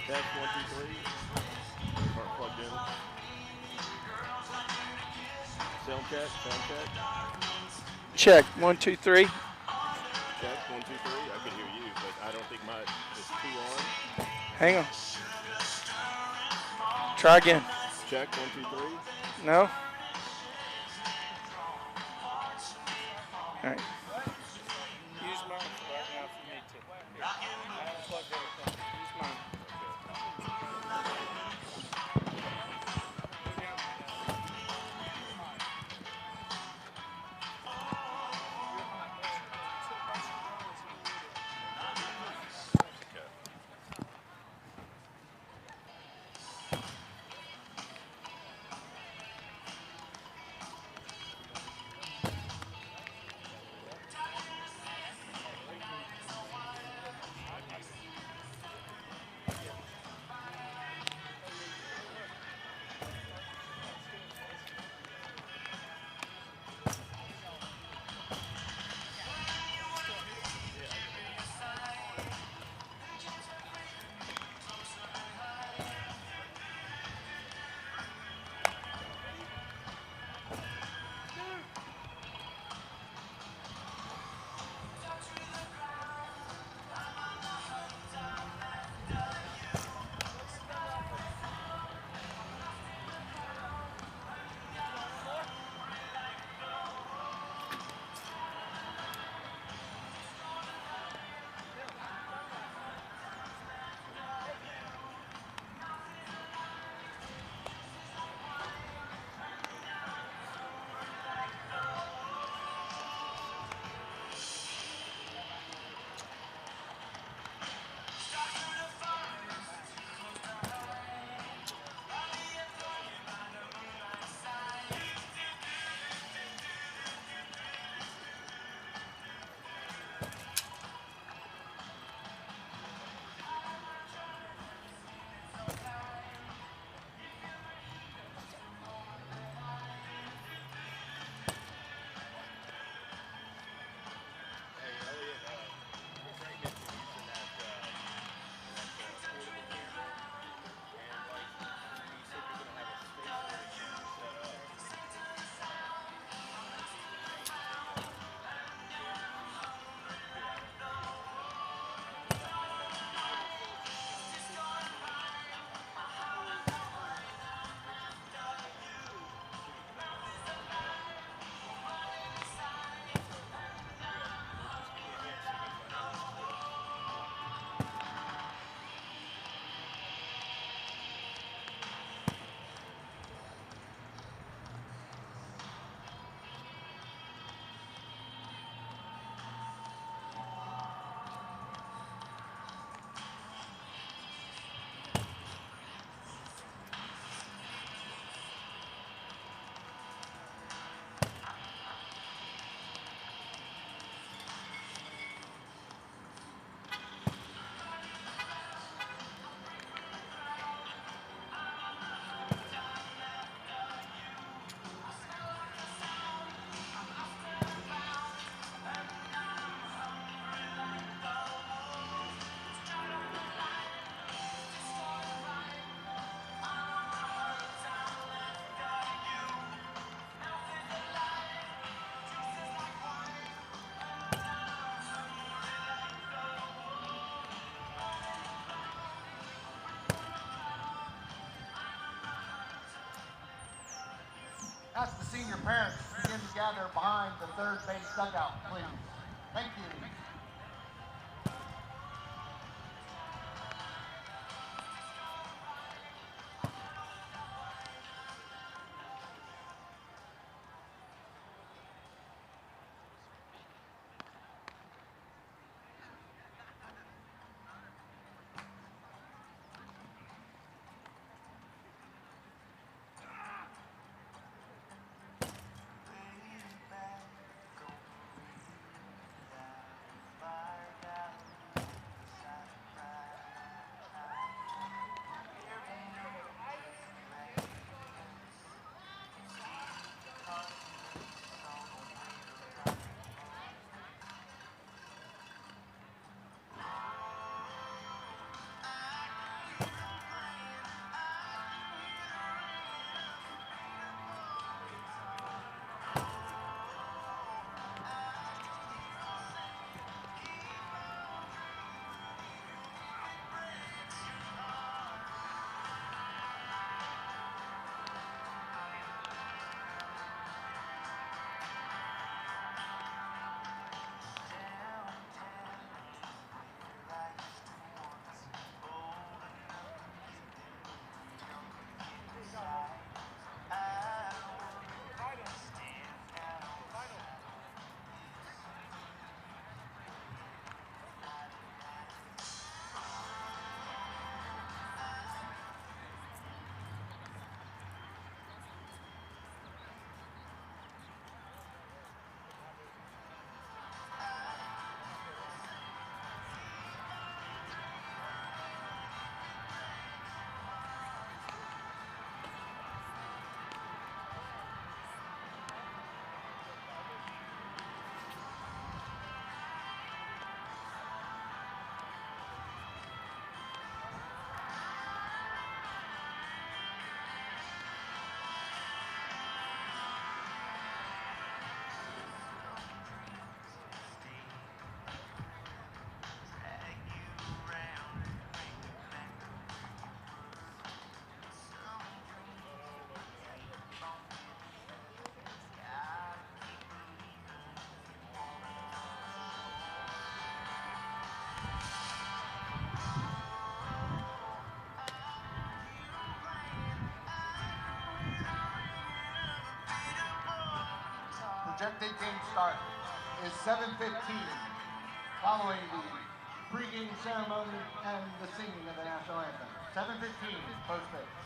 Test 1, 2, 3. Start plugged in. Sound check. Sound check. Check. 1, 2, 3. Check 1, 2, 3. I can hear you, but I don't think my is 2 on. Hang on. Try again. Check 1, 2, 3. No? All right. Use mine right now if you need to. I unplugged everything. Use mine. Okay. Ask the senior parents to begin to gather behind the third base dugout, please. Thank you. projected game start is 7:15, following the pregame ceremony and the singing of the national anthem. 7:15, first base.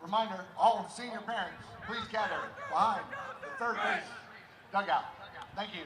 Reminder, all senior parents, please gather behind the third base dugout. Thank you.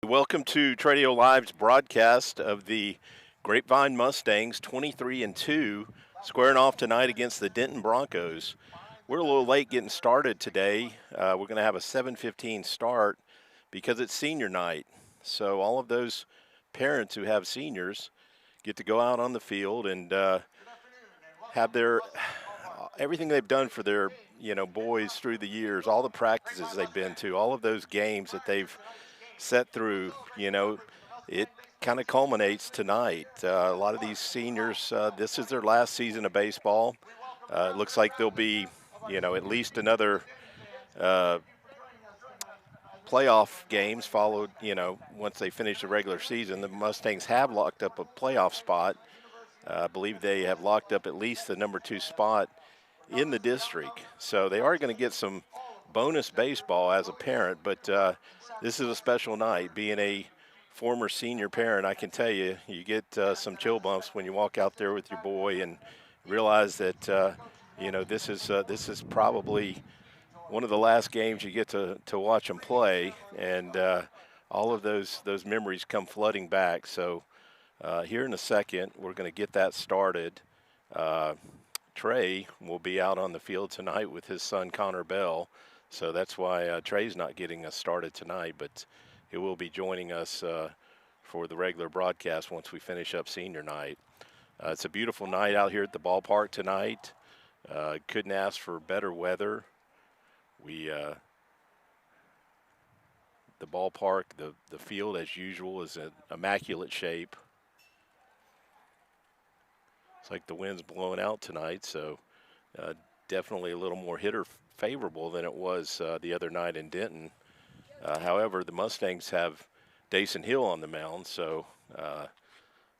Welcome to Tradio Live's broadcast of the Grapevine Mustangs, 23-2, squaring off tonight against the Denton Broncos. We're a little late getting started today. We're going to have a 7:15 start because it's senior night. So all of those parents who have seniors get to go out on the field and have their everything they've done for their boys through the years, all the practices they've been to, all of those games that they've set through, it kind of culminates tonight. A lot of these seniors, this is their last season of baseball. It looks like there'll be, at least another playoff games followed, once they finish the regular season. The Mustangs have locked up a playoff spot. I believe they have locked up at least the number 2 spot in the district. So they are going to get some bonus baseball as a parent, but this is a special night. Being a former senior parent, I can tell you, you get some chill bumps when you walk out there with your boy and realize that, this is probably one of the last games you get to watch them play, and all of those memories come flooding back. So here in a second, we're going to get that started. Trey will be out on the field tonight with his son Connor Bell. So that's why Trey's not getting us started tonight, but he will be joining us for the regular broadcast once we finish up senior night. It's a beautiful night out here at the ballpark tonight. Couldn't ask for better weather. The ballpark, the field as usual is in immaculate shape. It's like the wind's blowing out tonight, so definitely a little more hitter favorable than it was the other night in Denton. However, the Mustangs have Dasan Hill on the mound, so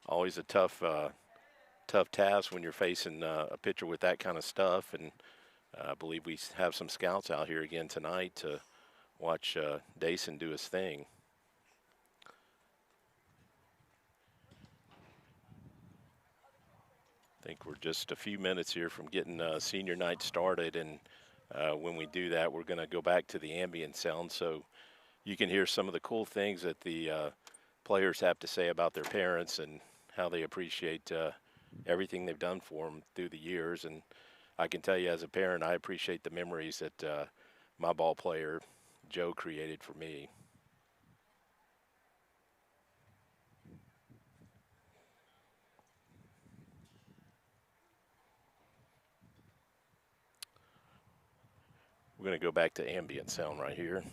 always a tough task when you're facing a pitcher with that kind of stuff. And I believe we have some scouts out here again tonight to watch Dasan do his thing. I think we're just a few minutes here from getting senior night started, and when we do that, we're going to go back to the ambient sound so you can hear some of the cool things that the players have to say about their parents and how they appreciate everything they've done for them through the years. And I can tell you as a parent, I appreciate the memories that my ball player, Joe, created for me. We're going to go back to ambient sound right here.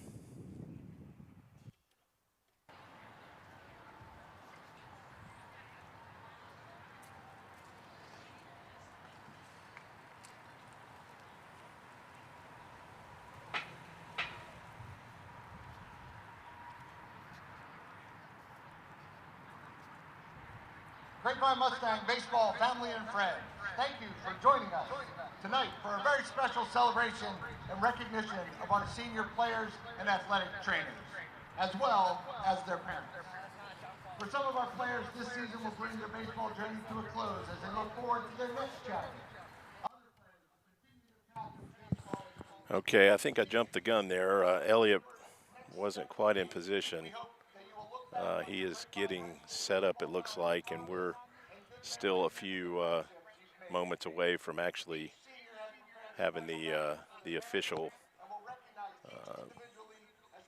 Grapevine Mustang baseball family and friends, thank you for joining us tonight for a very special celebration and recognition of our senior players and athletic trainers, as well as their parents. For some of our players, this season will bring their baseball journey to a close as they look forward to their next chapter. Okay, I think I jumped the gun there. Elliot wasn't quite in position. He is getting set up, it looks like, and we're still a few moments away from actually having the official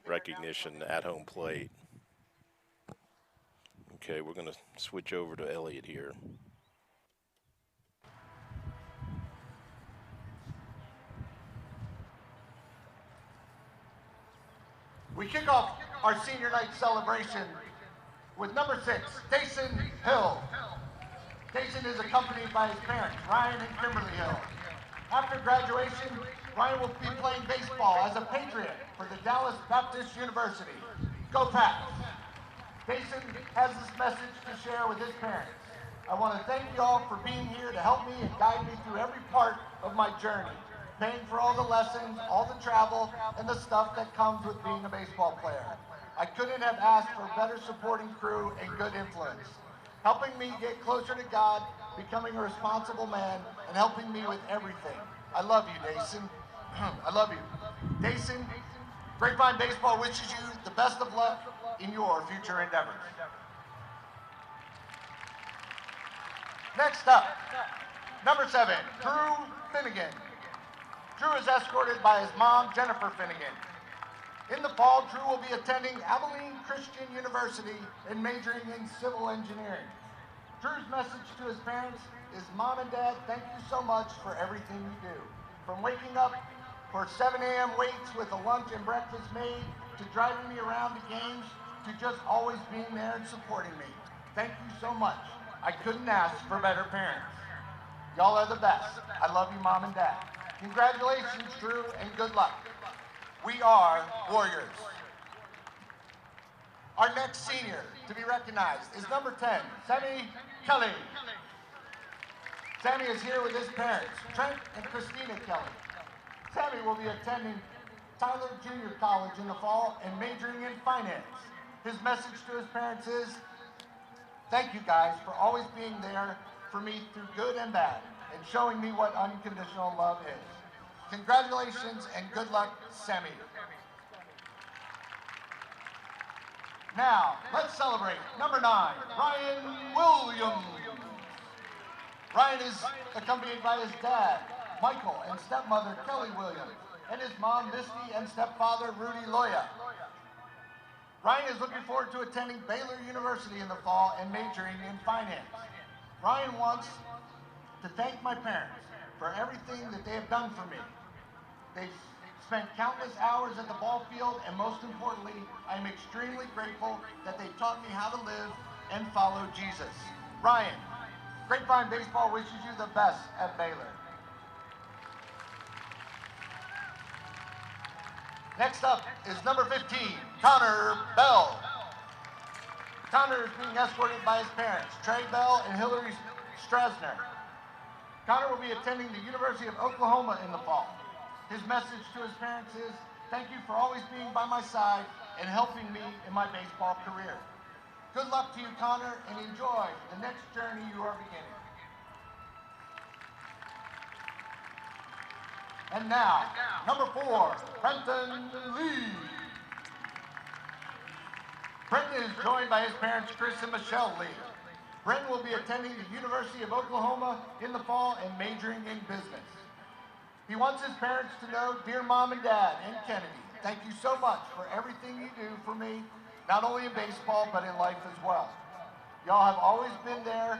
recognition at home plate. Okay, we're going to switch over to Elliot here. We kick off our senior night celebration with number 6, Dasan Hill. Dasan is accompanied by his parents, Ryan and Kimberly Hill. After graduation, Ryan will be playing baseball as a Patriot for the Dallas Baptist University. Go Pats! Dasan has this message to share with his parents. I want to thank you all for being here to help me and guide me through every part of my journey, paying for all the lessons, all the travel, and the stuff that comes with being a baseball player. I couldn't have asked for a better supporting crew and good influence, helping me get closer to God, becoming a responsible man, and helping me with everything. I love you, Dasan. I love you. Dasan, Grapevine Baseball wishes you the best of luck in your future endeavors. Next up, number 7, Drew Finnegan. Drew is escorted by his mom, Jennifer Finnegan. In the fall, Drew will be attending Abilene Christian University and majoring in civil engineering. Drew's message to his parents is, Mom and Dad, thank you so much for everything you do. From waking up for 7 a.m. waits with a lunch and breakfast made, to driving me around to games, to just always being there and supporting me. Thank you so much. I couldn't ask for better parents. Y'all are the best. I love you, Mom and Dad. Congratulations, Drew, and good luck. We are Warriors. Our next senior to be recognized is number 10, Sammy Kelly. Sammy is here with his parents, Trent and Christina Kelly. Sammy will be attending Tyler Junior College in the fall and majoring in finance. His message to his parents is, thank you guys for always being there for me through good and bad and showing me what unconditional love is. Congratulations and good luck, Sammy. Now, let's celebrate number 9, Ryan Williams. Ryan is accompanied by his dad, Michael, and stepmother, Kelly Williams, and his mom, Misty, and stepfather, Rudy Loya. Ryan is looking forward to attending Baylor University in the fall and majoring in finance. Ryan wants to thank my parents for everything that they have done for me. They've spent countless hours at the ball field, and most importantly, I am extremely grateful that they taught me how to live and follow Jesus. Ryan, Grapevine Baseball wishes you the best at Baylor. Next up is number 15, Connor Bell. Connor is being escorted by his parents, Trey Bell and Hillary Strasner. Connor will be attending the University of Oklahoma in the fall. His message to his parents is, thank you for always being by my side and helping me in my baseball career. Good luck to you, Connor, and enjoy the next journey you are beginning. And now, number 4, Brenton Lee. Brenton is joined by his parents, Chris and Michelle Lee. Brenton will be attending the University of Oklahoma in the fall and majoring in business. He wants his parents to know, dear Mom and Dad and Kennedy, thank you so much for everything you do for me, not only in baseball, but in life as well. Y'all have always been there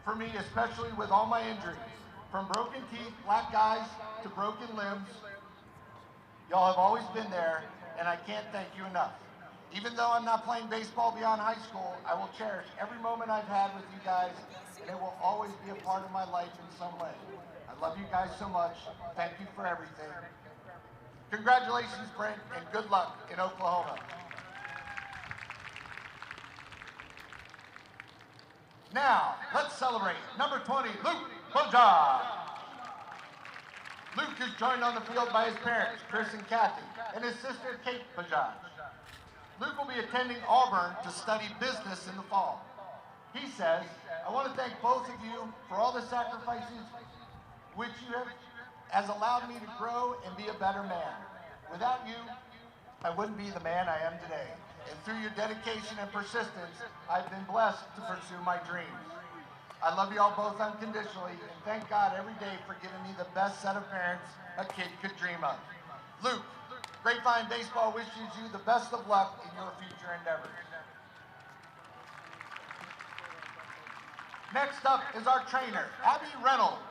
for me, especially with all my injuries. From broken teeth, black eyes, to broken limbs, y'all have always been there, and I can't thank you enough. Even though I'm not playing baseball beyond high school, I will cherish every moment I've had with you guys, and it will always be a part of my life in some way. I love you guys so much. Thank you for everything. Congratulations, Brent, and good luck in Oklahoma. Now, let's celebrate number 20, Luke Bajaj. Luke is joined on the field by his parents, Chris and Kathy, and his sister, Kate Bajaj. Luke will be attending Auburn to study business in the fall. He says, I want to thank both of you for all the sacrifices which you have has allowed me to grow and be a better man. Without you, I wouldn't be the man I am today. And through your dedication and persistence, I've been blessed to pursue my dreams. I love you all both unconditionally, and thank God every day for giving me the best set of parents a kid could dream of. Luke, Grapevine Baseball wishes you the best of luck in your future endeavors. Next up is our trainer, Abby Reynolds.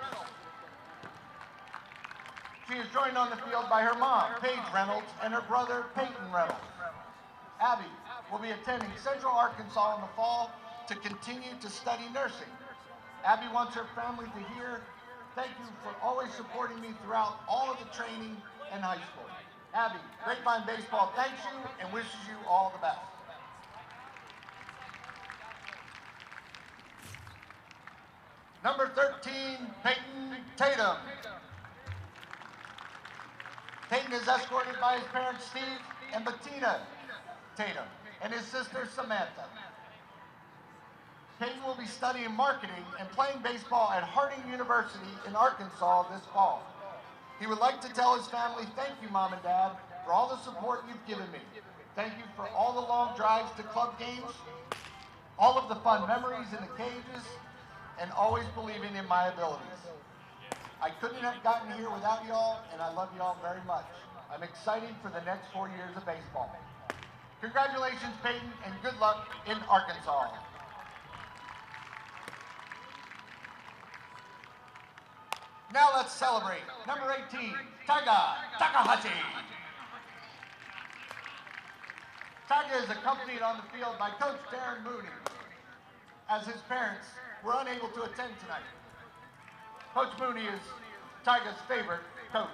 She is joined on the field by her mom, Paige Reynolds, and her brother, Peyton Reynolds. Abby will be attending Central Arkansas in the fall to continue to study nursing. Abby wants her family to hear, thank you for always supporting me throughout all of the training and high school. Abby, Grapevine Baseball thanks you and wishes you all the best. Number 13, Peyton Tatum. Peyton is escorted by his parents, Steve and Bettina Tatum, and his sister, Samantha. Peyton will be studying marketing and playing baseball at Harding University in Arkansas this fall. He would like to tell his family, thank you, Mom and Dad, for all the support you've given me. Thank you for all the long drives to club games, all of the fun memories in the cages, and always believing in my abilities. I couldn't have gotten here without y'all, and I love y'all very much. I'm excited for the next 4 years of baseball. Congratulations, Peyton, and good luck in Arkansas. Now let's celebrate number 18, Taiga Takahashi. Taiga is accompanied on the field by Coach Darren Mooney, as his parents were unable to attend tonight. Coach Mooney is Taiga's favorite coach.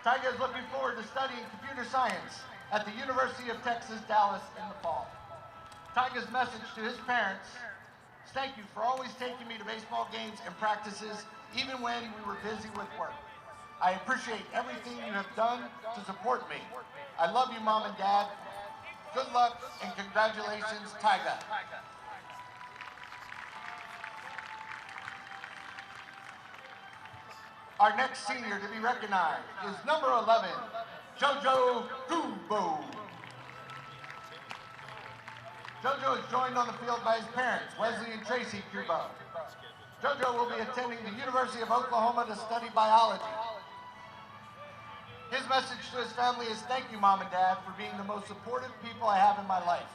Taiga is looking forward to studying computer science at the University of Texas, Dallas in the fall. Taiga's message to his parents: thank you for always taking me to baseball games and practices, even when we were busy with work. I appreciate everything you have done to support me. I love you, Mom and Dad. Good luck and congratulations, Taiga. Our next senior to be recognized is number 11, Jojo Kubo. Jojo is joined on the field by his parents, Wesley and Tracy Kubo. Jojo will be attending the University of Oklahoma to study biology. His message to his family is: thank you, Mom and Dad, for being the most supportive people I have in my life.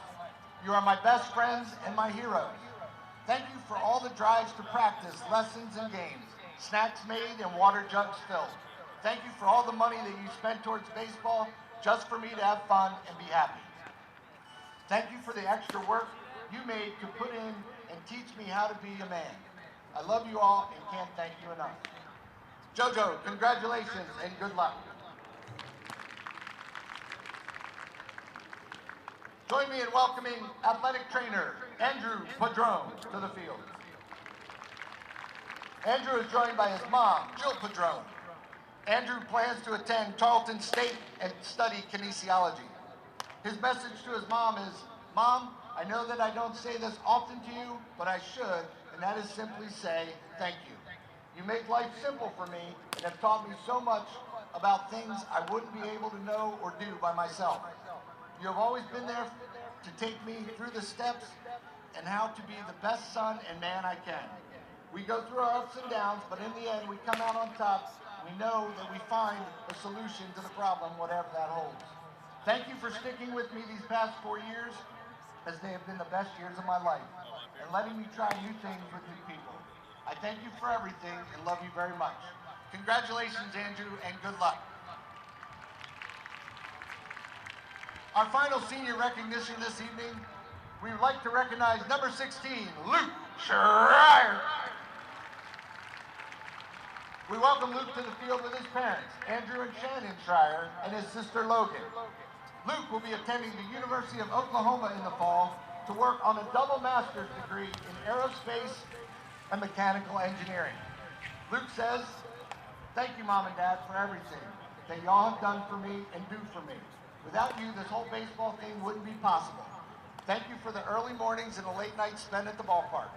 You are my best friends and my heroes. Thank you for all the drives to practice, lessons, and games, snacks made and water jugs filled. Thank you for all the money that you spent towards baseball just for me to have fun and be happy. Thank you for the extra work you made to put in and teach me how to be a man. I love you all and can't thank you enough. Jojo, congratulations and good luck. Join me in welcoming athletic trainer Andrew Padron to the field. Andrew is joined by his mom, Jill Padron. Andrew plans to attend Tarleton State and study kinesiology. His message to his mom is: Mom, I know that I don't say this often to you, but I should, and that is simply say thank you. You make life simple for me and have taught me so much about things I wouldn't be able to know or do by myself. You have always been there to take me through the steps and how to be the best son and man I can. We go through our ups and downs, but in the end we come out on top. We know that we find a solution to the problem, whatever that holds. Thank you for sticking with me these past 4 years, as they have been the best years of my life, and letting me try new things with new people. I thank you for everything and love you very much. Congratulations, Andrew, and good luck. Our final senior recognition this evening, we would like to recognize number 16, Luke Schreier. We welcome Luke to the field with his parents, Andrew and Shannon Schreier, and his sister Logan. Luke will be attending the University of Oklahoma in the fall to work on a double master's degree in aerospace and mechanical engineering. Luke says, thank you, Mom and Dad, for everything that y'all have done for me and do for me. Without you, this whole baseball thing wouldn't be possible. Thank you for the early mornings and the late nights spent at the ballpark.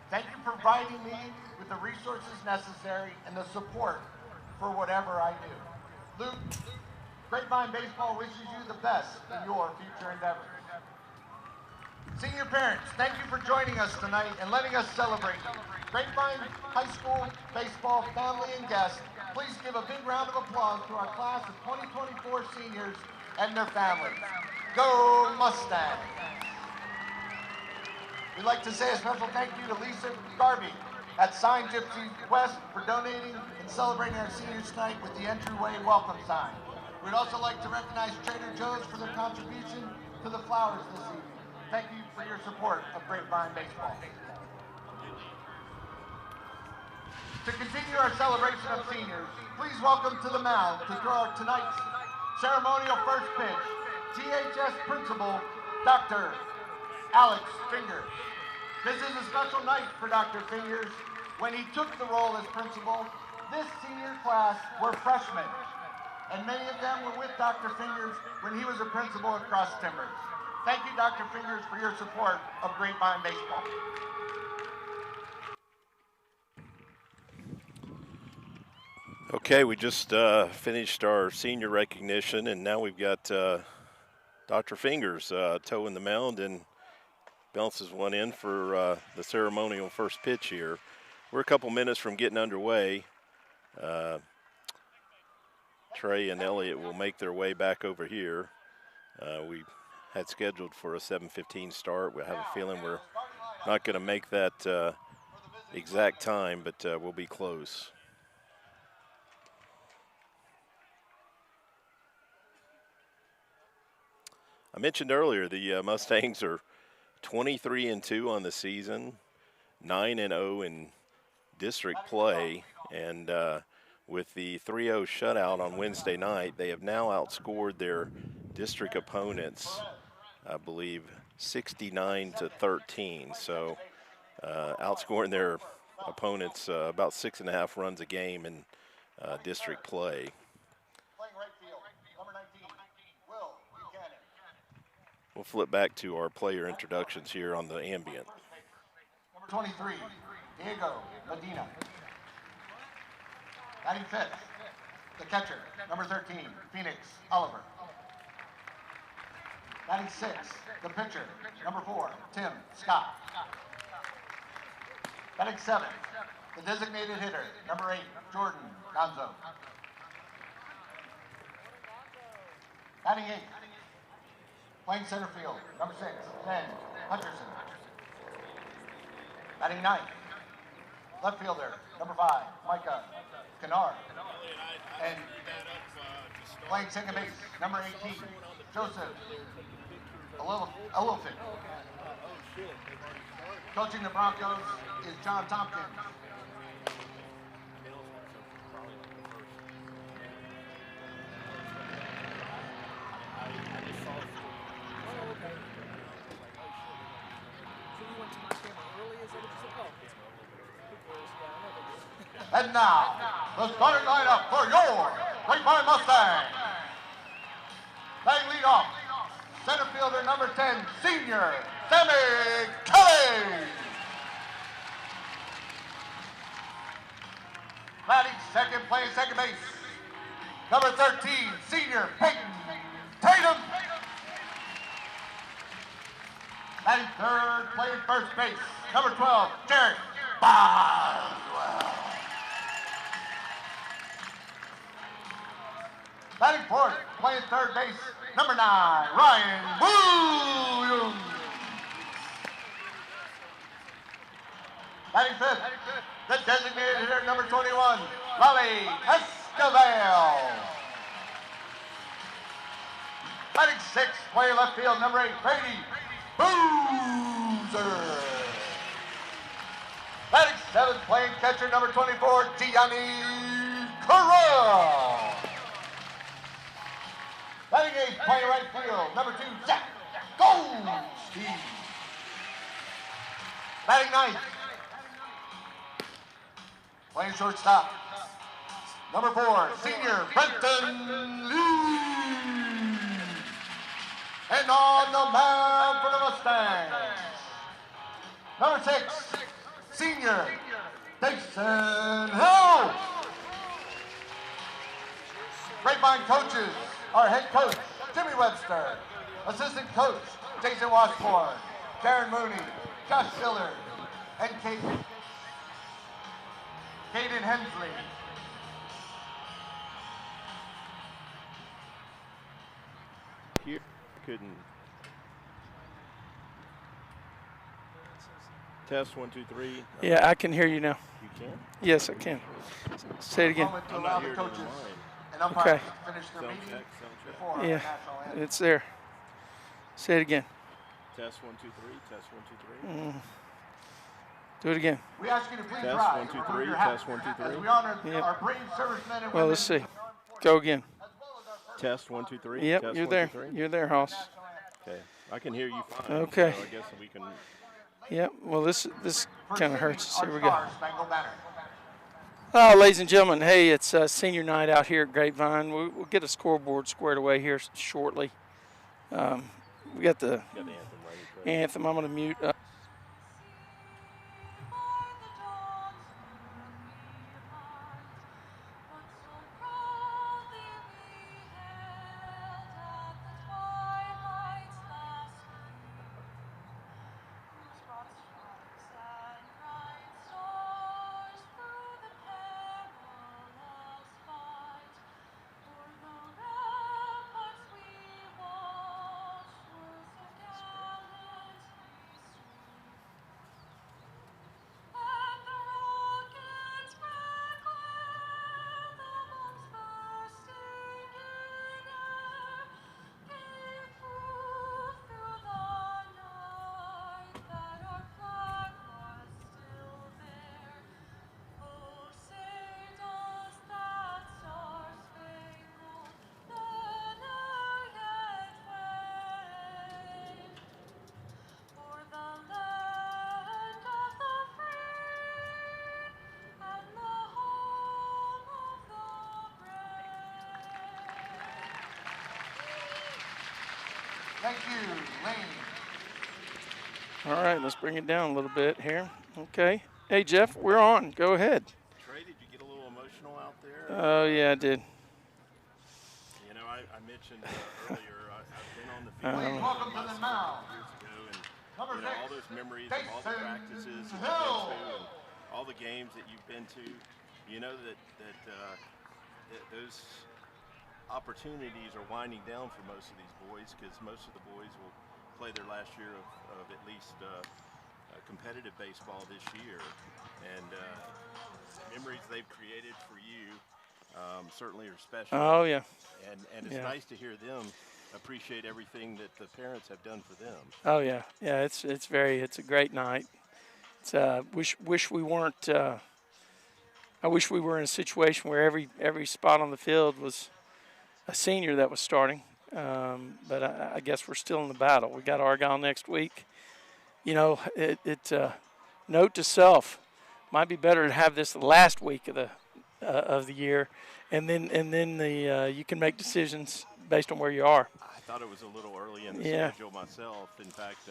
Thank you for providing me with the resources necessary and the support for whatever I do. Luke, Grapevine Baseball wishes you the best in your future endeavors. Senior parents, thank you for joining us tonight and letting us celebrate you. Grapevine High School baseball family and guests, please give a big round of applause to our class of 2024 seniors and their families. Go Mustangs! We'd like to say a special thank you to Lisa Garvey at Sign Gypsy West for donating and celebrating our seniors tonight with the entryway welcome sign. We'd also like to recognize Trader Joe's for their contribution to the flowers this evening. Thank you for your support of Grapevine Baseball. To continue our celebration of seniors, please welcome to the mound to throw tonight's ceremonial first pitch, THS Principal, Dr. Alex Fingers. This is a special night for Dr. Fingers. When he took the role as principal, this senior class were freshmen, and many of them were with Dr. Fingers when he was a principal at Cross Timbers. Thank you, Dr. Fingers, for your support of Grapevine Baseball. Okay, we just finished our senior recognition, and now we've got Dr. Fingers toeing the mound and bounces one in for the ceremonial first pitch here. We're a couple minutes from getting underway. Trey and Elliott will make their way back over here. We had scheduled for a 7:15 start. We have a feeling we're not going to make that exact time, but we'll be close. I mentioned earlier the Mustangs are 23-2 on the season, 9-0 in district play, and with the 3-0 shutout on Wednesday night, they have now outscored their district opponents, I believe, 69-13. So outscoring their opponents about 6.5 runs a game in district play. We'll flip back to our player introductions here on the ambient. Number 23, Diego Medina. Batting fifth, the catcher, number 13, Phoenix Oliver. Batting sixth, the pitcher, number 4, Tim Scott. Batting seventh, the designated hitter, number 8, Jordan Gonzo. Batting eighth, playing center field, number 6, Ben Hutcherson. Batting ninth, left fielder, number 5, Micah Kennard. And playing second base, number 18, Joseph Elephant. Coaching the Broncos is John Tompkins. And now, the starting lineup for your Grapevine Mustang. Batting lead off, center fielder number 10, senior Sammy Kelly. Batting second, playing second base, number 13, senior Peyton Tatum. Batting third, playing first base, number 12, Jared Boswell. Batting fourth, playing third base, number 9, Ryan Williams. Batting fifth, the designated hitter, number 21, Lolly Escobar. Batting sixth, playing left field, number 8, Brady Boozer. Batting seventh, playing catcher, number 24, Gianni Corral. Batting eighth, playing right field, number 2, Zach Goldstein. Batting ninth, playing shortstop, number 4, senior Brenton Lee. And on the mound for the Mustangs, number 6, senior Dasan Hill. Grapevine coaches, our head coach, Jimmy Webster, assistant coach, Jason Washburn, Darren Mooney, Josh Siller, and Caden Hensley. Here, couldn't. Test 1, 2, 3. Yeah, I can hear you now. You can? Yes, I can. Say it again. To I'm allow not the hearing it coaches in mine. and umpires Okay. to finish their Sound meeting check, sound check. before our Yeah, national anthem. it's there. Say it again. Test 1, 2, 3. Test 1, 2, 3. Do it again. We ask you to please Test, rise 1, 2, and 3. remove your hats Test 1, 2, 3. as we honor Yep. our brave servicemen and Well, women. let's see. Go again. Test 1, 2, 3. Yep, Test you're 1, there. 2, 3. You're there, Hoss. Okay, I can hear you fine. Okay. So I guess we can. Yep. Well, this kind of hurts us. Our Here we go. Star-Spangled Banner. Ladies and gentlemen, hey, it's senior night out here at Grapevine. We'll get a scoreboard squared away here shortly. We got the Got the anthem ready. anthem. I'm going to mute. Thank you, Lane. All right, let's bring it down a little bit here. Okay. Hey, Jeff, we're on. Go ahead. Trey, did you get a little emotional out there? Oh, yeah, I did. You know, I mentioned earlier, I've been on the field Please welcome to the mound. years ago, and Number you know, all 6, those memories of all the Dasan practices that you've Hill. been to and all the games that you've been to. You know that those opportunities are winding down for most of these boys, because most of the boys will play their last year of at least competitive baseball this year, and memories they've created for you certainly are special. Oh, yeah. And it's nice to hear them appreciate everything that the parents have done for them. Oh, yeah. Yeah, it's a great night. It's wish we weren't. I wish we were in a situation where every spot on the field was a senior that was starting. But I guess we're still in the battle. We got Argyle next week. You know, note to self, might be better to have this the last week of the year, and then you can make decisions based on where you are. I thought it was a little early in the schedule myself. In fact,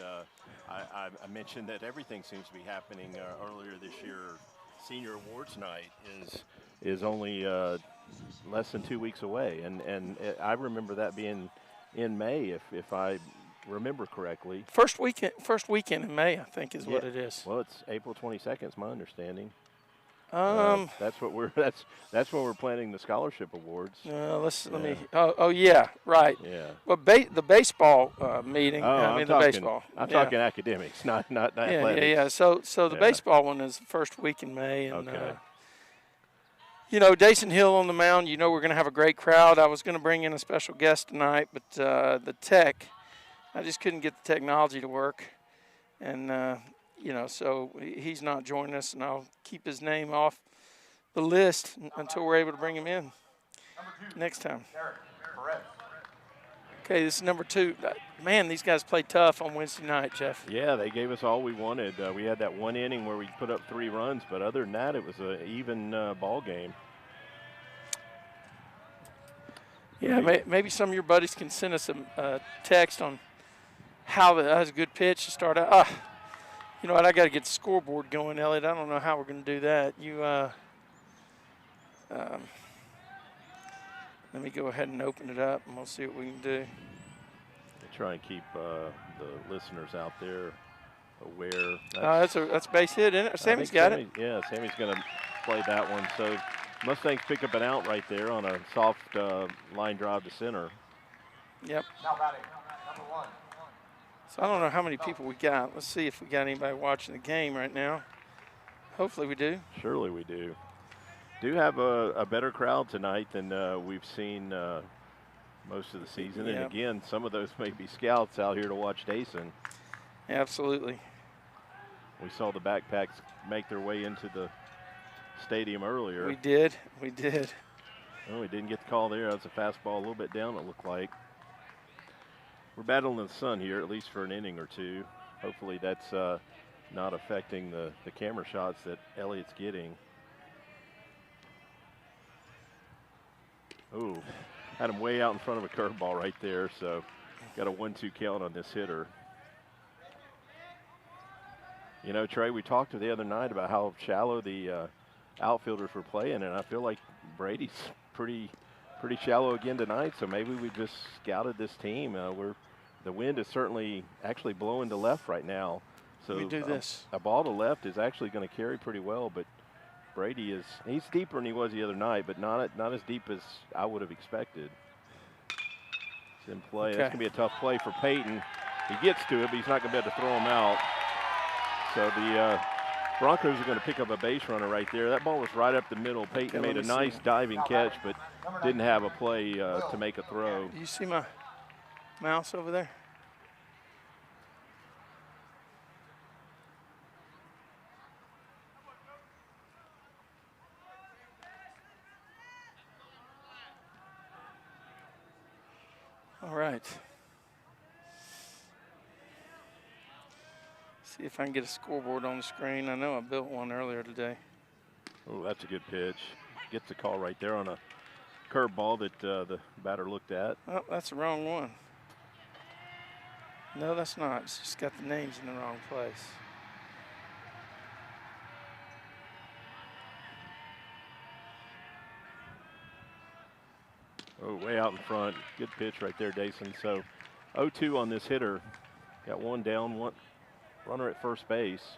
I mentioned that everything seems to be happening earlier this year. Senior Awards Night is only less than 2 weeks away, and I remember that being in May, if I remember correctly. First weekend in May, I think, is what it is. Well, it's April 22nd, is my understanding. That's what we're that's when we're planning the scholarship awards. Let me. Oh yeah, right. Yeah. Well, the baseball meeting. I'm the baseball. I'm talking academics, not athletics. Yeah. So the baseball one is the first week in May, and okay. You know, Dasan Hill on the mound. You know, we're going to have a great crowd. I was going to bring in a special guest tonight, but the tech, I just couldn't get the technology to work, and you know, so he's not joining us, and I'll keep his name off the list until we're able to bring him in next time. Okay, this is number 2. Man, these guys played tough on Wednesday night, Jeff. Yeah, they gave us all we wanted. We had that one inning where we put up 3 runs, but other than that, it was an even ball game. Yeah, maybe some of your buddies can send us a text on how that was a good pitch to start out. You know what? I got to get the scoreboard going, Elliot. I don't know how we're going to do that. Let me go ahead and open it up, and we'll see what we can do. Try and keep the listeners out there aware. That's base hit, isn't it? Sammy's got it. Yeah, Sammy's going to play that one. So Mustangs pick up an out right there on a soft line drive to center. Yep. Now batting, number 1. So I don't know how many people we got. Let's see if we got anybody watching the game right now. Hopefully we do. Surely we do. Do have a better crowd tonight than we've seen most of the season. Yep. And again, some of those may be scouts out here to watch Dasan. Absolutely. We saw the backpacks make their way into the stadium earlier. We did. Oh, we didn't get the call there. That was a fastball a little bit down, it looked like. We're battling the sun here, at least for an inning or two. Hopefully that's not affecting the camera shots that Elliot's getting. Oh, had him way out in front of a curveball right there, so got a 1-2 count on this hitter. You know, Trey, we talked the other night about how shallow the outfielders were playing, and I feel like Brady's pretty shallow again tonight, so maybe we just scouted this team. The wind is certainly actually blowing to left right now, so we do this. A ball to left is actually going to carry pretty well, but Brady he's deeper than he was the other night, but not as deep as I would have expected. It's in play. Okay. That's going to be a tough play for Peyton. He gets to it, but he's not going to be able to throw him out. So the Broncos are going to pick up a base runner right there. That ball was right up the middle. Peyton made a nice diving catch, but didn't have a play to make a throw. Do you see my mouse over there? All right. See if I can get a scoreboard on the screen. I know I built one earlier today. Oh, that's a good pitch. Gets the call right there on a curveball that the batter looked at. Oh, that's the wrong one. No, that's not. It's just got the names in the wrong place. Oh, way out in front. Good pitch right there, Dasan. So 0-2 on this hitter. Got one down, one runner at first base.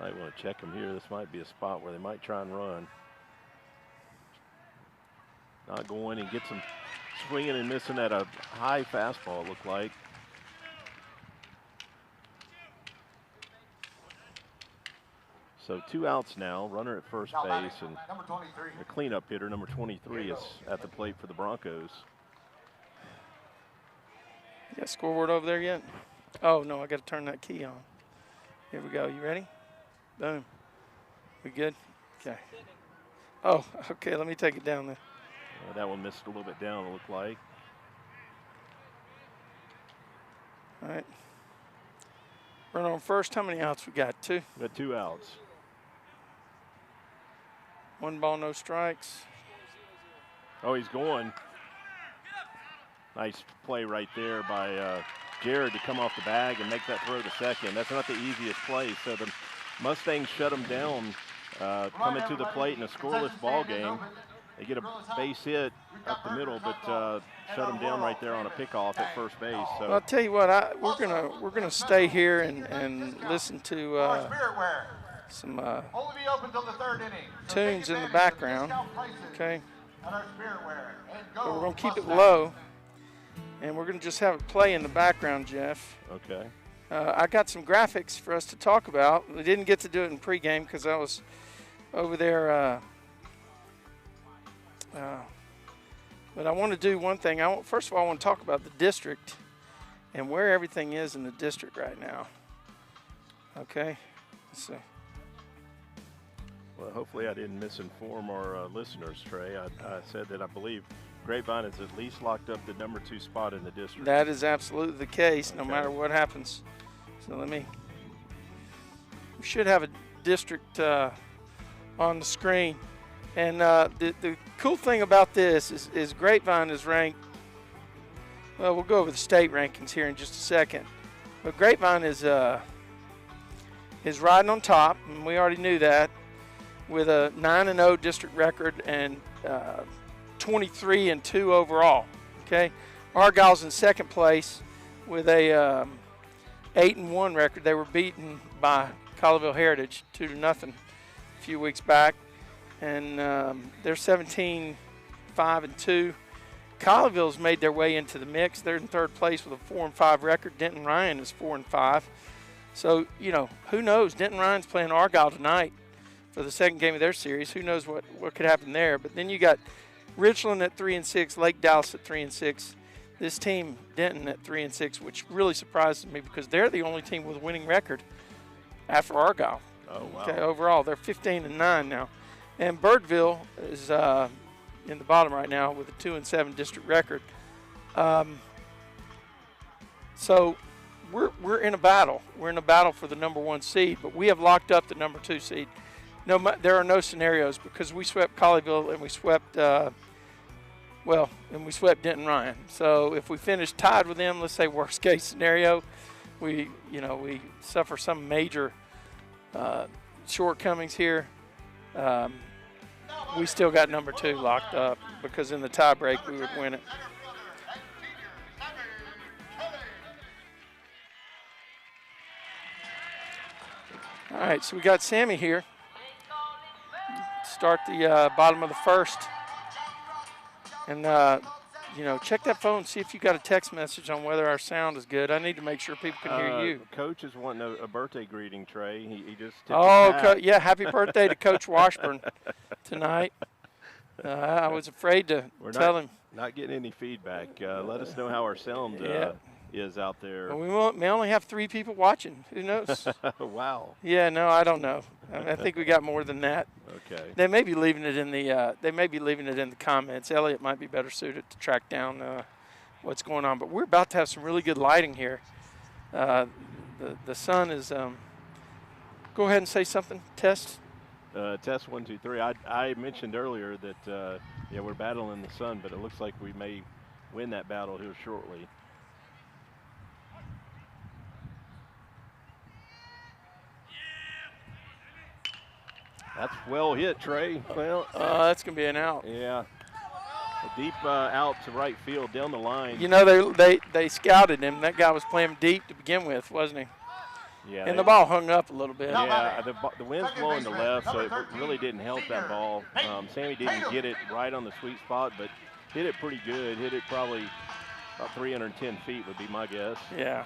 Might want to check them here. This might be a spot where they might try and run. Not going, and gets him swinging and missing at a high fastball, it looked like. So 2 outs now, runner at first base, and the cleanup hitter, number 23, is at the plate for the Broncos. You got scoreboard over there yet? Oh, no, I got to turn that key on. Here we go. You ready? Boom. We good? Okay. Oh, okay, let me take it down there. That one missed a little bit down, it looked like. All right. Runner on first. How many outs we got? 2? We got 2 outs. 1 ball, no strikes. Oh, he's going. Nice play right there by Jared to come off the bag and make that throw to second. That's not the easiest play. So the Mustangs shut him down, coming to the plate in a scoreless ball game. They get a base hit up the middle, but shut him down right there on a pickoff at first base. So Well, I'll tell you what, we're gonna stay here and listen to some Only be open till the 3rd inning. So tunes take in the advantage of background. discount prices Okay. at our spirit wear. And But go we're gonna keep it Mustangs. low, and we're gonna just have it play in the background, Jeff. okay. I got some graphics for us to talk about. We didn't get to do it in pregame because I was over there. But I want to do one thing. First of all, I want to talk about the district and where everything is in the district right now. Okay, let's see. Well, hopefully I didn't misinform our listeners, Trey. I said that I believe Grapevine is at least locked up the number 2 spot in the district. That is absolutely the case, no Okay. matter what happens. So we should have a district on the screen. And the cool thing about this is Grapevine is ranked, well, we'll go over the state rankings here in just a second. But Grapevine is riding on top, and we already knew that, with a 9-0 district record and 23-2 overall. Okay, Argyle's in second place with a 8-1 record. They were beaten by Colleyville Heritage 2-0 a few weeks back, and they're 17-5-2. Colleyville's made their way into the mix. They're in third place with a 4-5 record. Denton Ryan is 4-5. So, you know, who knows? Denton Ryan's playing Argyle tonight for the second game of their series. Who knows what could happen there? But then you got Richland at 3-6, Lake Dallas at 3-6. This team, Denton, at 3-6, which really surprises me because they're the only team with a winning record after Argyle. Oh, wow. Okay, overall, they're 15-9 now. And Birdville is in the bottom right now with a 2-7 district record. So we're in a battle. We're in a battle for the number 1 seed, but we have locked up the number 2 seed. No, there are no scenarios because we swept Colleyville and we swept we swept Denton Ryan. So if we finish tied with them, let's say worst case scenario, we suffer some major shortcomings here. We still got number 2 locked up because in the tie break we would win it. All right, so we got Sammy here. Start the bottom of the first. And, check that phone, see if you got a text message on whether our sound is good. I need to make sure people can hear you. Coach is wanting a birthday greeting, Trey. He just tipped Oh, his hat. yeah, happy birthday to Coach Washburn tonight. I was afraid to tell him. Not getting any feedback. Let us know how our sound is out there. Well, we may only have 3 people watching. Who knows? Wow. Yeah, no, I don't know. I think we got more than that. Okay. They may be leaving it in the comments. Elliot might be better suited to track down what's going on. But we're about to have some really good lighting here. The sun is Go ahead and say something. Test. Test 1, 2, 3. I mentioned earlier that yeah, we're battling the sun, but it looks like we may win that battle here shortly. That's well hit, Trey. Well, that's gonna be an out. Yeah, a deep out to right field down the line. You know, they scouted him. That guy was playing deep to begin with, wasn't he? Yeah, and the ball hung up a little bit. Yeah, the wind's blowing to left, so it really didn't help that ball. Sammy didn't get it right on the sweet spot, but hit it pretty good. Hit it probably about 310 feet would be my guess. Yeah.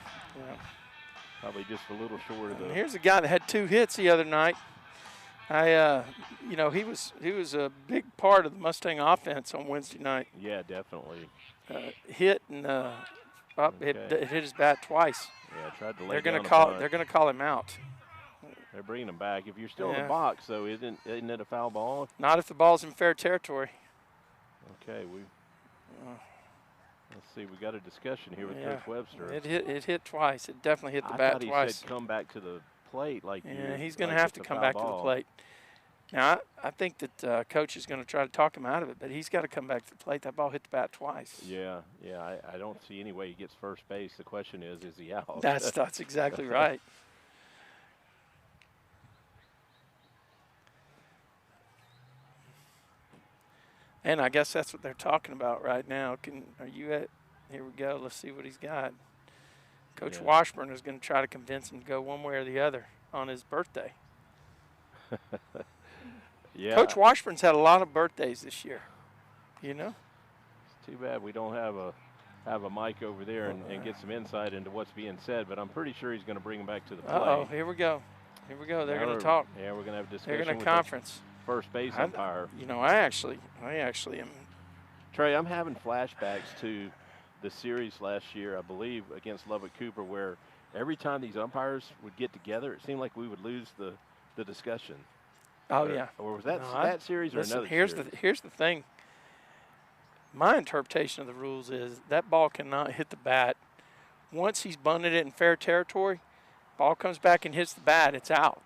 Probably just a little short of the. And here's a guy that had 2 hits the other night. You know, he was a big part of the Mustang offense on Wednesday night. Yeah, definitely. Hit and it hit his bat twice. Yeah, tried to lay They're down gonna call him out. They're bringing him back. If you're still in the box, though, isn't it a foul ball? Not if the ball's in fair territory. Okay, let's see. We got a discussion here with Coach Webster. It hit twice. It definitely hit the bat twice. I thought he said come back to the plate like. Yeah, he's going to have to come back to the plate. Now I think that Coach is going to try to talk him out of it, but he's got to come back to the plate. That ball hit the bat twice. Yeah. I don't see any way he gets first base. The question is he out? That's exactly right. And I guess that's what they're talking about right now. Are you at? Here we go. Let's see what he's got. Coach Washburn is going to try to convince him to go one way or the other on his birthday. Yeah. Coach Washburn's had a lot of birthdays this year. You know. It's too bad we don't have a mic over there and get some insight into what's being said. But I'm pretty sure he's going to bring him back to the plate. Oh, here we go. Here we go. They're going to talk. Yeah, we're going to have a discussion. They're going to conference. First base umpire. You know, I actually am. Trey, I'm having flashbacks to the series last year, I believe, against Lubbock Cooper, where every time these umpires would get together, it seemed like we would lose the discussion. Oh, yeah. Or was that that series or another series? Here's the thing. My interpretation of the rules is that ball cannot hit the bat. Once he's bunted it in fair territory, ball comes back and hits the bat, it's out.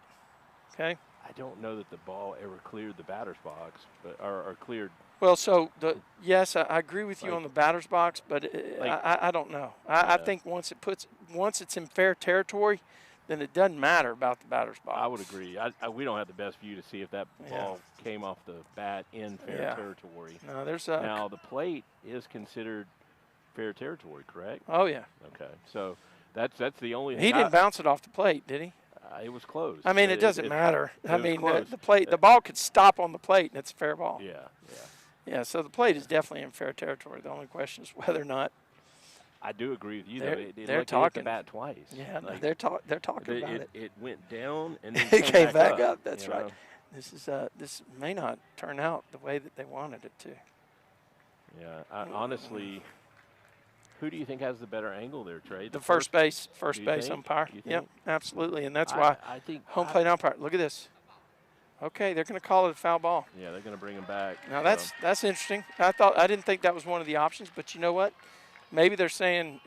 Okay? I don't know that the ball ever cleared the batter's box, but or cleared. Well, so yes, I agree with you on the batter's box, but I don't know. I think once it's in fair territory, then it doesn't matter about the batter's box. I would agree. We don't have the best view to see if that ball came off the bat in fair territory. No, there's now the plate is considered fair territory, correct? Oh yeah. Okay, so that's the only thing. He didn't bounce it off the plate, did he? It was close. I mean, it doesn't matter. I mean, the ball could stop on the plate, and it's a fair ball. Yeah, so the plate is definitely in fair territory. The only question is whether or not. I do agree with you. They're talking the bat twice. Yeah, they're talking about it. It went down and then it came back up. That's right. Know? This may not turn out the way that they wanted it to. Yeah, honestly, who do you think has the better angle there, Trey? The first base umpire. Yep, absolutely, and that's why I think home plate umpire. Look at this. Okay, they're going to call it a foul ball. Yeah, they're going to bring him back. Now that's interesting. I didn't think that was one of the options, but you know what? Maybe they're saying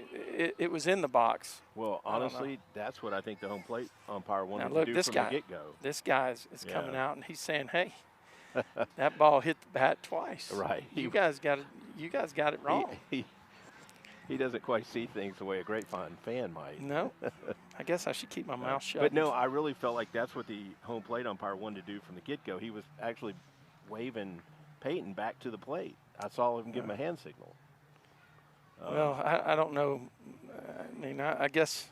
it was in the box. Well, honestly, that's what I think the home plate umpire wanted to do from the get-go. This guy is coming out and he's saying, "Hey, that ball hit the bat twice. Right. You guys got it wrong." He doesn't quite see things the way a Grapevine fan might. No. I guess I should keep my mouth shut. But no, I really felt like that's what the home plate umpire wanted to do from the get-go. He was actually waving Peyton back to the plate. I saw him give him a hand signal. Well, I don't know. I mean, I guess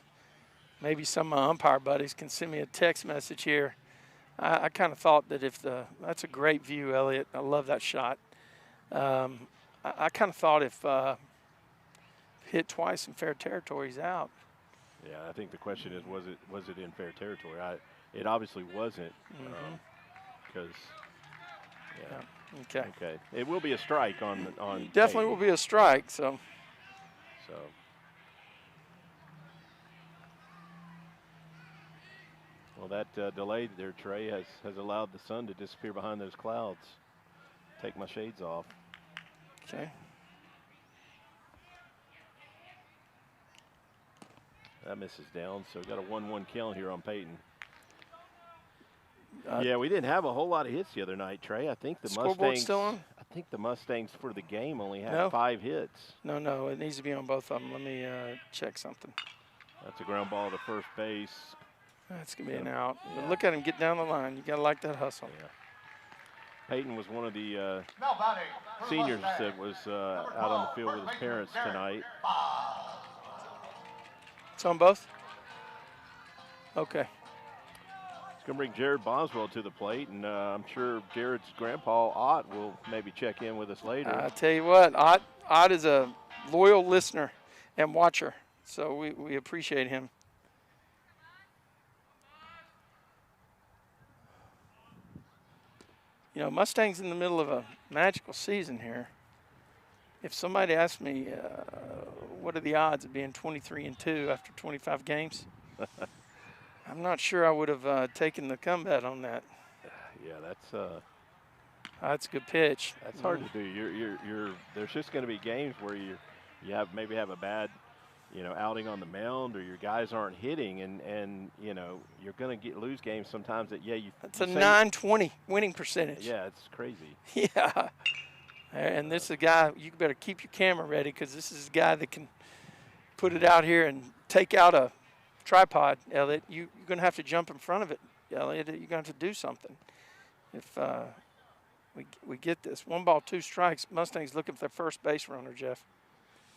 maybe some of my umpire buddies can send me a text message here. I kind of thought that that's a great view, Elliot. I love that shot. I kind of thought if hit twice in fair territory, he's out. Yeah, I think the question is, was it in fair territory? It obviously wasn't, because. Okay. Okay. It will be a strike on. Definitely will be a strike. So. Well, that delay there, Trey, has allowed the sun to disappear behind those clouds. Take my shades off. Okay. That misses down, so we got a 1-1 count here on Peyton. Yeah, we didn't have a whole lot of hits the other night, Trey. I think the Scoreboard Mustangs still on? I think the Mustangs for the game only had No. 5 hits. No, it needs to be on both of them. Let me check something. That's a ground ball to first base. That's going to be an out. Yeah. But look at him get down the line. You got to like that hustle. Yeah. Peyton was one of the Now batting for the seniors Mustangs, that was out on the field with his parents tonight. It's on both? Okay. It's going to bring Jared Boswell to the plate, and I'm sure Jared's grandpa, Ott, will maybe check in with us later. I tell you what, Ott is a loyal listener and watcher, so we appreciate him. You know, Mustang's in the middle of a magical season here. If somebody asked me, what are the odds of being 23-2 after 25 games, I'm not sure I would have taken the comeback on that. Yeah, that's a good pitch. That's hard to do. You're there's just going to be games where you maybe have a bad, outing on the mound, or your guys aren't hitting, and you're going to lose games sometimes that That's a 920 winning percentage. Yeah, it's crazy. Yeah. And this is a guy, you better keep your camera ready, because this is a guy that can put it out here and take out a tripod, Elliot. You're going to have to jump in front of it, Elliot. You're going to have to do something. If we get this. 1 ball, 2 strikes. Mustangs looking for their first base runner, Jeff.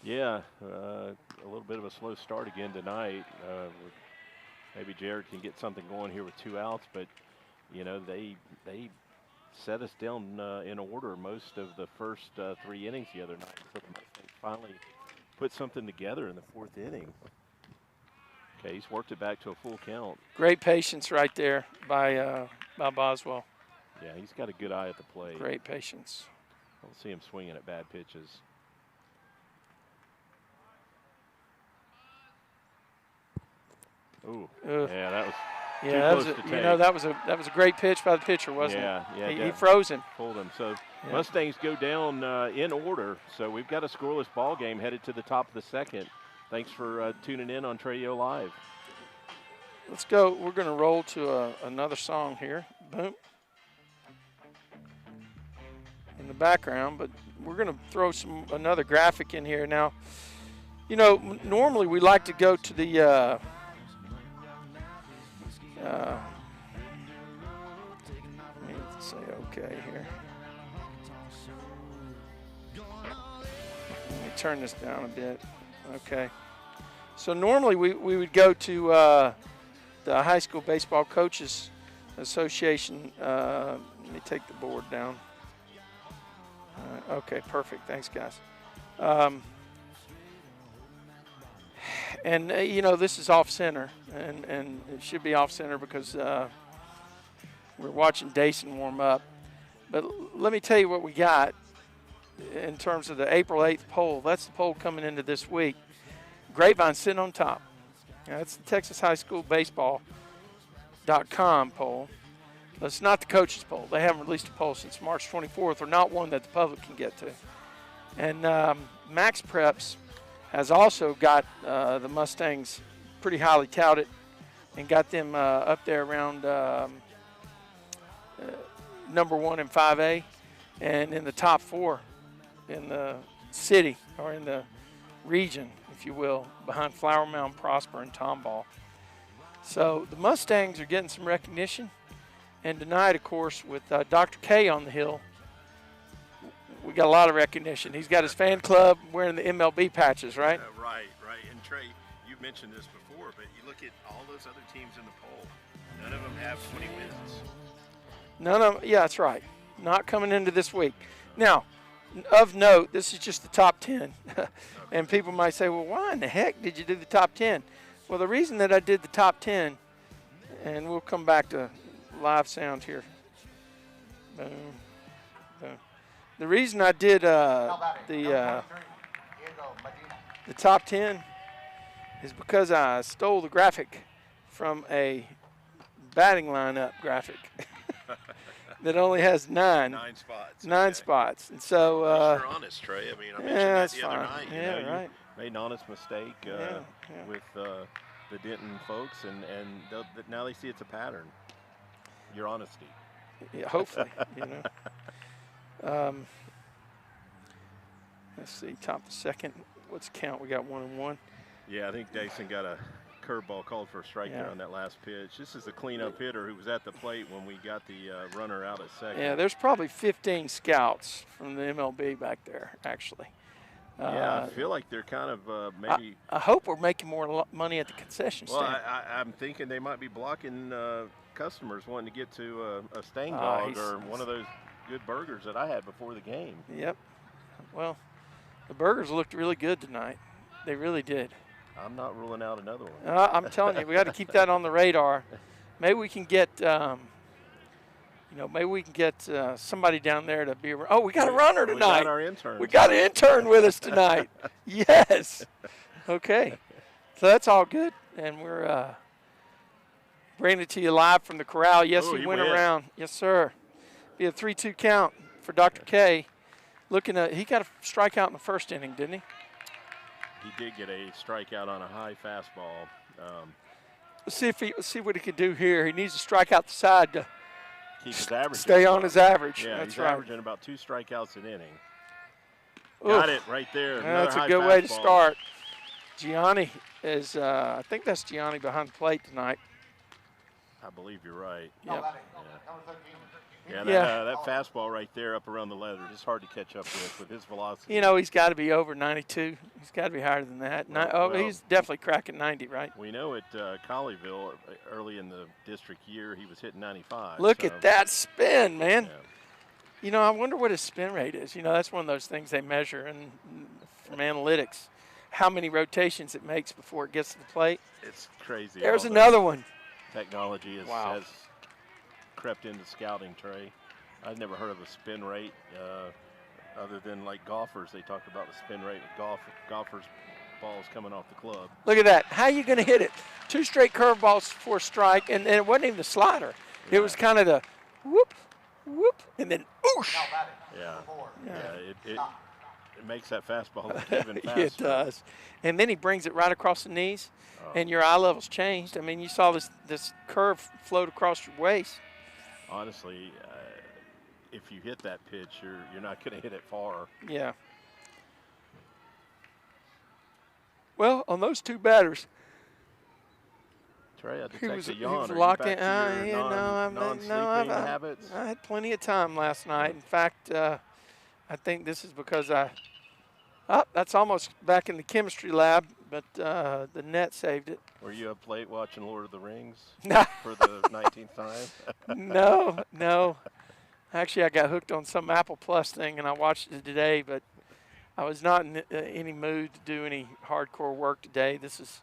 Yeah, a little bit of a slow start again tonight. Maybe Jared can get something going here with 2 outs, but, they set us down in order most of the first 3 innings the other night. So the Mustangs finally put something together in the 4th inning. Okay, he's worked it back to a full count. Great patience right there by Boswell. Yeah, he's got a good eye at the plate. Great patience. I don't see him swinging at bad pitches. Ooh, yeah, that was too close to take. that was a great pitch by the pitcher, wasn't it? Yeah, He froze him. Pulled him. So Mustangs go down in order. So we've got a scoreless ball game headed to the top of the 2nd. Thanks for tuning in on Tradio Live. Let's go. We're going to roll to another song here. Boom. In the background, but we're going to throw another graphic in here now. Normally we like to go to the let me say okay here. Let me turn this down a bit. Okay. So normally we would go to the High School Baseball Coaches Association. Let me take the board down. Okay, perfect. Thanks, guys. And, this is off-center, and it should be off-center because we're watching Dasan warm up. But let me tell you what we got in terms of the April 8th poll. That's the poll coming into this week. Grapevine sitting on top. Now, that's the Texas High School Baseball.com poll. But it's not the coaches poll. They haven't released a poll since March 24th, or not one that the public can get to. And Max Preps has also got the Mustangs pretty highly touted and got them up there around number 1 in 5A and in the top 4 in the city, or in the region, if you will, behind Flower Mound, Prosper, and Tomball. So the Mustangs are getting some recognition. And tonight, of course, with Dr. K on the hill, we got a lot of recognition. He's got his fan club wearing the MLB patches, right? Right. And Trey, you mentioned this before, but you look at all those other teams in the poll. None of them have 20 wins. None of them. Yeah, that's right. Not coming into this week. Now, of note, this is just the top 10. And people might say, well, why in the heck did you do the top 10? Well, the reason that I did the top 10, and we'll come back to live sound here. Boom. The reason I did the top 10 is because I stole the graphic from a batting lineup graphic that only has 9 spots. 9 spots. And so you're honest, Trey. I mentioned that the other night. Right. You made an honest mistake with the Denton folks, and now they see it's a pattern. your honesty. Yeah, hopefully, Let's see, top of the second. What's the count? We got 1-1. Yeah, I think Dasan got a curveball called for a strike there on that last pitch. This is a cleanup hitter who was at the plate when we got the runner out at second. Yeah, there's probably 15 scouts from the MLB back there, actually. Yeah, I feel like they're kind of maybe. I hope we're making more money at the concession stand. Well, I'm thinking they might be blocking customers wanting to get to a Stang dog or one of those good burgers that I had before the game. Yep. Well, the burgers looked really good tonight. They really did. I'm not ruling out another one. I'm telling you, we got to keep that on the radar. Maybe we can get, somebody down there to be. Oh, we got a runner tonight. We got our intern. We got an intern with us tonight. Yes. Okay. So that's all good, and we're bringing it to you live from the Corral. Yes, he went around. Yes, sir. Be a 3-2 count for Dr. K. He got a strikeout in the first inning, didn't he? He did get a strikeout on a high fastball. Let's see what he can do here. He needs to strike out the side to keep his average. Stay on his average. Yeah, that's he's right. averaging about 2 strikeouts an inning. Oof. Got it right there. That's a good way to start. Gianni is, I think that's Gianni behind the plate tonight. I believe you're right. Yep. Yeah, that fastball right there up around the leather is hard to catch up with his velocity. He's got to be over 92. He's got to be higher than that. He's definitely cracking 90, right? We know at Colleyville, early in the district year, he was hitting 95. Look at that spin, man. Yeah. I wonder what his spin rate is. That's one of those things they measure from analytics, how many rotations it makes before it gets to the plate. It's crazy. There's another one. Technology has crept into scouting, Trey. I've never heard of a spin rate other than like golfers. They talk about the spin rate with golfers' balls coming off the club. Look at that. How are you going to hit it? 2 straight curveballs for a strike, and it wasn't even a slider. Yeah. It was kind of the whoop, whoop, and then oosh. It makes that fastball look even faster. It does. And then he brings it right across the knees, and your eye level's changed. I mean, you saw this curve float across your waist. Honestly, if you hit that pitch, you're not going to hit it far. Yeah. Well, on those 2 batters, Trey, I detect a yawn. He was locked in. Non-sleeping habits? I had plenty of time last night. In fact, I think this is because that's almost back in the chemistry lab, but the net saved it. Were you up late watching Lord of the Rings No. for the 19th time? No. Actually, I got hooked on some Apple Plus thing, and I watched it today, but I was not in any mood to do any hardcore work today. This is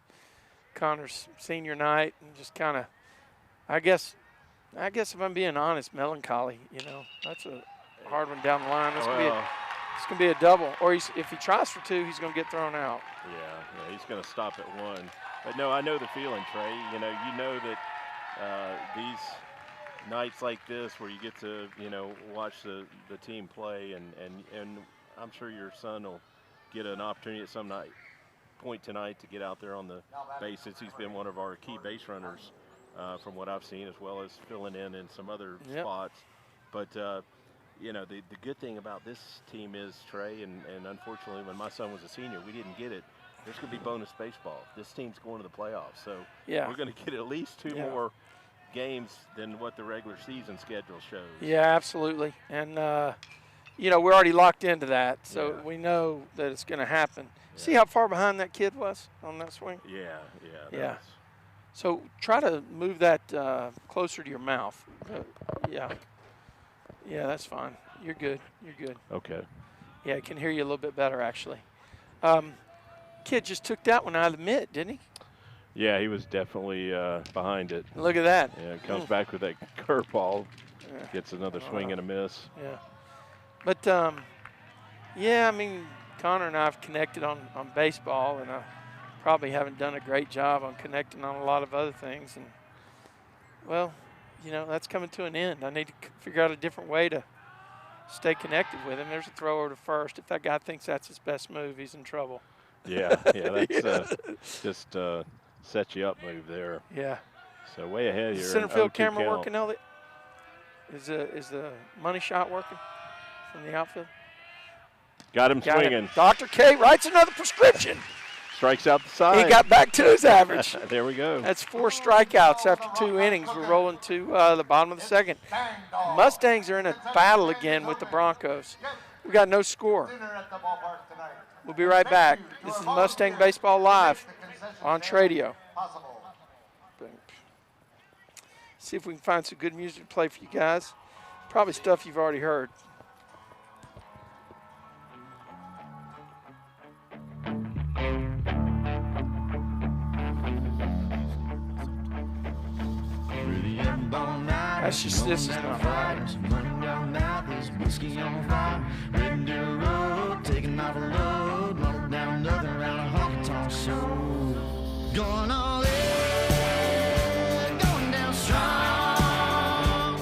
Connor's senior night, and just kind of, I guess if I'm being honest, melancholy. That's a hard one down the line. This can be a double, or if he tries for 2, he's going to get thrown out. Yeah, he's going to stop at 1. But no, I know the feeling, Trey. You know that these nights like this where you get to watch the team play, and I'm sure your son will get an opportunity at some point tonight to get out there on the bases. He's been one of our key base runners from what I've seen, as well as filling in some other spots. But the good thing about this team is, Trey, and unfortunately when my son was a senior, we didn't get it. There's going to be bonus baseball. This team's going to the playoffs, so we're going to get at least 2 more games than what the regular season schedule shows. Yeah, absolutely. And, we're already locked into that, so we know that it's going to happen. Yeah. See how far behind that kid was on that swing? Yeah. So try to move that closer to your mouth. Yeah, that's fine. You're good. Okay. Yeah, I can hear you a little bit better, actually. Kid just took that one out of the mitt, didn't he? Yeah, he was definitely behind it. Look at that. Yeah, comes back with that curveball, gets another swing and a miss. Yeah. But, I mean, Connor and I have connected on baseball, and I probably haven't done a great job on connecting on a lot of other things. And, well, that's coming to an end. I need to figure out a different way to stay connected with him. There's a throw over to first. If that guy thinks that's his best move, he's in trouble. Yeah, that's just set you up move there. Yeah. So way ahead here. Center field camera working, Elliot? Is the money shot working from the outfield? Got him swinging. Dr. K writes another prescription. Strikes out the side. He got back to his average. There we go. That's 4 strikeouts after 2 innings. We're rolling to the bottom of the second. Mustangs are in a battle again with the Broncos. We got no score. We'll be right back. This is Mustang Baseball Live on Tradio. See if we can find some good music to play for you guys. Probably stuff you've already heard. That's just, this is not right. Going all in, going down strong.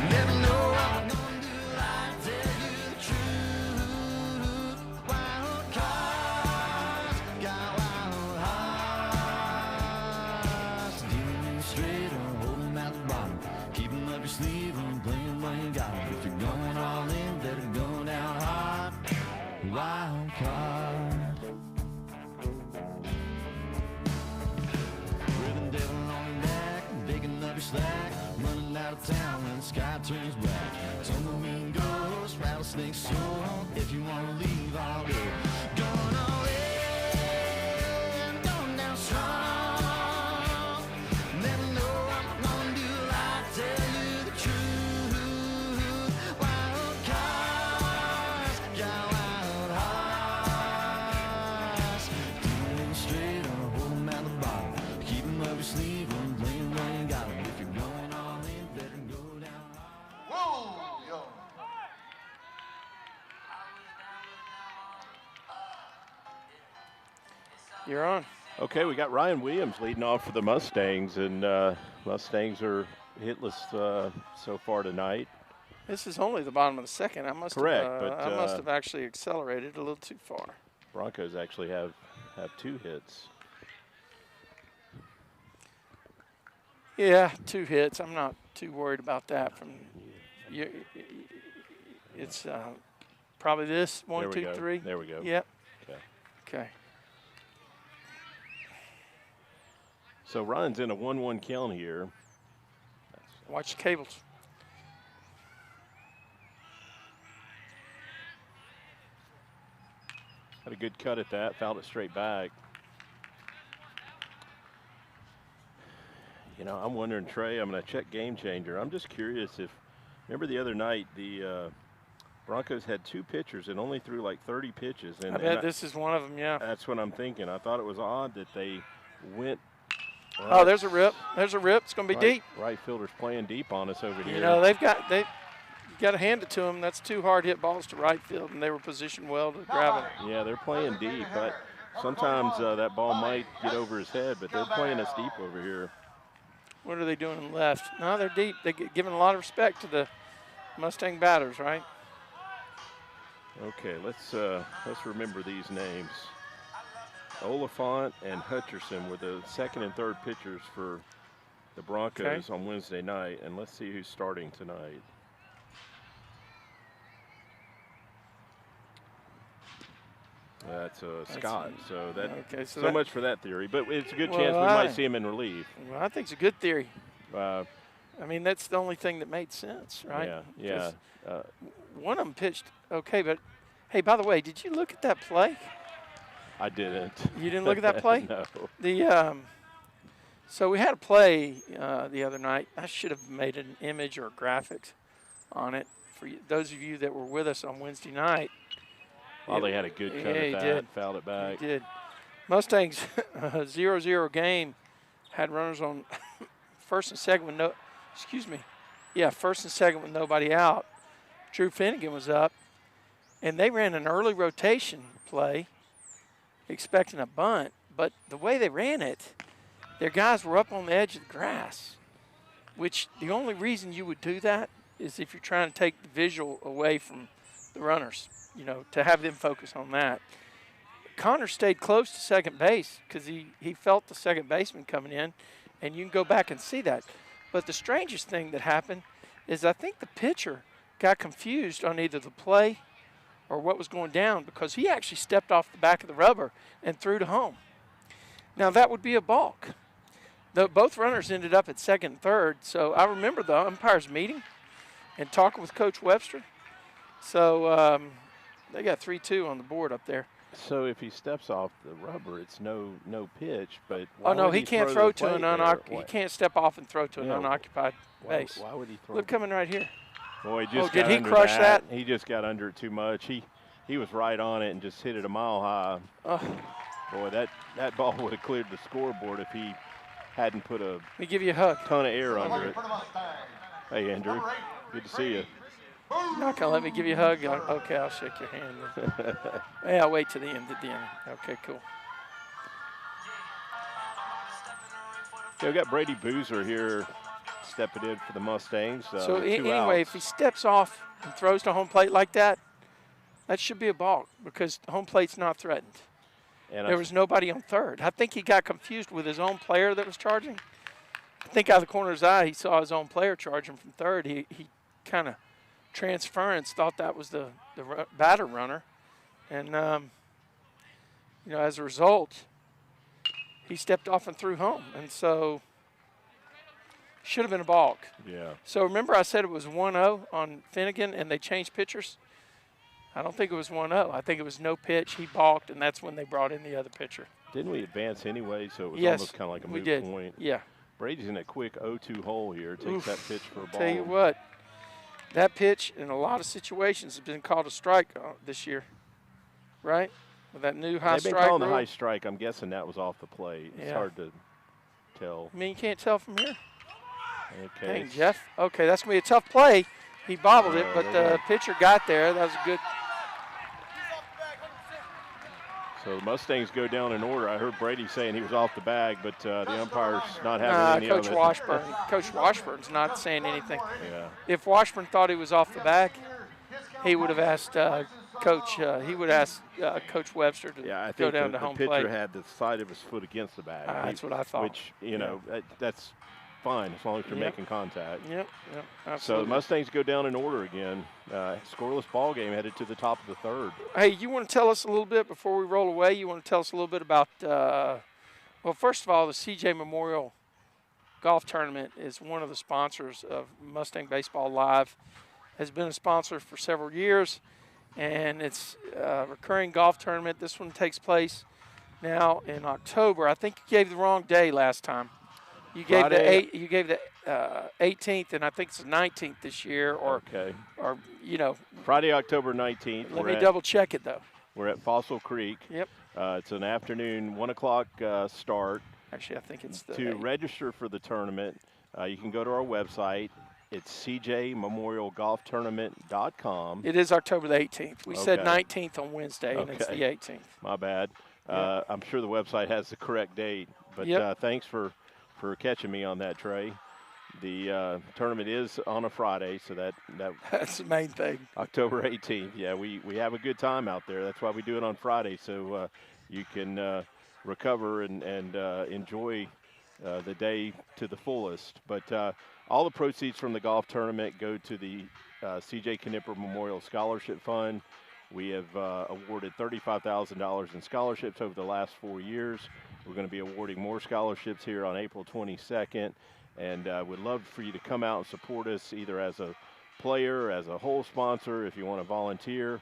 Never know what I'm gonna do. I tell you the truth. Wild cards, got wild hearts. Dealing straight or holding at the bottom. Keep 'em up your sleeve and playing when you got 'em. If you're going all in, better go down hard. Wild card. Slack, running out of town when the sky turns black. Tumbleweed ghost, rattlesnake soul. If you wanna leave, I'll go. Going all in, going down strong. Never know what I'm gonna do. I tell you the truth. Wild cards, got wild hearts. Dealing straight or hold 'em at the bottom. Keep 'em up your sleeve and play 'em when you got 'em. You're on. Okay, we got Ryan Williams leading off for the Mustangs, and Mustangs are hitless so far tonight. This is only the bottom of the second. I must have actually accelerated a little too far. Broncos actually have 2 hits. Yeah, 2 hits. I'm not too worried about that. It's probably this 1, 2, 3. There we go. Yep. Okay. Okay. So Ryan's in a 1-1 count here. Watch the cables. Had a good cut at that, fouled it straight back. You know, I'm wondering, Trey, I'm going to check Game Changer. I'm just curious if, remember the other night, the Broncos had 2 pitchers and only threw like 30 pitches. And, I bet this is one of them, yeah. That's what I'm thinking. I thought it was odd that they went. Oh, there's a rip. There's a rip. It's going to be deep. Right fielder's playing deep on us over here. You know, you got to hand it to them. That's 2 hard hit balls to right field, and they were positioned well to grab it. Yeah, they're playing deep, but sometimes that ball might get over his head, but they're playing us deep over here. What are they doing in left? No, they're deep. They're giving a lot of respect to the Mustang batters, right? Okay, let's remember these names. Oliphant and Hutcherson were the second and third pitchers for the Broncos on Wednesday night, and let's see who's starting tonight. That's Scott. So that so much for that theory, but it's a good chance we might see him in relief. Well, I think it's a good theory. I mean, that's the only thing that made sense, right? Yeah. One of them pitched okay, but hey, by the way, did you look at that play? I didn't. You didn't look at that play? No. So we had a play the other night. I should have made an image or a graphic on it for those of you that were with us on Wednesday night. Well, they had a good cut at that. Fouled it back. He did. Mustangs 0-0 game. Had runners on first and second with first and second with nobody out. Drew Finnegan was up, and they ran an early rotation play, expecting a bunt. But the way they ran it, their guys were up on the edge of the grass, which the only reason you would do that is if you're trying to take the visual away from the runners, to have them focus on that. Connor stayed close to second base because he felt the second baseman coming in, and you can go back and see that. But the strangest thing that happened is I think the pitcher got confused on either the play or what was going down because he actually stepped off the back of the rubber and threw to home. Now, that would be a balk. Both runners ended up at second and third, so I remember the umpires meeting and talking with Coach Webster. So they got 3-2 on the board up there. So if he steps off the rubber, it's no pitch. But Oh no, he can't throw to an unoccupied. He He can't step off and throw to an unoccupied base. Why would he throw? Look, coming right here. Boy, he just did got he under crush that? He just got under it too much. He was right on it and just hit it a mile high. Boy, that ball would have cleared the scoreboard if he hadn't put a Let me give you a hug. ton of air under it. Hey, Andrew, good to see you. You're not going to let me give you a hug? Okay, I'll shake your hand. Hey, I'll wait till the end at the end. Okay, cool. Yeah, we got Brady Boozer here stepping in for the Mustangs. So anyway, outs. if he steps off and throws to home plate like that, that should be a balk because home plate's not threatened. And There was nobody on third. I think he got confused with his own player that was charging. I think out of the corner of his eye, he saw his own player charging from third. He kind of transference thought that was the batter runner. And, as a result, he stepped off and threw home. And so should have been a balk. Yeah. So remember I said it was 1-0 on Finnegan and they changed pitchers? I don't think it was 1-0. I think it was no pitch. He balked, and that's when they brought in the other pitcher. Didn't we advance anyway? So it was Yes, almost kind of like a we moot did. point. Yeah. Brady's in a quick 0-2 hole here. Takes that pitch for a ball. Tell you what, that pitch in a lot of situations has been called a strike this year, right? With that new high They've strike been calling rule. the high strike. I'm guessing that was off the plate. It's Yeah. hard to tell. I mean, you can't tell from here. Okay. Dang, Jeff. Okay, that's going to be a tough play. He bobbled it, but there the pitcher got there. That was a good. So the Mustangs go down in order. I heard Brady saying he was off the bag, but the umpire's not having any Coach of it. Washburn. Coach Washburn's not saying anything. Yeah. If Washburn thought he was off the bag, he would have asked Coach. He would ask Coach Webster to Yeah, I go think down the to home pitcher plate. had the side of his foot against the bag. That's what I thought. Which, that's fine as long as you're Yep. making contact. Yep, So absolutely. the Mustangs go down in order again. Scoreless ball game headed to the top of the third. Hey, you want to tell us a little bit before we roll away? You want to tell us a little bit about, well, first of all, the CJ Memorial Golf Tournament is one of the sponsors of Mustang Baseball Live. Has been a sponsor for several years, and it's a recurring golf tournament. This one takes place now in October. I think you gave the wrong day last time. You gave Friday. the 18th, and I think it's the 19th this year, or Friday, October 19th. Let me double check it though. We're at Fossil Creek. Yep. It's an afternoon 1 o'clock start. Actually, I think it's the To register for the tournament, you can go to our website. It's cjmemorialgolftournament.com. It is October the 18th. We said Okay. 19th on Wednesday, and it's Okay. the 18th. My bad. Yeah. I'm sure the website has the correct date, but Yep. Thanks for catching me on that, Trey. The tournament is on a Friday, so that That's the main thing. October 18th. Yeah, we have a good time out there. That's why we do it on Friday, so you can recover and enjoy the day to the fullest. But all the proceeds from the golf tournament go to the C.J. Knipper Memorial Scholarship Fund. We have awarded $35,000 in scholarships over the last 4 years. We're going to be awarding more scholarships here on April 22nd, and we'd love for you to come out and support us either as a player, as a whole sponsor. If you want to volunteer,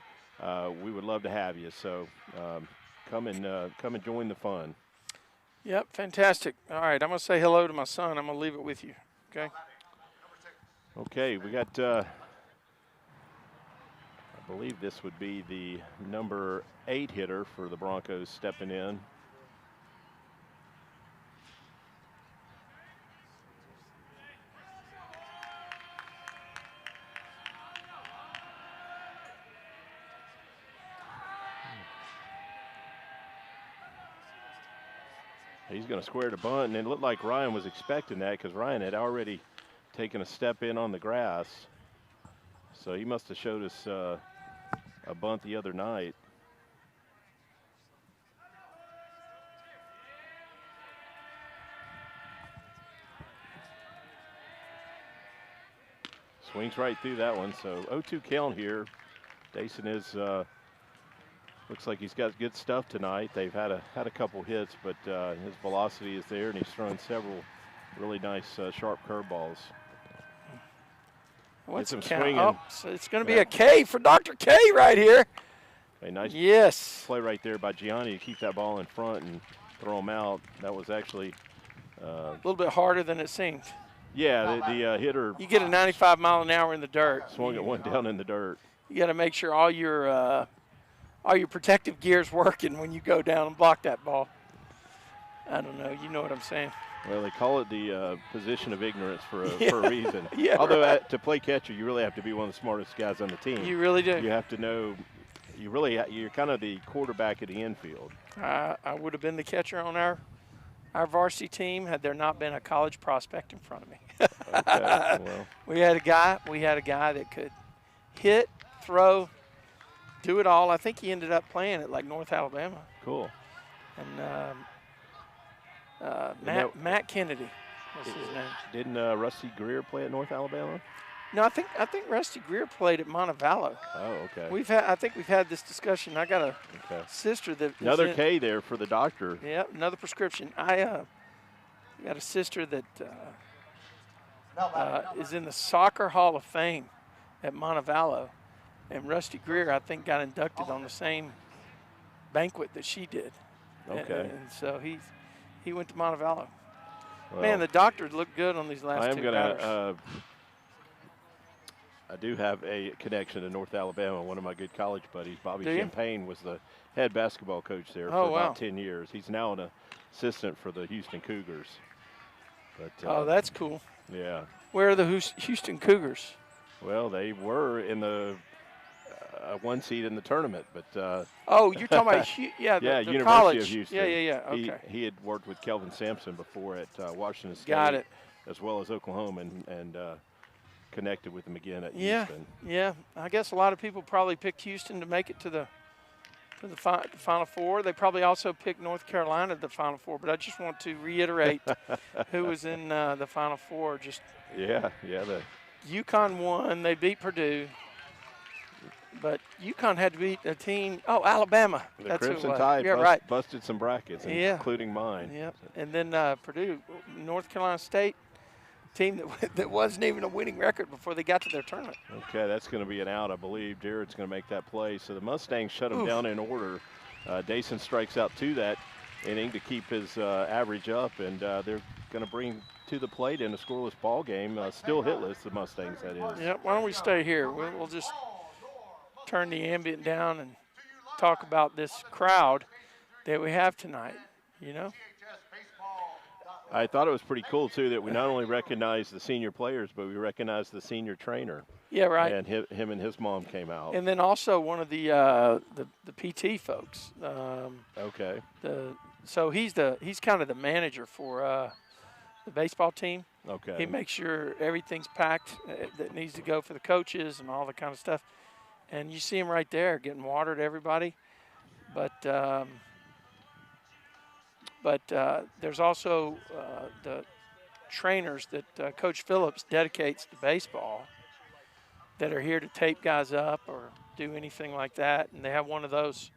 we would love to have you. So come and join the fun. Yep, fantastic. All right, I'm going to say hello to my son. I'm going to leave it with you, okay? Okay, we got, I believe this would be the number 8 hitter for the Broncos stepping in. He's going to square the bunt, and it looked like Ryan was expecting that because Ryan had already taken a step in on the grass. So he must have showed us a bunt the other night. Swings right through that one. So 0-2 count here. Dasan is looks like he's got good stuff tonight. They've had a couple hits, but his velocity is there, and he's thrown several really nice sharp curveballs. What's him count? swinging. Oh, so it's going to be a K for Dr. K right here. A nice yes. play right there by Gianni to keep that ball in front and throw him out. That was actually a little bit harder than it seemed. Yeah, the hitter. You get a 95 mile an hour in the dirt. Swung it one down in the dirt. You got to make sure all your protective gear's working when you go down and block that ball. I don't know. You know what I'm saying. Well, they call it the position of ignorance for a reason. Yeah, although right. To play catcher, you really have to be one of the smartest guys on the team. You really do. You have to know. You're kind of the quarterback at the infield. I would have been the catcher on our varsity team had there not been a college prospect in front of me. Okay, well. We had a guy that could hit, throw, do it all. I think he ended up playing at like North Alabama. Cool. And Matt Kennedy was his name. Didn't Rusty Greer play at North Alabama? No, I think Rusty Greer played at Montevallo. Oh, okay. I think we've had this discussion. I got a sister that another K there for the doctor. Yeah, another prescription. I got a sister that is in the Soccer Hall of Fame at Montevallo, and Rusty Greer I think got inducted on the same banquet that she did. Okay. And so he went to Montevallo. Well, man, the doctor looked good on these last two batters. I do have a connection to North Alabama. One of my good college buddies, Bobby Champagne, was the head basketball coach there for about 10 years. He's now an assistant for the Houston Cougars. But, that's cool. Yeah. Where are the Houston Cougars? Well, they were in the one seed in the tournament, but you're talking about the University college. of Houston. Yeah. Okay. He had worked with Kelvin Sampson before at Washington State. Got it. As well as Oklahoma, and connected with him again at Houston. Yeah. I guess a lot of people probably picked Houston to make it to the Final Four. They probably also picked North Carolina to the Final Four, but I just want to reiterate who was in the Final Four. The UConn won. They beat Purdue. But UConn had to beat a team. Oh, Alabama. The Crimson Tide busted some brackets, including mine. Yeah. And then Purdue, North Carolina State, team that wasn't even a winning record before they got to their tournament. Okay, that's going to be an out, I believe. Jarrett's going to make that play. So the Mustangs shut him down in order. Dasan strikes out to that inning to keep his average up, and they're going to bring to the plate in a scoreless ball game. Still hitless, the Mustangs, that is. Yeah, why don't we stay here? We'll just turn the ambient down and talk about this crowd that we have tonight, I thought it was pretty cool, too, that we not only recognize the senior players, but we recognize the senior trainer. Yeah, right. And him and his mom came out. And then also one of the PT folks. Okay. So he's kind of the manager for the baseball team. Okay. He makes sure everything's packed that needs to go for the coaches and all that kind of stuff. And you see him right there getting water to everybody. But there's also the trainers that Coach Phillips dedicates to baseball that are here to tape guys up or do anything like that. And they have one of those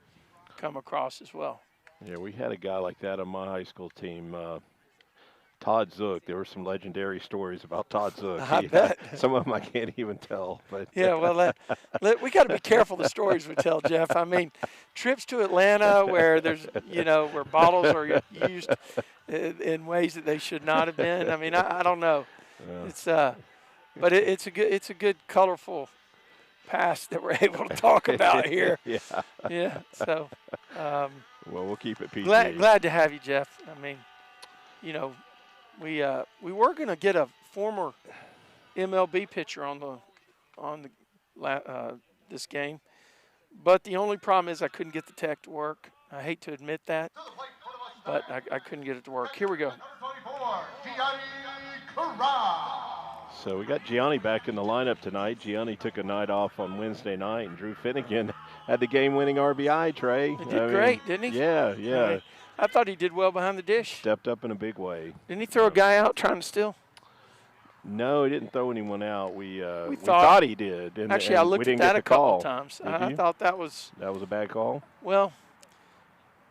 come across as well. Yeah, we had a guy like that on my high school team, Todd Zook. There were some legendary stories about Todd Zook. I bet. Some of them I can't even tell. But yeah, well, we got to be careful the stories we tell, Jeff. I mean, trips to Atlanta where there's, where bottles are used in ways that they should not have been. I mean, I don't know. Yeah. But it's a good, colorful past that we're able to talk about here. Yeah. Yeah. So. Well, we'll keep it PG. Glad to have you, Jeff. I mean, we were going to get a former MLB pitcher on this game, but the only problem is I couldn't get the tech to work. I hate to admit that, but I couldn't get it to work. Here we go. So we got Gianni back in the lineup tonight. Gianni took a night off on Wednesday night, and Drew Finnegan had the game-winning RBI, Trey. He did great, didn't he? Yeah. I thought he did well behind the dish. Stepped up in a big way. Didn't he throw a guy out trying to steal? No, he didn't throw anyone out. We thought he did. And, actually, and I we looked didn't at that get the a couple call. of times. Did I you? thought that was a bad call. well.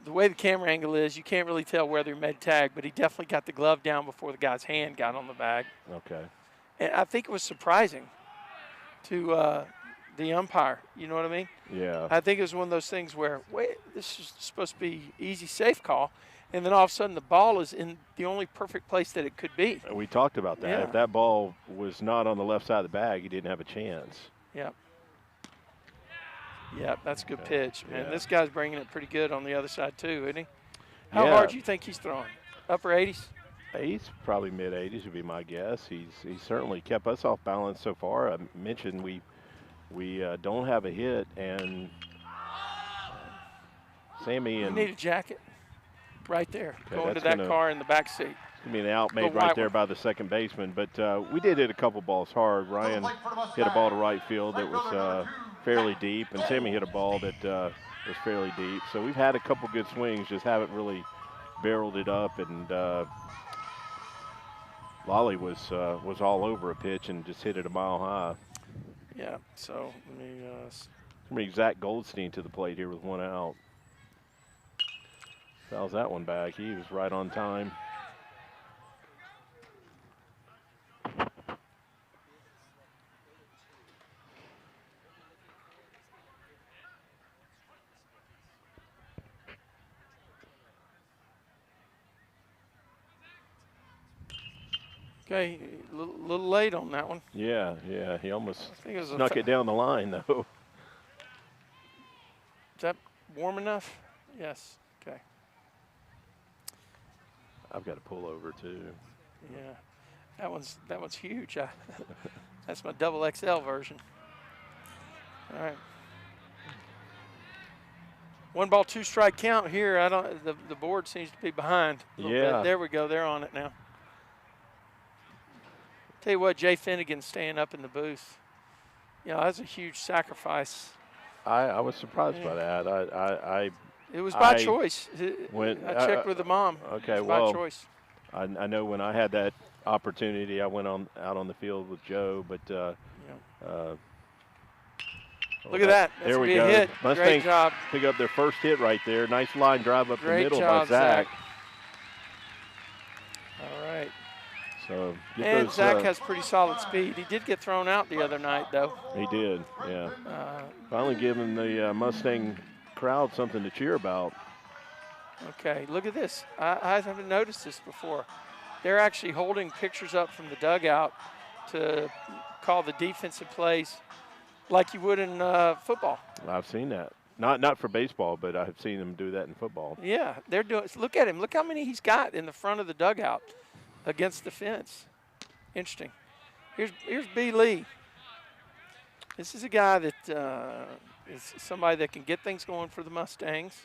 The way the camera angle is, you can't really tell whether he made tag, but he definitely got the glove down before the guy's hand got on the bag. Okay. And I think it was surprising to the umpire. You know what I mean? Yeah. I think it was one of those things where, wait, this is supposed to be easy, safe call, and then all of a sudden the ball is in the only perfect place that it could be. We talked about that. Yeah. If that ball was not on the left side of the bag, he didn't have a chance. Yep. Yep, that's a good pitch, man. Yeah. This guy's bringing it pretty good on the other side too, isn't he? How Yeah. hard do you think he's throwing? Upper 80s? He's probably mid-80s would be my guess. He's certainly kept us off balance so far. I mentioned we don't have a hit, and Sammy You and need a jacket right there, Okay, going to that's that gonna- car in the back seat. I mean, an out made The right white there one. by the second baseman, but we did hit a couple balls hard. Ryan hit a ball to right field that was fairly deep, and Sammy hit a ball that was fairly deep. So we've had a couple good swings, just haven't really barreled it up. And Lolly was all over a pitch and just hit it a mile high. Yeah, so let me Bring Zach Goldstein to the plate here with one out. Fouls that one back. He was right on time. okay, a little late on that one. Yeah, he almost I think it was snuck it down the line, though. Is that warm enough? Yes. Okay. I've got to pull over, too. Yeah, that one's huge. That's my double XL version. All right. 1 ball, 2 strike count here. I don't. The board seems to be behind. A little Yeah. bit. There we go. They're on it now. Tell you what, Jay Finnegan staying up in the booth. You know, that's a huge sacrifice. I was surprised by that. It was by I choice. I checked with the mom. Okay, It was well, by choice. I know when I had that opportunity, I went out on the field with Joe, but Look at that. That's there we be go. a hit. Great Mustangs job. pick up their first hit right there. Nice line drive up the Great middle job, by Zach. All right. So And Zach has pretty solid speed. He did get thrown out the other night, though. He did, yeah. Finally giving the Mustang crowd something to cheer about. Okay, look at this. I haven't noticed this before. They're actually holding pictures up from the dugout to call the defensive plays like you would in football. I've seen that. Not for baseball, but I've seen them do that in football. Yeah, they're doing. Look at him. Look how many he's got in the front of the dugout against the fence. Interesting. Here's B. Lee. This is a guy that is somebody that can get things going for the Mustangs.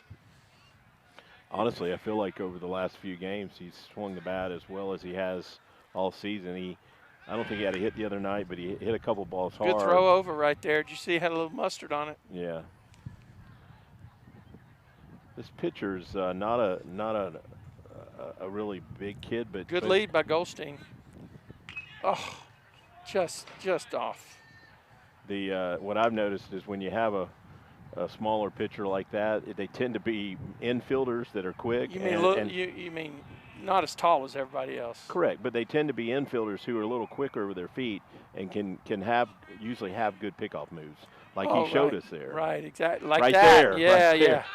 Honestly, I feel like over the last few games, he's swung the bat as well as he has all season. I don't think he had a hit the other night, but he hit a couple balls hard. Good throw over right there. Did you see he had a little mustard on it? Yeah. This pitcher's not a really big kid, but Good lead by Goldstein. Oh, just off. What I've noticed is when you have a smaller pitcher like that, they tend to be infielders that are quick. You mean you mean not as tall as everybody else? Correct, but they tend to be infielders who are a little quicker with their feet and can usually have good pickoff moves, like he showed us there. Right, exactly, like right that. there, Yeah, right yeah. there.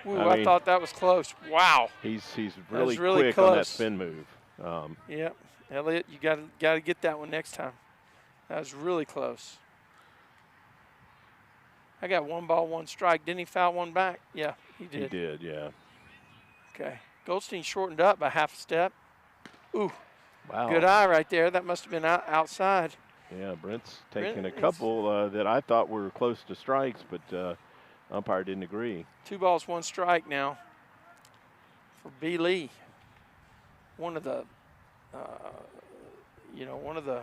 Ooh, I I mean, thought that was close. Wow. He's really really quick on that close. spin move. Yep, Elliott, you got to get that one next time. That was really close. I got 1 ball, 1 strike. Didn't he foul one back? Yeah, he did. He did, yeah. Okay. Goldstein shortened up by half a step. Ooh, Wow. good eye right there. That must have been outside. Yeah, Brent's taking a Brent is- couple that I thought were close to strikes, but umpire didn't agree. 2 balls, 1 strike now for B. Lee. One of the, one of the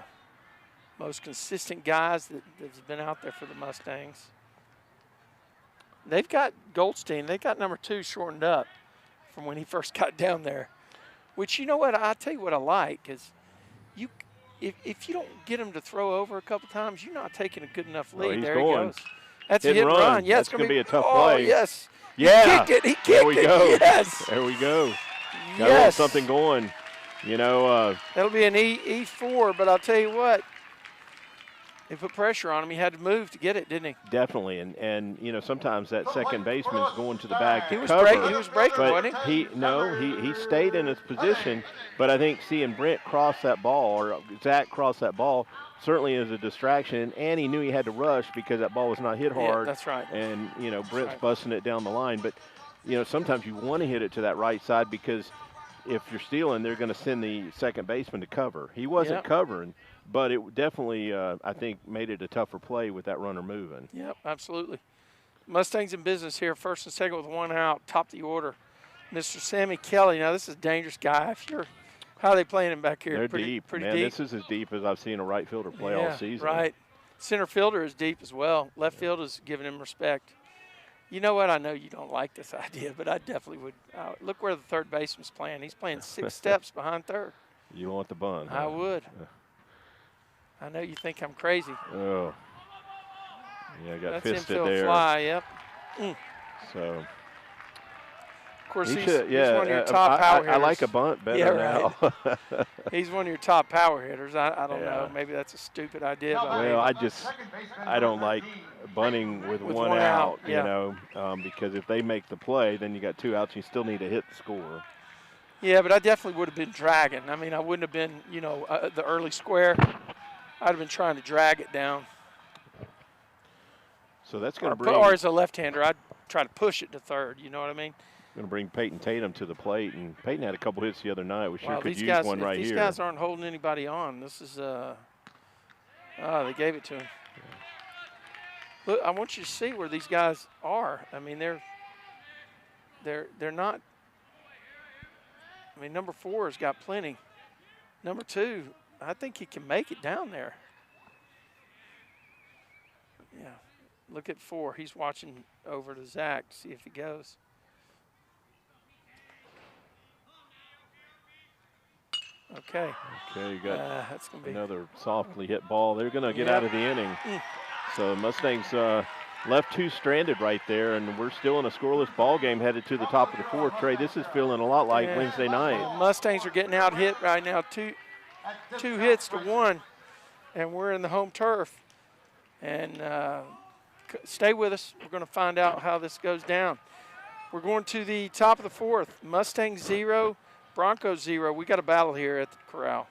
most consistent guys that's been out there for the Mustangs. They've got Goldstein. They got number 2 shortened up from when he first got down there. Which, you know what, I'll tell you what I like is if you don't get him to throw over a couple times, you're not taking a good enough Oh, lead. he's there going. he goes. That's Hit a hit and and run. run. Yeah, That's it's going to be a tough oh, play. Yes. Yeah. He kicked it. There we go. Yes. There we go. Got a little Yes. something going. You know, That'll be an E4, but I'll tell you what. They put pressure on him. He had to move to get it, didn't he? definitely. And you know, sometimes that second baseman's going to the bag to He was cover. he was breaking, But wasn't he? he stayed in his position. But I think seeing Brent cross that ball, or Zach cross that ball, certainly is a distraction. And he knew he had to rush because that ball was not hit hard. Yeah, that's right. And, you know, Brent's right. busting it down the line. But, you know, sometimes you want to hit it to that right side because if you're stealing, they're going to send the second baseman to cover. He wasn't covering, but it definitely, I think, made it a tougher play with that runner moving. Yep, absolutely. Mustangs in business here, first and second with one out, top of the order. Mr. Sammy Kelly. Now, this is a dangerous guy. How are they playing him back here? They're pretty deep. Pretty Man, deep. this is as deep as I've seen a right fielder play all season. Right. Center fielder is deep as well. Left field is giving him respect. You know what? I know you don't like this idea, but I definitely would. Look where the third baseman's playing. He's playing 6 steps behind third. You want the bunt. I would. I know you think I'm crazy. Oh. Yeah, I got That's fisted infield there. fly, yep. So. Of course, he's one of your top power hitters. I like a bunt better now. He's one of your top power hitters. I don't Yeah. know. Maybe that's a stupid idea. But Well, I don't like bunting with one out, yeah. you know, because if they make the play, then you got 2 outs. You still need to hit the score. Yeah, but I definitely would have been dragging. I mean, I wouldn't have been, you know, the early square. I'd have been trying to drag it down. So that's going to bring. Or as a left-hander, I'd try to push it to third. You know what I mean? Going to bring Peyton Tatum to the plate, and Peyton had a couple hits the other night. We sure could these use guys, one right here. These guys aren't holding anybody on. This is they gave it to him. Look, I want you to see where these guys are. I mean, they're not. I mean, number 4 has got plenty. Number 2, I think he can make it down there. Yeah, look at 4. He's watching over to Zach to see if he goes. Okay. Okay, you got that's gonna be another softly hit ball. They're going to get out of the inning. So Mustangs left 2 stranded right there, and we're still in a scoreless ball game headed to the top of the 4th. Trey, this is feeling a lot like Wednesday night. Mustangs are getting out hit right now, two hits to 1, and we're in the home turf. And stay with us. We're going to find out how this goes down. We're going to the top of the 4th. Mustangs 0, Broncos 0. We got a battle here at the Corral.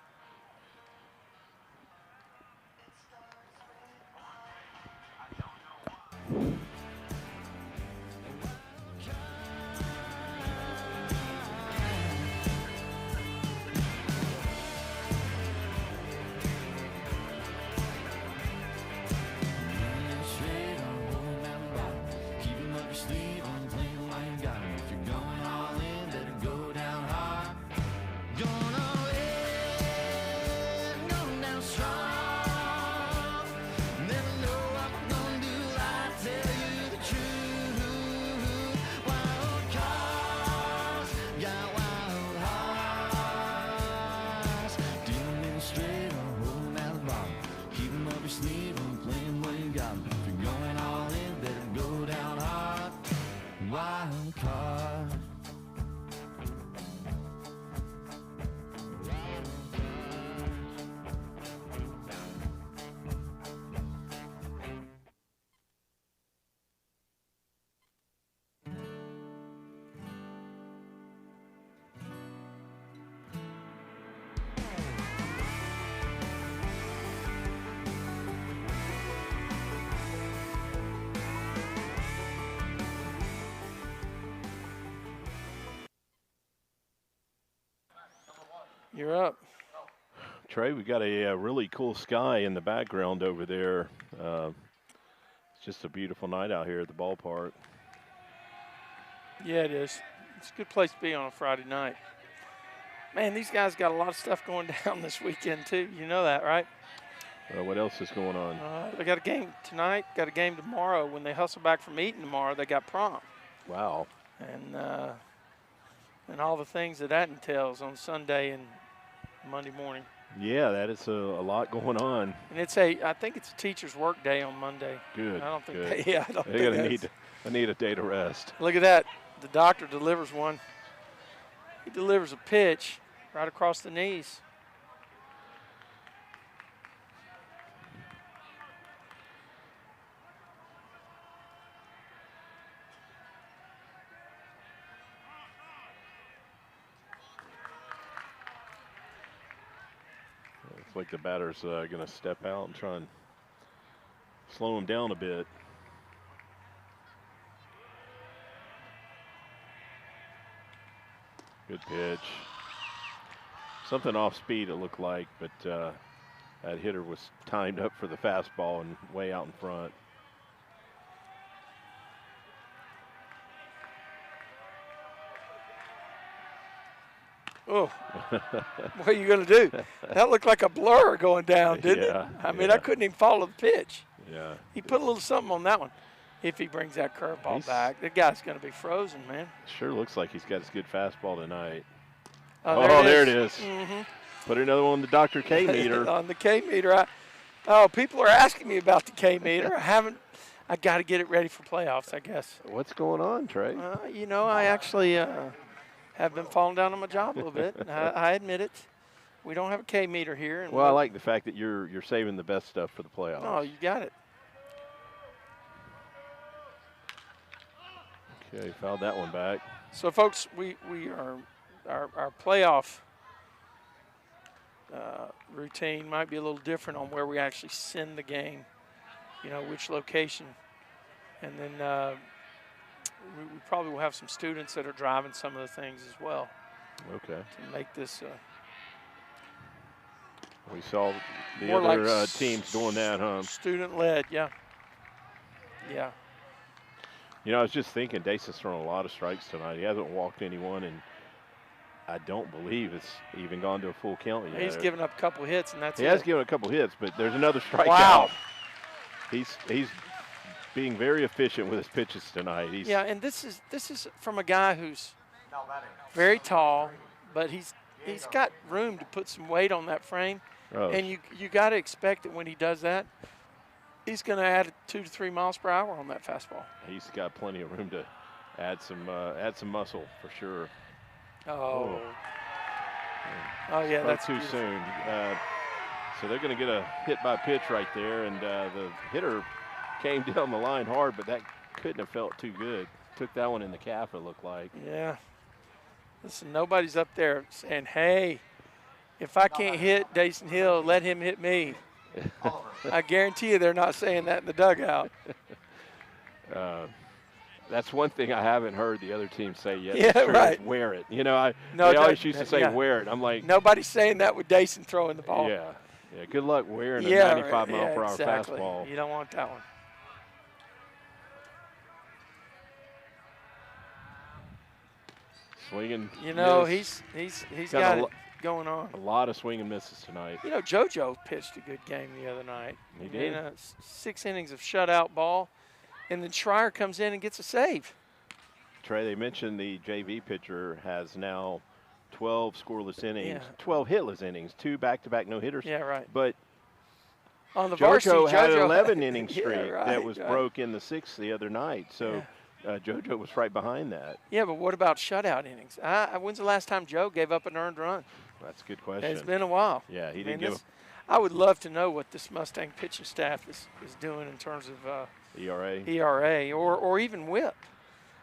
You're up. Trey, we got a really cool sky in the background over there. It's just a beautiful night out here at the ballpark. Yeah, it is. It's a good place to be on a Friday night. Man, these guys got a lot of stuff going down this weekend, too. You know that, right? What else is going on? They got a game tonight, got a game tomorrow. When they hustle back from eating tomorrow, they got prom. Wow. And all the things that entails on Sunday and Monday morning. Yeah, that is a lot going on. And I think it's a teacher's work day on Monday. Good. I don't think good. I don't They're think gonna need a day to rest. Look at that. The doctor delivers one. He delivers a pitch right across the knees. It's like the batter's going to step out and try and slow him down a bit. Good pitch. Something off speed it looked like, but that hitter was timed up for the fastball and way out in front. Oh, what are you going to do? That looked like a blur going down, didn't it? I mean, I couldn't even follow the pitch. Yeah. He put a little something on that one. If he brings that curveball back, the guy's going to be frozen, man. Sure looks like he's got his good fastball tonight. Oh, there it is. Mm-hmm. Put another one on the Dr. K meter. On the K meter. People are asking me about the K meter. I got to get it ready for playoffs, I guess. What's going on, Trey? I actually have been falling down on my job a little bit. I admit it. We don't have a K meter here. And well, I like the fact that you're saving the best stuff for the playoffs. Oh, you got it. Okay, fouled that one back. So, folks, we are our playoff routine might be a little different on where we actually send the game, which location. And then we probably will have some students that are driving some of the things as well. Okay. To make this. We saw the more other like teams doing that, huh? Student-led, yeah. Yeah. I was just thinking Dason's thrown a lot of strikes tonight. He hasn't walked anyone, and I don't believe it's even gone to a full count yet. He's given up a couple hits, and that's it. He has given a couple hits, but there's another strikeout. Wow. He's being very efficient with his pitches tonight. Yeah, and this is from a guy who's very tall, but he's got room to put some weight on that frame. Oh. And you got to expect that when he does that, he's going to add 2 to 3 miles per hour on that fastball. He's got plenty of room to add some muscle for sure. Oh yeah, that's too beautiful. soon. So they're going to get a hit by pitch right there, and the hitter came down the line hard, but that couldn't have felt too good. Took that one in the calf, it looked like. Yeah. Listen, nobody's up there saying, hey, if I can't hit Dasan Hill, let him hit me. I guarantee you they're not saying that in the dugout. That's one thing I haven't heard the other team say yet. Yeah, right. Wear it. They No, always used to say wear it. I'm like. Nobody's saying that with Dasan throwing the ball. Yeah. Good luck wearing a 95 mile per hour exactly. fastball. You don't want that one. Swinging. He's got it going on. A lot of swing and misses tonight. JoJo pitched a good game the other night. He did. 6 innings of shutout ball, and then Schreier comes in and gets a save. Trey, they mentioned the JV pitcher has now 12 scoreless innings, Yeah. 12 hitless innings, 2 back-to-back no-hitters. Yeah, right. But on the varsity, JoJo had an 11-inning streak that was right. broke in the 6th the other night. So JoJo was right behind that. Yeah, but what about shutout innings? When's the last time Joe gave up an earned run? That's a good question. It's been a while. Yeah, he didn't give I would love to know what this Mustang pitching staff is doing in terms of ERA or even whip.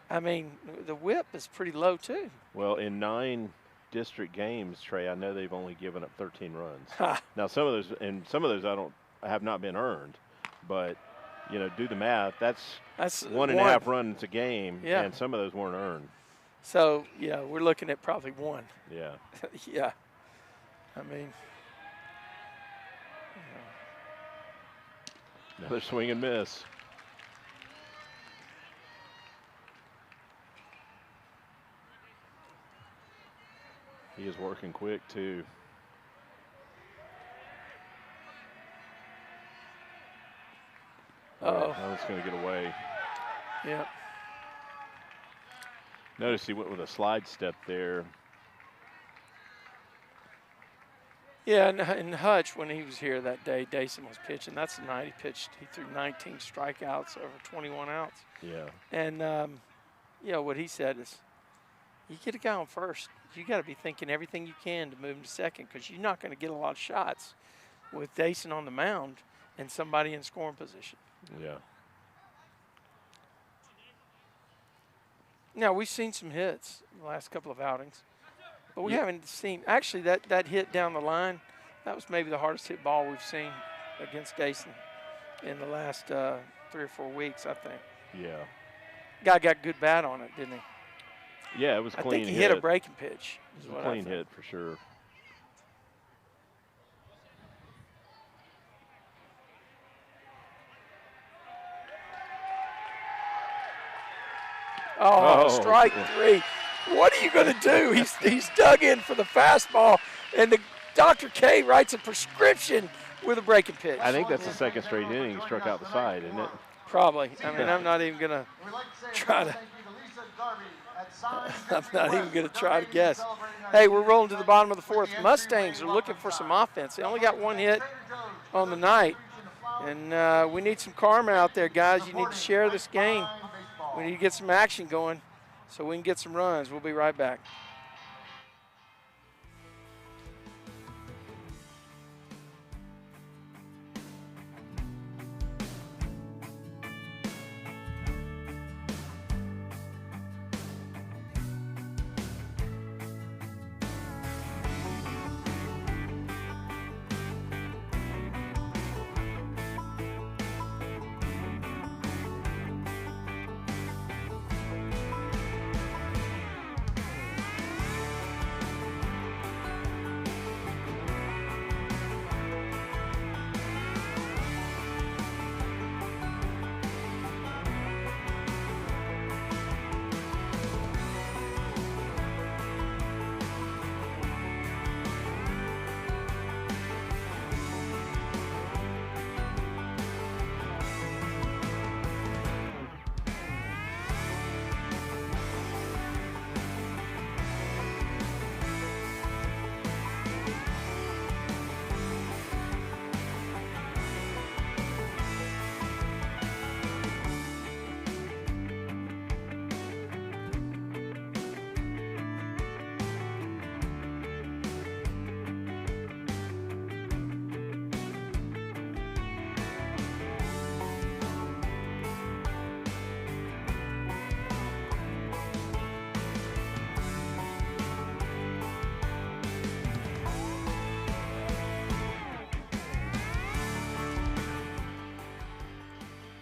I mean, the whip is pretty low too. Well, in 9 district games, Trey, I know they've only given up 13 runs. Now, some of those have not been earned, but do the math. That's 1.5 runs a game, and some of those weren't earned. So we're looking at probably 1. Yeah. Yeah. I mean. Another swing and miss. He is working quick, too. Uh-oh. That one's going to get away. Yeah. Notice he went with a slide step there. Yeah, and Hutch, when he was here that day, Dasan was pitching. That's the night he pitched. He threw 19 strikeouts over 21 outs. Yeah. And, what he said is, you get a guy on first, you got to be thinking everything you can to move him to second because you're not going to get a lot of shots with Dasan on the mound and somebody in scoring position. Yeah. Now, we've seen some hits in the last couple of outings, but we haven't seen – actually, that hit down the line, that was maybe the hardest hit ball we've seen against Dasan in the last 3 or 4 weeks, I think. Yeah. Guy got good bat on it, didn't he? Yeah, it was a clean hit. I think he hit a breaking pitch. It was a clean hit for sure. Oh, strike 3. What are you going to do? He's dug in for the fastball, and the Dr. K writes a prescription with a breaking pitch. I think that's the second straight inning he struck out the side, isn't it? Probably. I mean, I'm not even going to try to. I'm not even going to try to guess. Hey, we're rolling to the bottom of the fourth. Mustangs are looking for some offense. They only got 1 hit on the night, and we need some karma out there, guys. You need to share this game. We need to get some action going so we can get some runs. We'll be right back.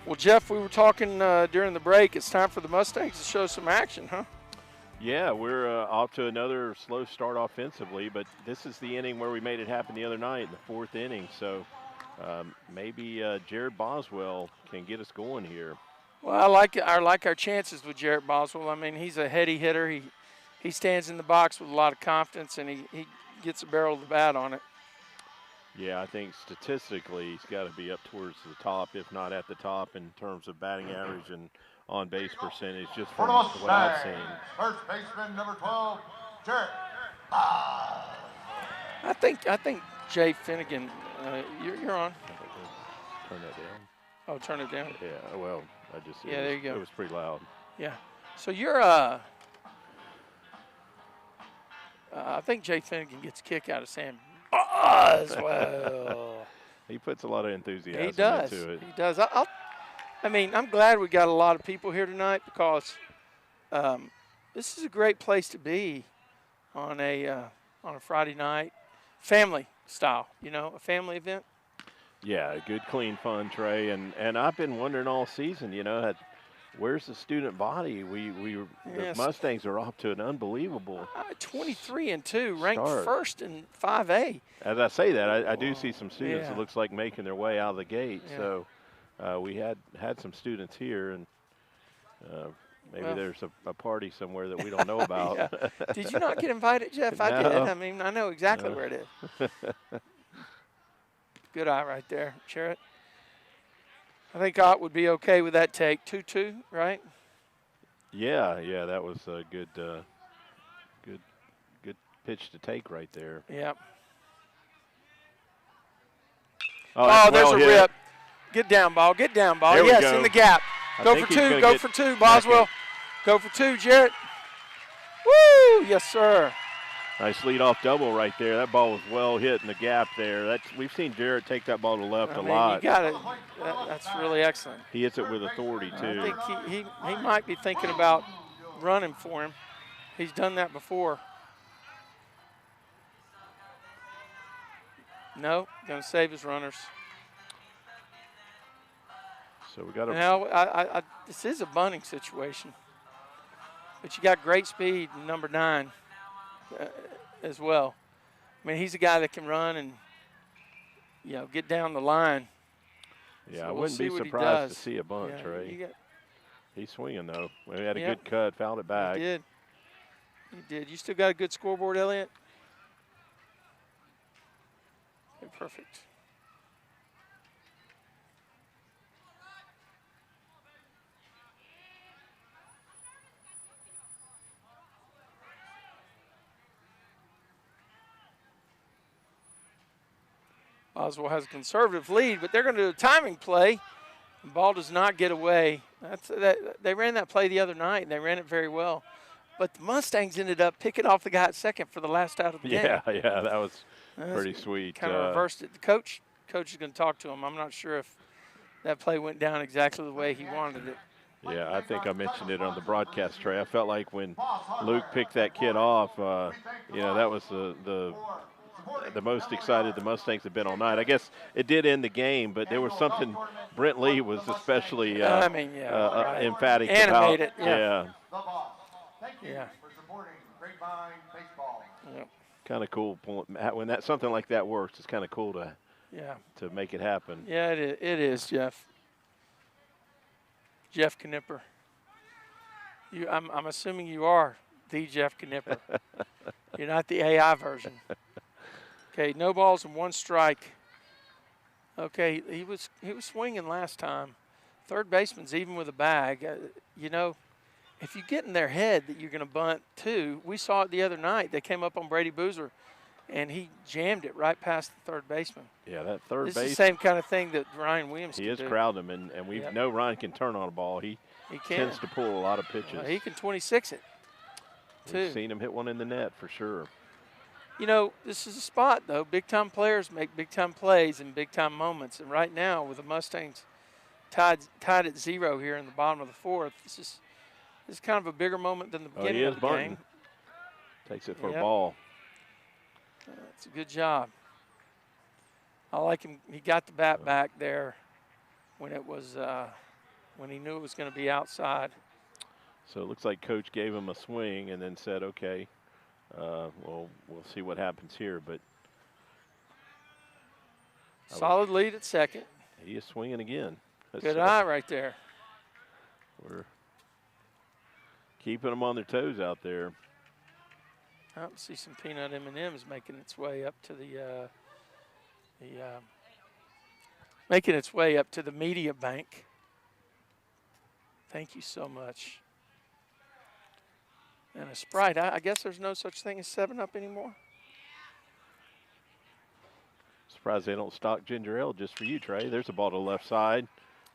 Well, Jeff, we were talking during the break. It's time for the Mustangs to show some action, huh? Yeah, we're off to another slow start offensively, but this is the inning where we made it happen the other night in the 4th inning. So maybe Jared Boswell can get us going here. Well, I like our chances with Jared Boswell. I mean, he's a heady hitter. He stands in the box with a lot of confidence, and he gets a barrel of the bat on it. Yeah, I think statistically he's got to be up towards the top, if not at the top, in terms of batting average and on-base percentage, just from what I've seen. First baseman, number 12, Jared. I think Jay Finnegan, you're on. Turn that down. Oh, turn it down. Yeah, well, there you go. It was pretty loud. Yeah. So you're I think Jay Finnegan gets a kick out of saying Boswell. He puts a lot of enthusiasm He does. into it. He does. I'm glad we got a lot of people here tonight because this is a great place to be on a Friday night, family style. A family event. Yeah, good, clean, fun, Trey. And I've been wondering all season, where's the student body? The Mustangs are off to an unbelievable 23-2, ranked start. first in 5A. As I say that, I do see some students that looks like making their way out of the gate. Yeah. So we had some students here, and maybe there's a party somewhere that we don't know about. Yeah. Did you not get invited, Jeff? No. I did. I mean, I know exactly where it is. Good eye right there, Sherritt. I think Ott would be okay with that take. 2-2, right? Yeah, that was a good pitch to take right there. Yep. that's there's well a hit. rip. Get down, ball. Get down, ball. There we yes, go. in the gap. I Go think for he's two. gonna Go get for two, back Boswell. in. Go for two, Jarrett. Woo! Yes, sir. Nice leadoff double right there. That ball was well hit in the gap there. We've seen Jarrett take that ball to left I a mean, lot. you got it. That's really excellent. He hits it with authority, too. I think he might be thinking about running for him. He's done that before. No, going to save his runners. So we got to. Now, this is a bunting situation. But you got great speed in number 9 as well. I mean, he's a guy that can run and, get down the line. Yeah, So I we'll wouldn't be see what he surprised to does. see a bunt, Yeah, Trey. He's swinging, though. We had a Yep. good cut, fouled it back. He did. He did. You still got a good scoreboard, Elliot? Okay, perfect. Oswald has a conservative lead, but they're going to do a timing play. The ball does not get away. They ran that play the other night, and they ran it very well. But the Mustangs ended up picking off the guy at second for the last out of the game. Yeah, that was pretty sweet. Kind of reversed it. The coach is going to talk to him. I'm not sure if that play went down exactly the way he wanted it. Yeah, I think I mentioned it on the broadcast, Trey. I felt like when Luke picked that kid off, that was the most excited the Mustangs have been all night. I guess it did end the game, but there was something Brent Lee was especially emphatic Animated, about. yeah. Thank you for supporting Grapevine baseball. Yep. Kind of cool when something like that works. It's kind of cool to make it happen. Yeah, it is, Jeff. Jeff Knipper. I'm assuming you are the Jeff Knipper. You're not the AI version. Okay, no balls and 1 strike. Okay, he was swinging last time. Third baseman's even with a bag. If you get in their head that you're going to bunt too, we saw it the other night. They came up on Brady Boozer, and he jammed it right past the third baseman. Yeah, that third base. This is the same kind of thing that Ryan Williams can do. He is crowding him, and we know Ryan can turn on a ball. He tends to pull a lot of pitches. He can 26 it, too. We've seen him hit one in the net for sure. This is a spot, though. Big-time players make big-time plays in big-time moments. And right now, with the Mustangs tied at 0 here in the bottom of the 4th, this is kind of a bigger moment than the beginning of the game. Takes it for a ball. It's a good job. I like him. He got the bat back there when it was when he knew it was going to be outside. So it looks like Coach gave him a swing and then said, okay, we'll see what happens here. But solid lead at second. He is swinging again. Good eye right there. We're keeping them on their toes out there. I see some peanut M&Ms making its way up to the media bank. Thank you so much. And a Sprite. I guess there's no such thing as 7-Up anymore. Surprised they don't stock ginger ale just for you, Trey. There's a ball to the left side.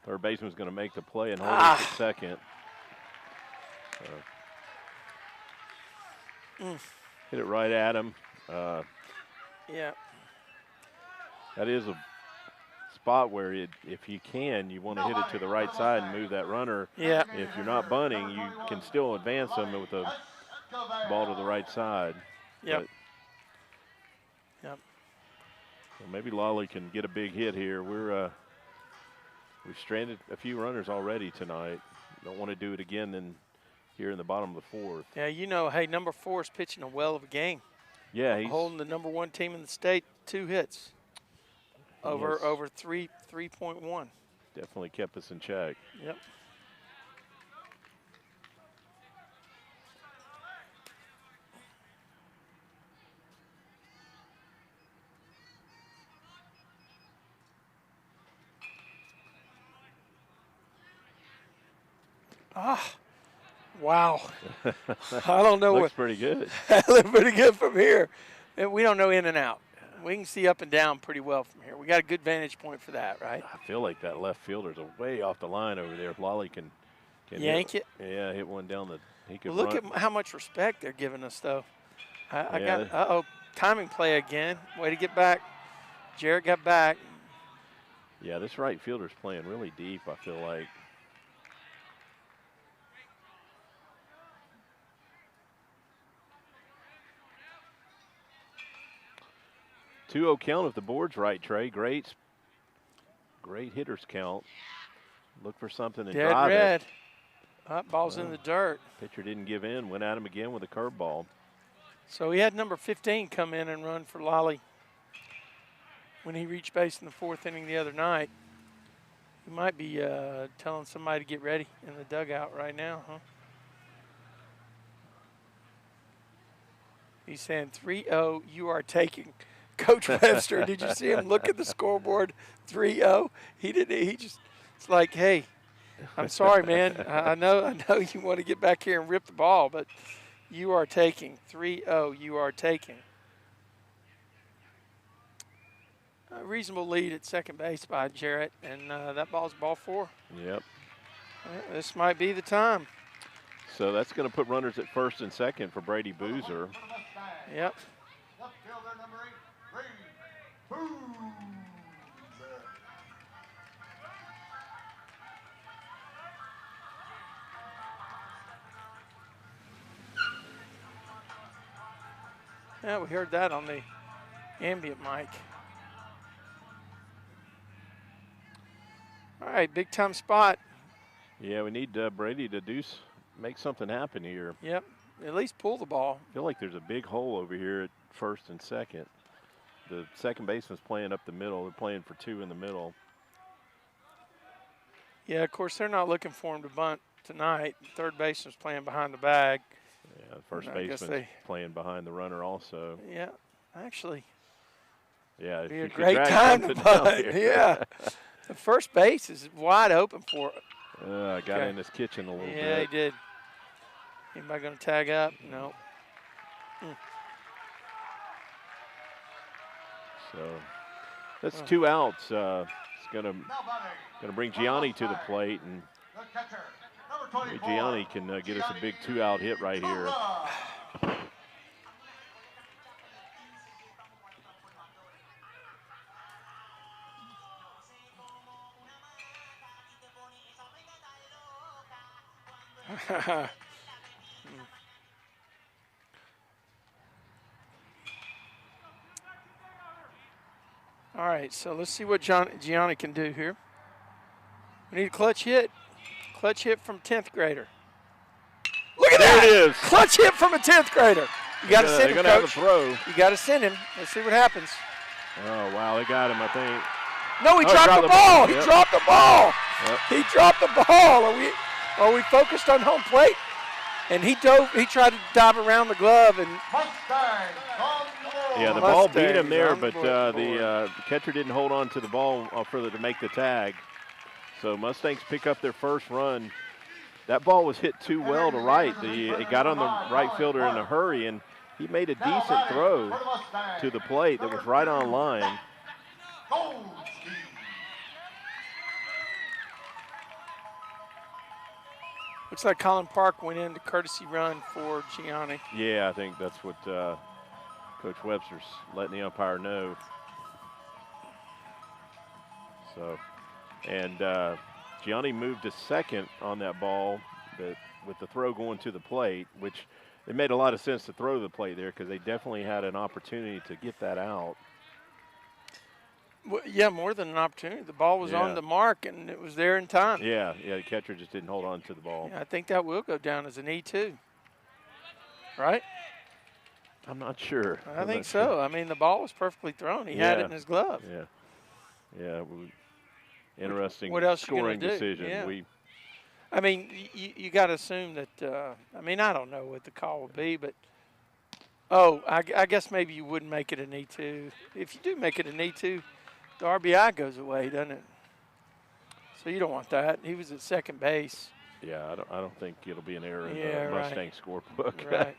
Third baseman's going to make the play and hold it at second. Hit it right at him. Yeah. That is a spot where, if you can, you want to hit it to the right side and move that runner. Yeah. If you're not bunting, you can still advance them with a ball to the right side. Yep. Yep. Well, maybe Lawley can get a big hit here. We've stranded a few runners already tonight. Don't want to do it again here in the bottom of the 4th. Yeah, hey, number 4 is pitching a well of a game. Yeah, he's holding the number 1 team in the state 2 hits over 3.1. Definitely kept us in check. Yep. Wow. I don't know. Looks pretty good. Looks pretty good from here. And we don't know in and out. We can see up and down pretty well from here. We got a good vantage point for that, right? I feel like that left fielder's way off the line over there. If Lolly can yank it. Yeah, hit one down the. He could Well, look run. at how much respect they're giving us, though. I Yeah. got timing play again. Way to get back. Jarrett got back. Yeah, this right fielder's playing really deep, I feel like. Two-0 count if the board's right, Trey. Great hitters count. Look for something and Dead drive red. it. Ball's in the dirt. Pitcher didn't give in. Went at him again with a curveball. So he had number 15 come in and run for Lolly when he reached base in the 4th inning the other night. He might be telling somebody to get ready in the dugout right now, huh? He's saying 3-0, you are taking. Coach Webster, did you see him look at the scoreboard? 3-0. He didn't. He just. It's like, hey, I'm sorry, man. I know you want to get back here and rip the ball, but you are taking. 3-0, you are taking. A reasonable lead at second base by Jarrett, and that ball's ball 4. Yep. This might be the time. So that's going to put runners at first and second for Brady Boozer. Yep. Left fielder number 8, Boozer. Yeah, we heard that on the ambient mic. All right, big time spot. Yeah, we need Brady to make something happen here. Yep, at least pull the ball. I feel like there's a big hole over here at first and second. The second baseman's playing up the middle. They're playing for 2 in the middle. Yeah, of course, they're not looking for him to bunt tonight. Third baseman's playing behind the bag. Yeah, the first I guess baseman's playing behind the runner also. Yeah, actually, Yeah, be if a you could great drag time to something down bunt. here. Yeah, the first base is wide open for it. Got Okay. in his kitchen a little bit. Yeah, he did. Anybody going to tag up? No. So that's 2 outs. It's gonna bring Gianni to the plate, and The catcher, number 24. Gianni can get us a big 2-out hit right here. All right, so let's see what Gianni can do here. We need a clutch hit. Clutch hit from 10th grader. Look at that! There it is. Clutch hit from a 10th grader. You got to send him, They're gonna have a Coach. throw. You got to send him. Let's see what happens. Oh wow, they got him. I think. No, he Oh, dropped the ball. He Yep. dropped the ball. Yep. He dropped the ball. Are we focused on home plate? And he tried to dive around the glove, and Mustang on the board. Yeah, the ball beat him Mustangs there, on the but board. the catcher didn't hold on to the ball further to make the tag. So Mustangs pick up their first run. That ball was hit too well to right. It got on the right fielder in a hurry, and he made a decent throw to the plate that was right on line. Goldstein. looks like Colin Park went in to courtesy run for Gianni. Yeah, I think that's what Coach Webster's letting the umpire know. So, and Gianni moved to second on that ball with the throw going to the plate, which it made a lot of sense to throw to the plate there because they definitely had an opportunity to get that out. Well, yeah, more than an opportunity. The ball was Yeah. on the mark, and it was there in time. Yeah, the catcher just didn't hold on to the ball. Yeah, I think that will go down as an E2. Right? I'm not sure. I think so. I mean, the ball was perfectly thrown. He had it in his glove. Yeah. Interesting What else you gonna scoring do? decision. Yeah. I mean, you got to assume that, I mean, I don't know what the call will be, but, I guess maybe you wouldn't make it an E2. If you do make it an E2, the RBI goes away, doesn't it? So you don't want that. He was at second base. Yeah, I don't think it'll be an error in Yeah, the right. Mustang scorebook. Right.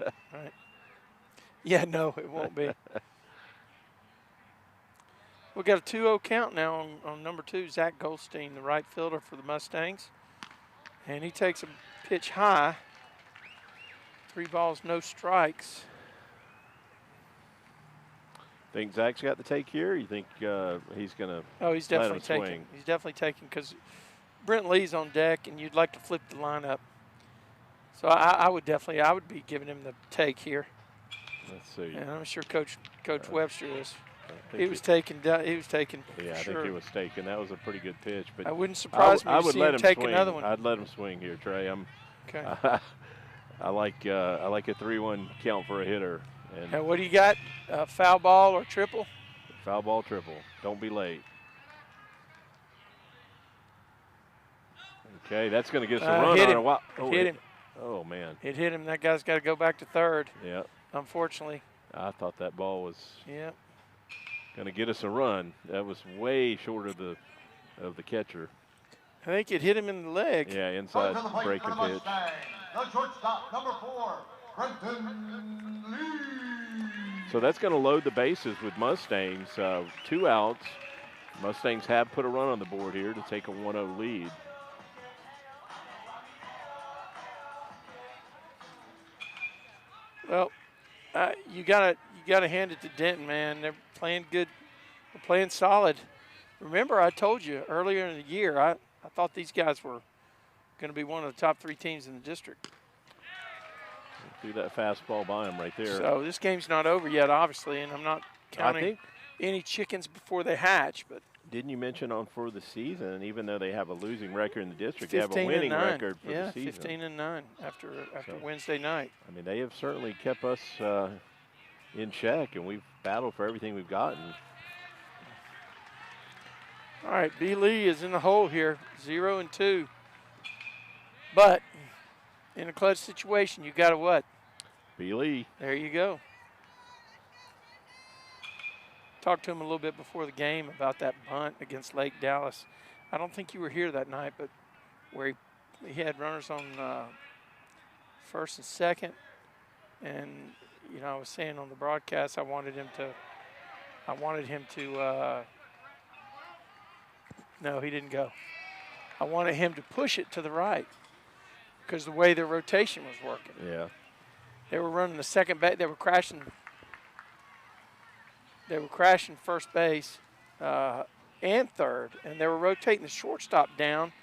Yeah, no, it won't be. We got a 2-0 count now on number 2, Zach Goldstein, the right fielder for the Mustangs. And he takes a pitch high. 3 balls, no strikes. Think Zach's got the take here? You think he's going to Oh, he's definitely taking. swing? He's definitely taking because Brent Lee's on deck, and you'd like to flip the lineup. So I would be giving him the take here. Let's see. And I'm sure Coach Webster is. He was taken. Yeah, I sure. think he was taken. That was a pretty good pitch. But I wouldn't surprise me I to would see let him him take swing. another one. I'd let him swing here, Trey. Okay. I like a 3-1 count for a hitter. And Now, what do you got? Foul ball or triple? foul ball, triple. Don't be late. Okay, that's going to get us a run hit on him. a while. Hit him. Oh, man. It hit him. That guy's got to go back to third. Yeah. Unfortunately. I thought that ball was Yeah. going to get us a run. That was way short of the catcher. I think it hit him in the leg. Yeah, inside breaking pitch. The shortstop, number 4, Denton Lee. So that's going to load the bases with Mustangs. 2 outs. Mustangs have put a run on the board here to take a 1-0 lead. Well, you gotta hand it to Denton, man. They're playing good. They're playing solid. Remember, I told you earlier in the year, I thought these guys were going to be one of the top 3 teams in the district. Threw that fastball by him right there. So this game's not over yet, obviously, and I'm not counting any chickens before they hatch. But didn't you mention for the season, even though they have a losing record in the district, they have a 15 winning and 9. record for the season? 15-9 after Wednesday night. I mean, they have certainly kept us in check, and we've battled for everything we've gotten. All right, B. Lee is in the hole here, 0-2. But in a clutch situation, you got to what? B. Lee. There you go. Talked to him a little bit before the game about that bunt against Lake Dallas. I don't think you were here that night, but where he had runners on first and second, and I was saying on the broadcast I wanted him to. No, he didn't go. I wanted him to push it to the right because the way their rotation was working. Yeah. They were running the second base. They were crashing first base and third, and they were rotating the shortstop down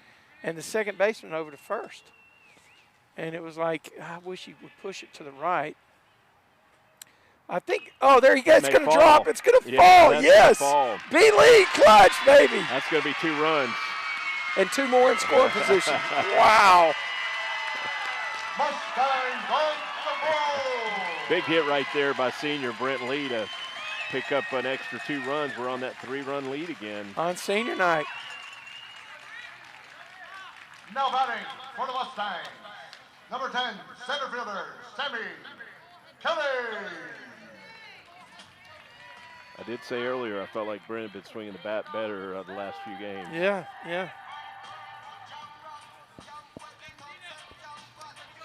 and the second baseman over to first. And it was like, I wish he would push it to the right. I think, there you go. It's going to drop. It's going to fall. Yes. B. Lee, clutch, baby. That's going to be 2 runs. And 2 more in scoring position. Wow. Mustangs on the road. Big hit right there by senior Brent Lee to pick up an extra 2 runs. We're on that 3-run lead again. On senior night. Now batting for the Mustangs, number 10, center fielder, Sammy Kelly. I did say earlier I felt like Brent had been swinging the bat better the last few games. Yeah.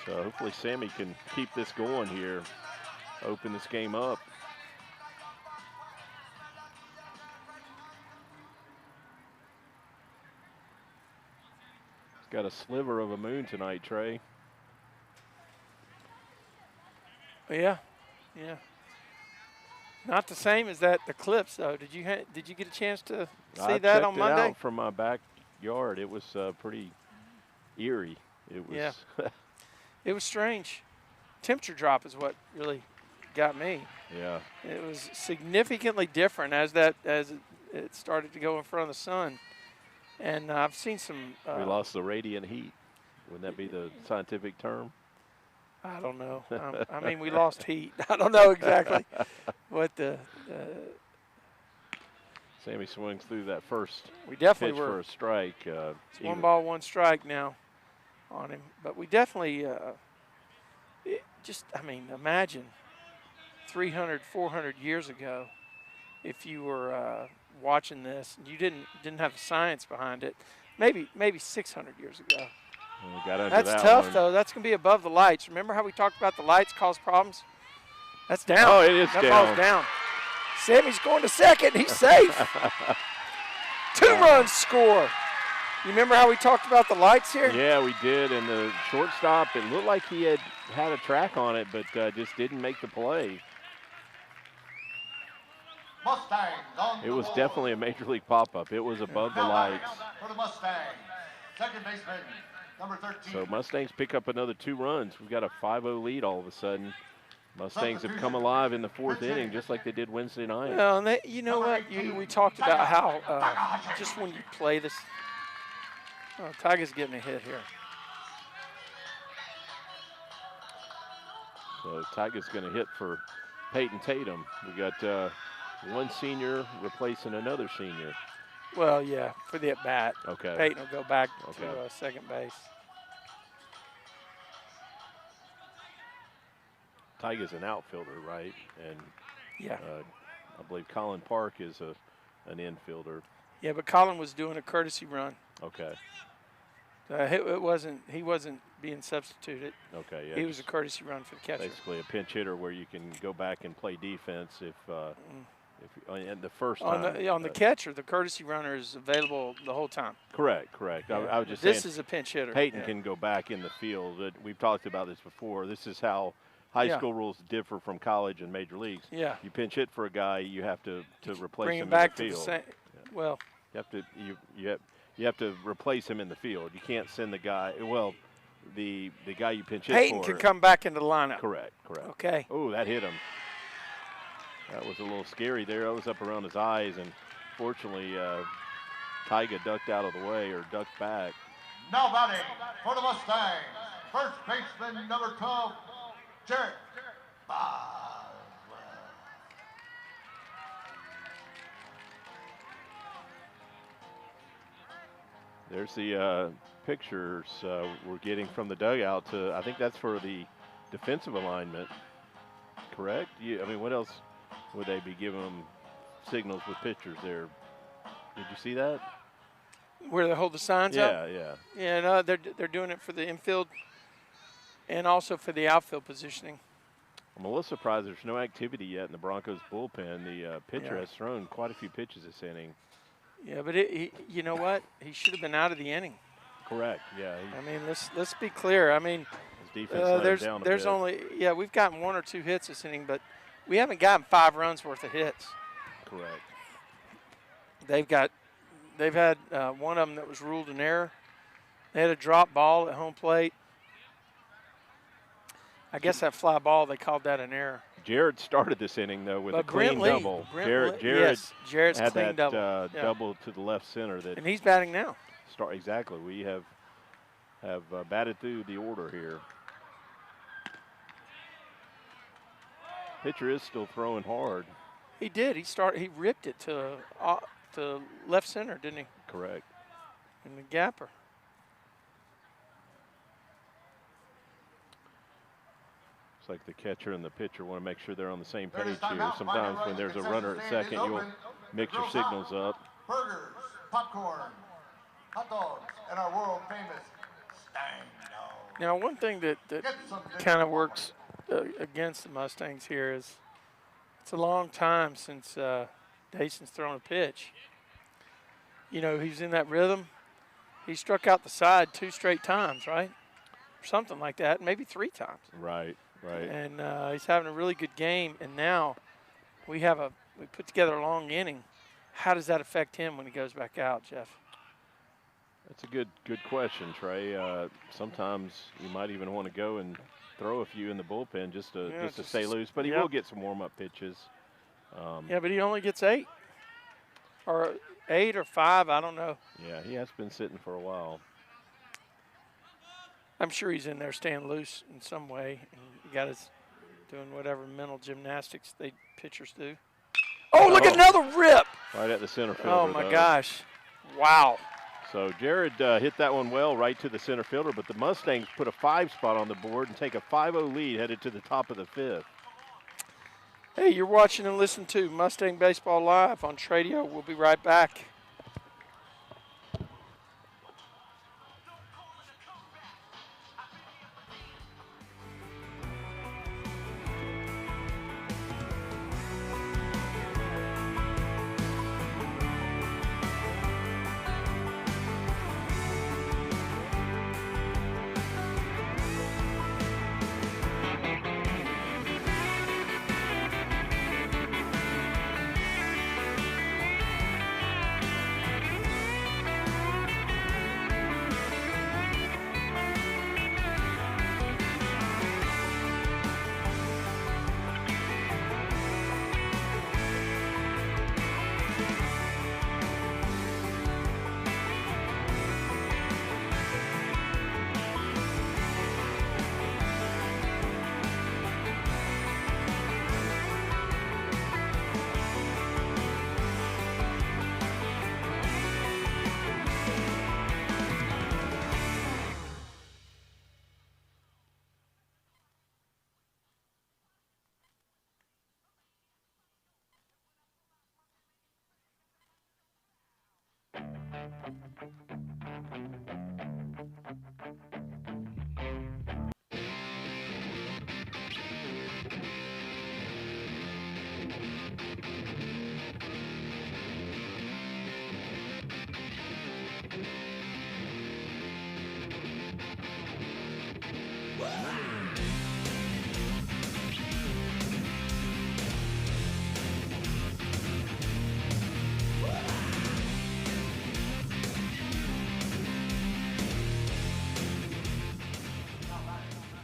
So hopefully Sammy can keep this going here, open this game up. He's got a sliver of a moon tonight, Trey. Yeah. Not the same as that eclipse, though. Did you get a chance to see that on Monday? I checked it out from my backyard. It was pretty eerie. It was. Yeah. It was strange. Temperature drop is what really got me. Yeah. It was significantly different as it started to go in front of the sun. And I've seen some. We lost the radiant heat. Wouldn't that be the scientific term? I don't know. I mean, we lost heat. I don't know exactly what the. Sammy swings through that first We definitely pitch were. for a strike. It's 1 ball, 1 strike now on him. But we definitely imagine 300, 400 years ago, if you were watching this and you didn't have the science behind it, maybe 600 years ago. We got under That's that tough, one. though. That's going to be above the lights. Remember how we talked about the lights cause problems? That's down. Oh, it is that down. ball's down. Sammy's going to second. He's safe. 2 runs score. You remember how we talked about the lights here? Yeah, we did. And the shortstop, it looked like he had a track on it, but just didn't make the play. Mustangs on It the was board. definitely a major league pop-up. It was above the Now lights. for the Mustangs, second baseman, number 13. So Mustangs pick up another 2 runs. We've got a 5-0 lead all of a sudden. Mustangs have come alive in the 4th inning, just like they did Wednesday night. Well, and you know what? We talked about how just when you play this. Oh, Tiger's getting a hit here. So Tiger's going to hit for Peyton Tatum. We got one senior replacing another senior. Well, yeah, for the at-bat. Okay. Peyton will go back Okay. to second base. Tiger's an outfielder, right? And Yeah. I believe Colin Park is an infielder. Yeah, but Colin was doing a courtesy run. Okay. He wasn't being substituted. Okay. Yeah. He was a courtesy run for the catcher. Basically a pinch hitter where you can go back and play defense if and the first time. On the catcher, the courtesy runner is available the whole time. Correct. Yeah. I was just This saying is a pinch hitter. Peyton Yeah. can go back in the field. We've talked about this before. This is how high Yeah. school rules differ from college and major leagues. Yeah. You pinch hit for a guy, you have to replace Bring him him back in to the the field. same. Well, You have to replace him in the field. You can't send the guy. Well, the guy you pinch hit Peyton for. can come back into the lineup. Correct. Okay. Oh, that hit him. That was a little scary there. That was up around his eyes, and fortunately, Tyga ducked out of the way or ducked back. Now batting for the Mustangs, first baseman, number 12, Jarrett Boswell. There's the pictures we're getting from the dugout. I think that's for the defensive alignment, correct? I mean, what else would they be giving them signals with pictures there? Did you see that? Where they hold the signs up? Yeah. Yeah, no, they're doing it for the infield and also for the outfield positioning. I'm a little surprised there's no activity yet in the Broncos bullpen. The pitcher has thrown quite a few pitches this inning. Yeah, but you know what? He should have been out of the inning. Correct. Yeah. I mean, let's be clear. I mean, His defense let him down a there's bit. only we've gotten 1 or 2 hits this inning, but we haven't gotten 5 runs worth of hits. Correct. They've had one of them that was ruled an error. They had a drop ball at home plate. I guess that fly ball, they called that an error. Jared started this inning though with But a clean Brent Lee- double. Brent Lee- Jared Jared's had clean that double. Yeah. double to the left center that And he's batting now. exactly. We have batted through the order here. Pitcher is still throwing hard. He did. He ripped it to left center, didn't he? Correct. In the gapper. It's like the catcher and the pitcher want to make sure they're on the same There it page is, timeout. here. Sometimes Final when there's a concession runner at stand is second, you'll open. mix your Grilled hot signals up. Burgers, popcorn, hot dogs, and our world famous Stang dog. Now, one thing that Get some kind of works against the Mustangs here is it's a long time since Dason's thrown a pitch. You know, he's in that rhythm. He struck out the side 2 straight times, right? Or something like that, maybe 3 times. Right. And he's having a really good game. And now we put together a long inning. How does that affect him when he goes back out, Jeff? That's a good question, Trey. Sometimes you might even want to go and throw a few in the bullpen just to stay loose. But he will get some warm-up pitches. Yeah, but he only gets 8. Or 8 or 5, I don't know. Yeah, he has been sitting for a while. I'm sure he's in there staying loose in some way. And he got his doing whatever mental gymnastics pitchers do. Oh, look at another rip. Right at the center fielder. Oh, my though. gosh. Wow. So Jared hit that one well right to the center fielder, but the Mustangs put a 5 spot on the board and take a 5-0 lead headed to the top of the 5th. Hey, you're watching and listening to Mustang Baseball Live on Tradio. We'll be right back.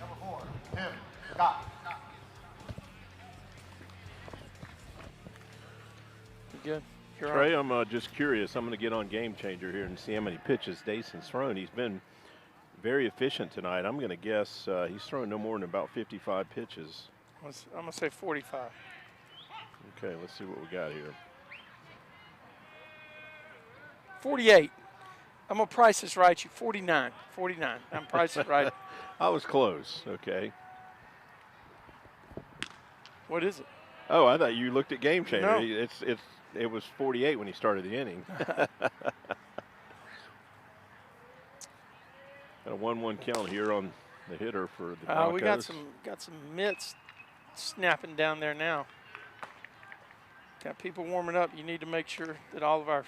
Number 4, Tim Scott. You good? You're Trey, on. I'm just curious. I'm going to get on Game Changer here and see how many pitches Dason's thrown. He's been very efficient tonight. I'm going to guess he's thrown no more than about 55 pitches. I'm going to say 45. Okay, let's see what we got here. 48. I'm going to price this right. You 49. 49. I'm pricing right. I was close. Okay. What is it? Oh, I thought you looked at Game Changer. No. It was 48 when he started the inning. Got a 1-1 count here on the hitter for the Broncos. We got some mitts snapping down there now. Got people warming up. You need to make sure that all of our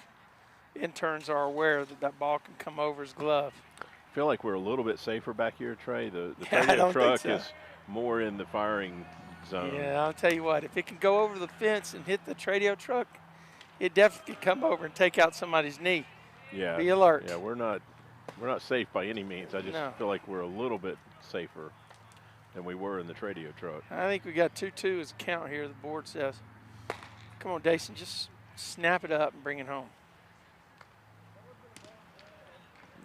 interns are aware that that ball can come over his glove. I feel like we're a little bit safer back here, Trey. The I radio don't truck think so. is more in the firing zone. Yeah, I'll tell you what. If it can go over the fence and hit the Tradio truck, it definitely could come over and take out somebody's knee. Yeah. Be alert. Yeah, we're not safe by any means. I just feel like we're a little bit safer than we were in the Tradio truck. I think we got 2-2 as a count here, the board says. Come on, Dasan, just snap it up and bring it home.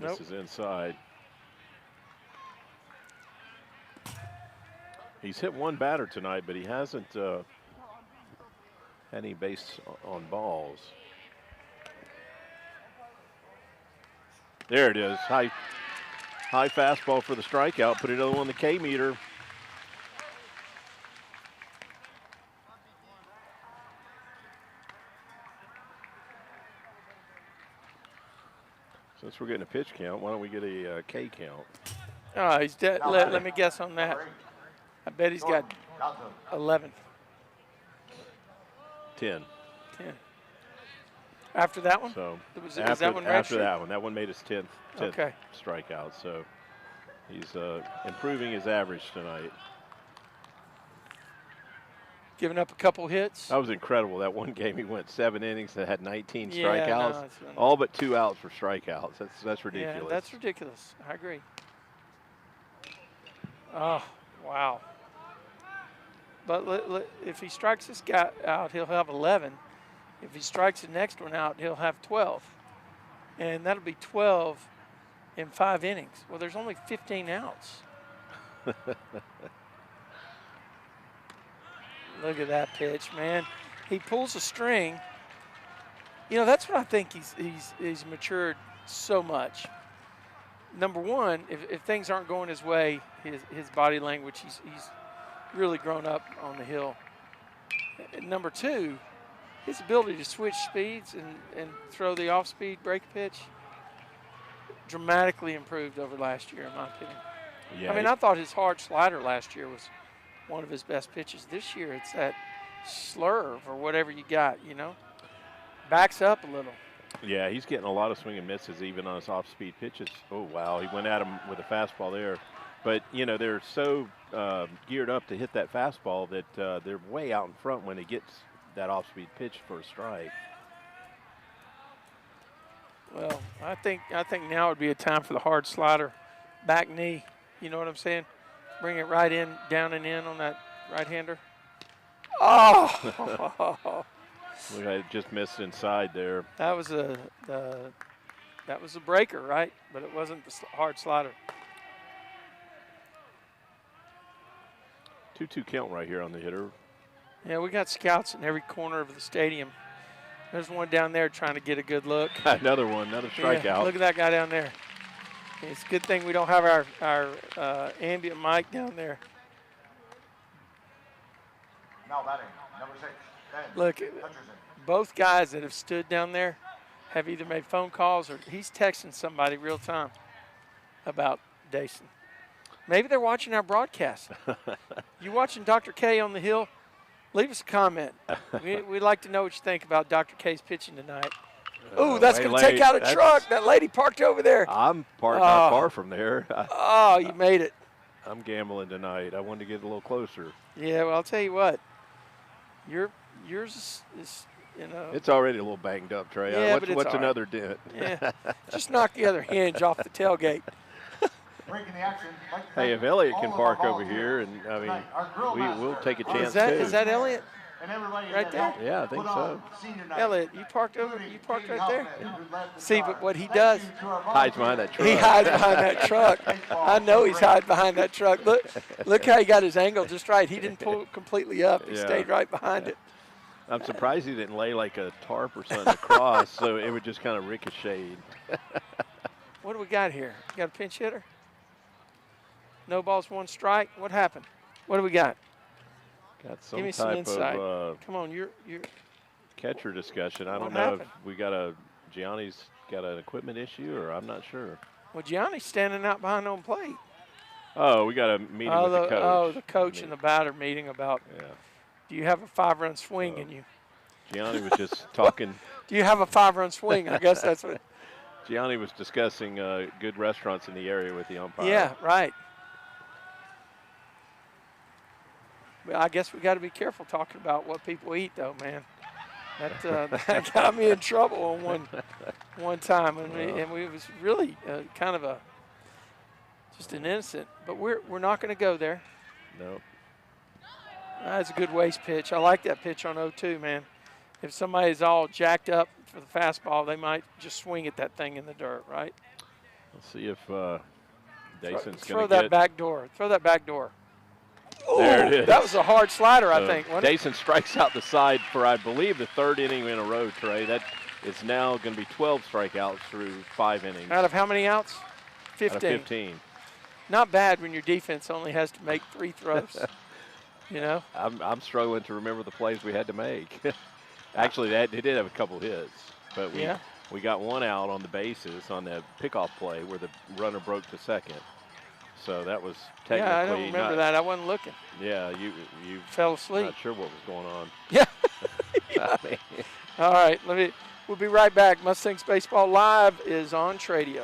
This is inside. He's hit one batter tonight, but he hasn't had any base on balls. There it is. High fastball for the strikeout. Put another one on the K meter. Since we're getting a pitch count, why don't we get a K count? Oh, he's dead. Let me guess on that. I bet he's got 11. 10. 10. After that one? So is after that one red after shirt? that one, that one made his 10th Okay. strikeout. So he's improving his average tonight. Giving up a couple hits. That was incredible. That one game he went 7 innings and had 19 Yeah, strikeouts. no, it's all but 2 outs for strikeouts. That's ridiculous. Yeah, that's ridiculous. I agree. Oh, wow. But if he strikes this guy out, he'll have 11. If he strikes the next one out, he'll have 12. And that'll be 12 in 5 innings. Well, there's only 15 outs. Look at that pitch, man. He pulls a string. You know, that's what I think he's matured so much. Number one, if things aren't going his way, his body language, he's really grown up on the hill. And number two, his ability to switch speeds and throw the off-speed break pitch dramatically improved over last year, in my opinion. Yeah, I mean, I thought his hard slider last year was one of his best pitches. This year, it's that slurve or whatever you got, you know. Backs up a little. Yeah, he's getting a lot of swing and misses even on his off-speed pitches. Oh, wow, he went at him with a fastball there. But, you know, they're so geared up to hit that fastball that they're way out in front when he gets that off-speed pitch for a strike. Well, I think now would be a time for the hard slider, back knee. You know what I'm saying? Bring it right in, down and in on that right-hander. Oh! Look, I just missed inside there. That was a breaker, right? But it wasn't the hard slider. 2-2 count right here on the hitter. Yeah, we got scouts in every corner of the stadium. There's one down there trying to get a good look. Another one, another strikeout. Yeah, look at that guy down there. It's a good thing we don't have our ambient mic down there. Now batting, number 6, Ben Look, Hutcherson. both guys that have stood down there have either made phone calls or he's texting somebody real time about Dasan. Maybe they're watching our broadcast. You watching Dr. K on the Hill? Leave us a comment. We'd like to know what you think about Dr. K's pitching tonight. Ooh, that's going to take out a truck. That lady parked over there. I'm parked not far from there. Oh, you made it. I'm gambling tonight. I wanted to get a little closer. Yeah, well, I'll tell you what. Yours is, you know. It's already a little banged up, Trey. Yeah, but it's what's all right. another dent? Yeah, just knock the other hinge off the tailgate. Breaking the action. Hey, if Elliot can park over here, and I mean, we'll take a chance too. Is that Elliot? And everybody Right there? Yeah, I think so. Elliot, you parked right there. See, but what he does, Hides behind that truck. he hides behind that truck. I know he's hiding behind that truck. Look how he got his angle just right. He didn't pull completely up. He stayed right behind it. I'm surprised he didn't lay like a tarp or something across, so it would just kind of ricochet. What do we got here? You got a pinch hitter? No balls, one strike. What happened? What do we got? Got some Give me some type insight. of Come on, you're catcher discussion. I What don't know happened? if we Gianni's got an equipment issue, or I'm not sure. well. Gianni's standing out behind home plate. Oh, we got a meeting with the coach. Oh, the coach and the batter meeting about. Yeah. Do you have a 5-run swing in you? Gianni was just talking. Do you have a 5-run swing? I guess that's what. Gianni was discussing good restaurants in the area with the umpire. Yeah, right. Well, I guess we got to be careful talking about what people eat, though, man. That got me in trouble on one time, and it was really kind of just an innocent. But we're not going to go there. Nope. That's a good waist pitch. I like that pitch on 0-2, man. If somebody's all jacked up for the fastball, they might just swing at that thing in the dirt, right? Let's see if Dasan's going to throw that back door. Throw that back door. There it is. That was a hard slider, I think. wasn't it? Dasan strikes out the side for, I believe, the 3rd inning in a row, Trey. That is now going to be 12 strikeouts through 5 innings. Out of how many outs? 15. Out of 15. Not bad when your defense only has to make 3 throws. You know? I'm struggling to remember the plays we had to make. Actually, they did have a couple hits, but we got one out on the bases on that pickoff play where the runner broke to second. So that was technically Yeah, I don't remember that. I wasn't looking. Yeah, you Fell asleep. Not sure what was going on. Yeah. I mean, All right, we'll be right back. Mustangs Baseball Live is on Tradio.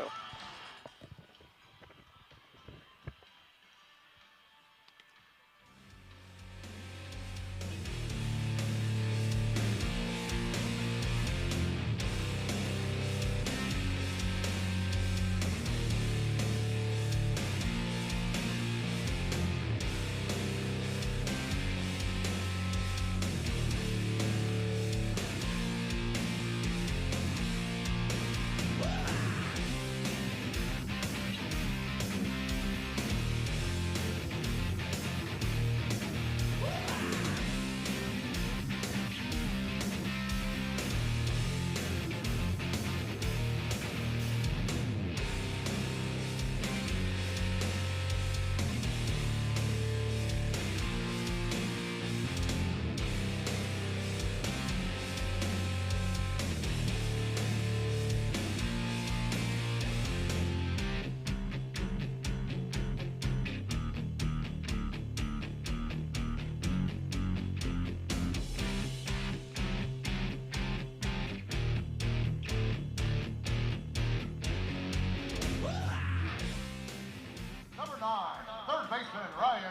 Number 9, third baseman Ryan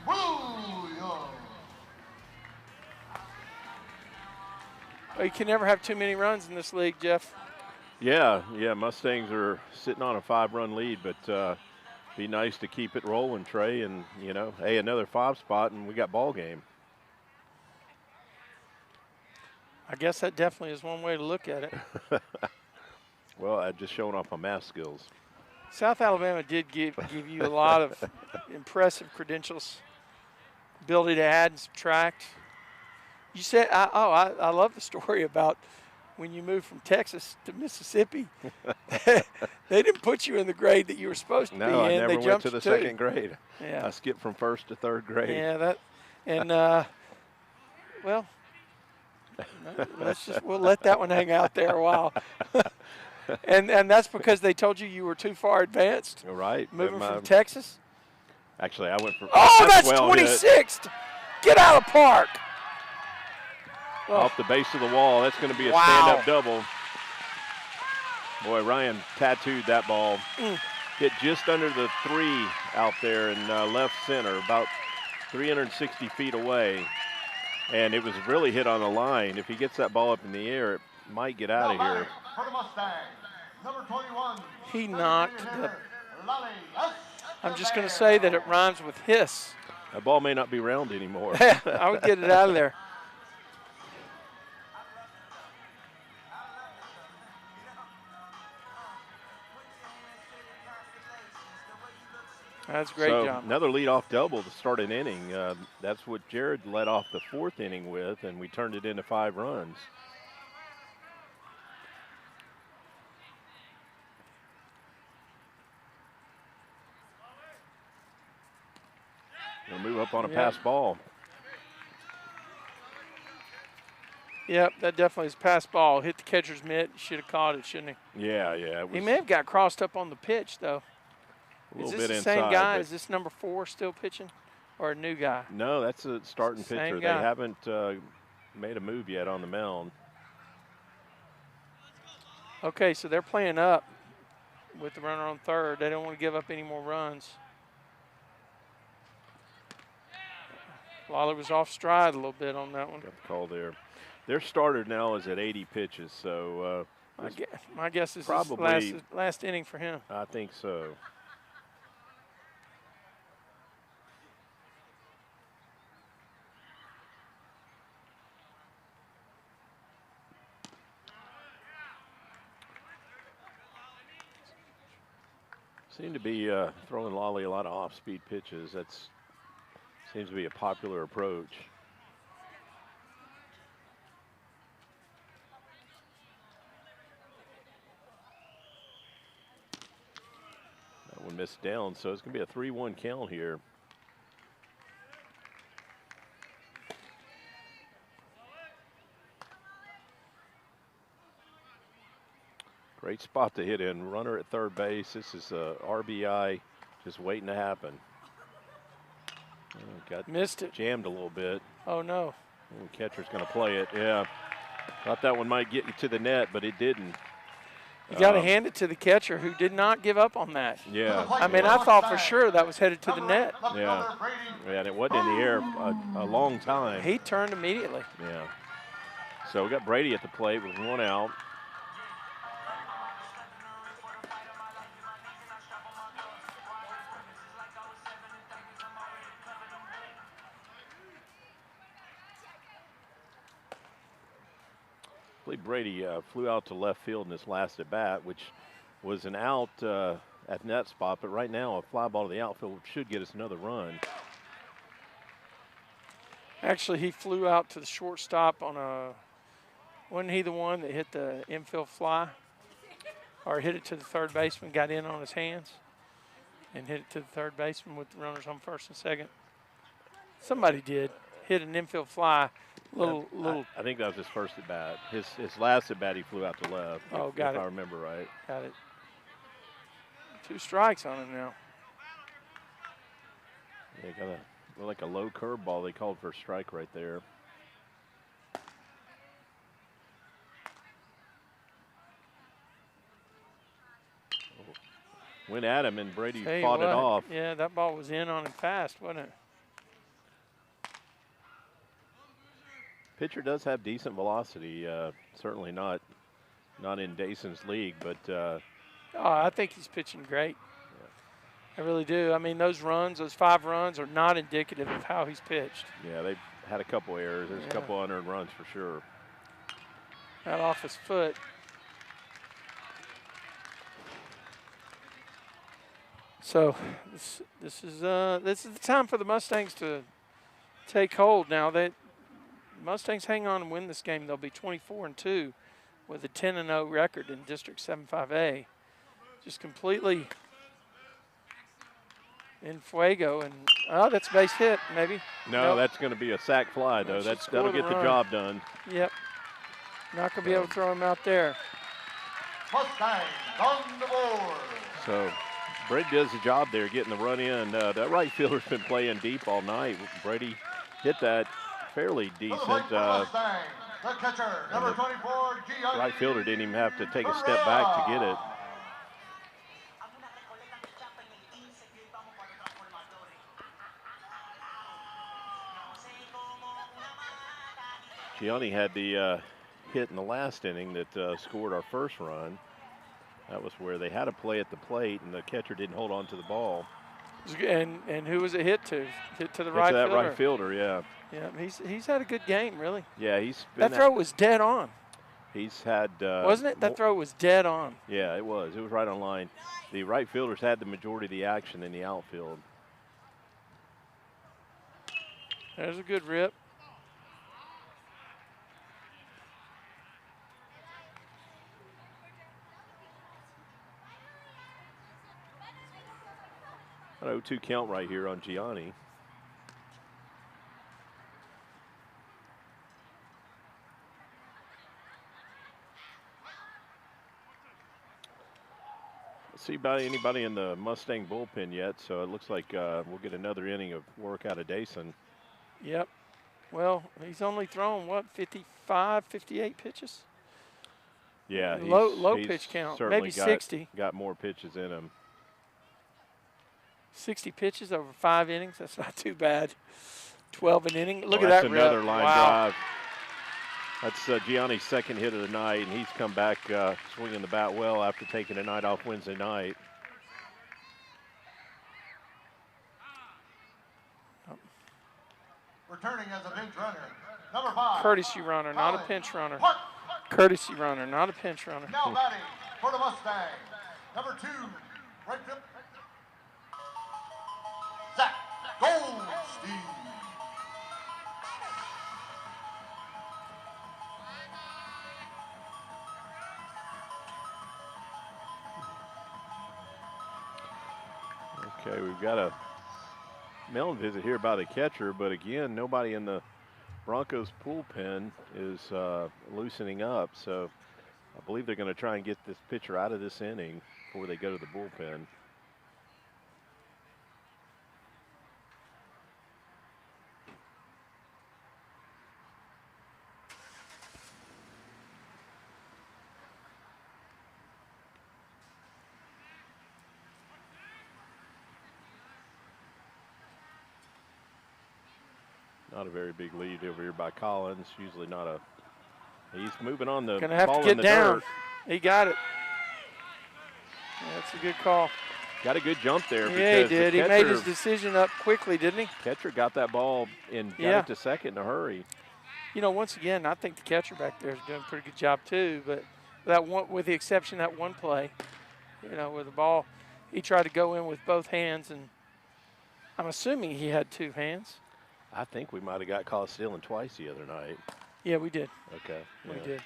Williams. Well, you can never have too many runs in this league, Jeff. yeah, Mustangs are sitting on a 5-run lead, but be nice to keep it rolling, Trey. And, hey, another 5 spot, and we got ball game. I guess that definitely is one way to look at it. Well, I'm just showing off my math skills. South Alabama did give you a lot of impressive credentials, ability to add and subtract. You said, I love the story about when you moved from Texas to Mississippi. They didn't put you in the grade that you were supposed to be in. No, I never they went jumped to the you to. second grade. Yeah. I skipped from 1st to 3rd grade. Yeah, well, we'll let that one hang out there a while. and that's because they told you were too far advanced. Right. Moving from Texas. Actually, I went for. Oh, that's well 26th. Get out of the park. Off the base of the wall. That's going to be a Wow. stand-up double. Boy, Ryan tattooed that ball. Hit just under the 3 out there in left center, about 360 feet away. And it was really hit on the line. If he gets that ball up in the air, it might get out of here. For the Mustangs, number 21. He knocked the. I'm just going to say that it rhymes with hiss. That ball may not be round anymore. I would get it out of there. That's a great job. Another leadoff double to start an inning. That's what Jared led off the 4th inning with, and we turned it into 5 runs. We'll move up on a pass ball. Yep, that definitely is pass ball. Hit the catcher's mitt. Should have caught it, shouldn't he? Yeah. He may have got crossed up on the pitch, though. Is this the same guy? Is this number 4 still pitching, or a new guy? No, that's a starting pitcher. They haven't made a move yet on the mound. Okay, so they're playing up with the runner on third. They don't want to give up any more runs. Lawler was off stride a little bit on that one. Got the call there. Their starter now is at 80 pitches, so my guess is probably this last inning for him. I think so. Seem to be throwing Lolly a lot of off-speed pitches. That seems to be a popular approach. That one missed down, so it's going to be a 3-1 count here. Great spot to hit in. Runner at third base. This is a RBI just waiting to happen. Got missed it. Jammed a little bit. Oh, no. The catcher's going to play it. Yeah. Thought that one might get you to the net, but it didn't. You got to hand it to the catcher, who did not give up on that. Yeah. I mean, I thought for sure that was headed to the net. Yeah. And it wasn't in the air a long time. He turned immediately. Yeah. So we got Brady at the plate with 1 out. I believe Brady flew out to left field in his last at bat, which was an out at that spot. But right now, a fly ball to the outfield should get us another run. Actually, he flew out to the shortstop on a. Wasn't he the one that hit the infield fly, or hit it to the third baseman, got in on his hands, and hit it to the third baseman with the runners on first and second? Somebody did hit an infield fly. I think that was his first at bat. His last at bat, he flew out to left. Oh, got it. If I remember right. Got it. 2 strikes on him now. Yeah, got like a low curveball. They called for a strike right there. Went at him, and Brady fought it off. Yeah, that ball was in on him fast, wasn't it? Pitcher does have decent velocity. Certainly not in Dason's league, but I think he's pitching great. Yeah. I really do. I mean, those 5 runs, are not indicative of how he's pitched. Yeah, they've had a couple errors. There's a couple unearned runs for sure. Not off his foot. So this is the time for the Mustangs to take hold. Now that Mustangs hang on and win this game, they'll be 24-2 with a 10-0 record in District 7-5A. Just completely in fuego, and that's a base hit, maybe. No, nope. That's going to be a sac fly, though. That'll get the job done. Yep. Not going to be able to throw him out there. Mustangs on the board. So Brady does the job there, getting the run in. That right fielder's been playing deep all night. Brady hit that fairly decent. The catcher, number 24, Gianni. Right fielder didn't even have to take a step back to get it. Gianni had the hit in the last inning that scored our first run. That was where they had a play at the plate, and the catcher didn't hold on to the ball. And who was it hit to? Hit to the Hit right to that fielder. right fielder, yeah. Yeah, he's had a good game, really. Yeah, that throw was dead on. He's had wasn't it? That throw was dead on. Yeah, it was. It was right on line. The right fielders had the majority of the action in the outfield. There's a good rip. An 0-2 count right here on Gianni. See about anybody in the Mustang bullpen yet, so it looks like we'll get another inning of work out of Dasan. Yep. Well, he's only thrown, what, 55, 58 pitches? Yeah. Low pitch count, maybe 60. Got more pitches in him. 60 pitches over 5 innings. That's not too bad. 12 an inning. Look at that rip. That's another line wow. drive. That's Gianni's second hit of the night, and he's come back swinging the bat well after taking a night off Wednesday night. Returning as a bench runner, number 5. Courtesy runner, not a pinch runner. Courtesy runner, not a pinch runner. Now batting for the Mustang, number 2, right field, Zach Goldstein. Okay, we've got a mound visit here by the catcher, but again, nobody in the Broncos bullpen is loosening up, so I believe they're going to try and get this pitcher out of this inning before they go to the bullpen. Not a very big lead over here by Collins. Usually not a. He's moving on the Gonna have ball to in get the down. dirt. He got it. That's a good call. Got a good jump there. Yeah, he because did. the He made catcher- his decision up quickly, didn't he? Catcher got that ball and got Yeah. it to second in a hurry. You know, once again, I think the catcher back there is doing a pretty good job too. But that one, with the exception of that one play, you know, with the ball, he tried to go in with both hands, and I'm assuming he had 2 hands. I think we might have got caught stealing twice the other night. Yeah, we did. Okay. We yeah. did.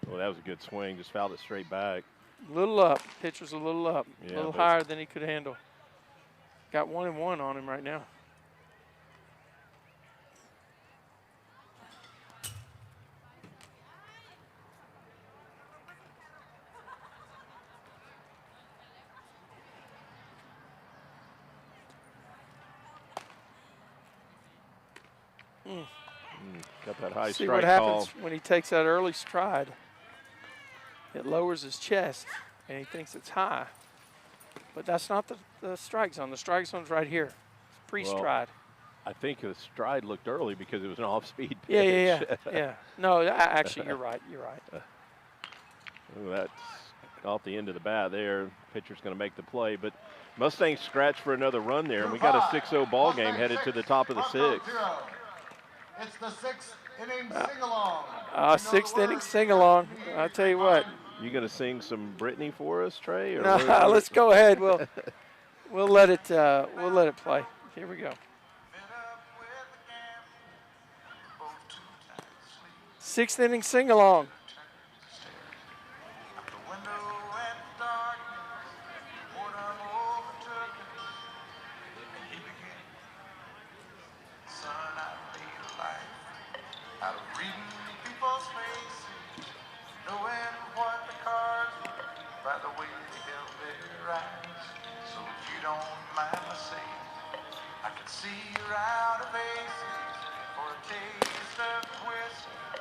Well, that was a good swing. Just fouled it straight back. A little up. Pitch was a little up. Yeah, a little but- higher than he could handle. Got 1-1 on him right now. Got that high See strike what happens call. when he takes that early stride. It lowers his chest, and he thinks it's high. But that's not the strike zone. The strike zone's right here. It's pre-stride. I think the stride looked early because it was an off-speed pitch. Yeah. No, actually, you're right. You're right. Ooh, that's off the end of the bat there. Pitcher's going to make the play, but Mustangs scratch for another run there, and we got a 6-0 ball game headed to the top of the 6th. It's the 6th inning sing-along. 6th inning sing-along. I'll tell you what. You going to sing some Britney for us, Trey? Or No, let's go ahead. We'll let it play. Here we go. 6th inning sing-along. Out of reading people's faces. the way they held their eyes. So if you don't mind my saying, I can see you're out of aces for a taste of whiskey.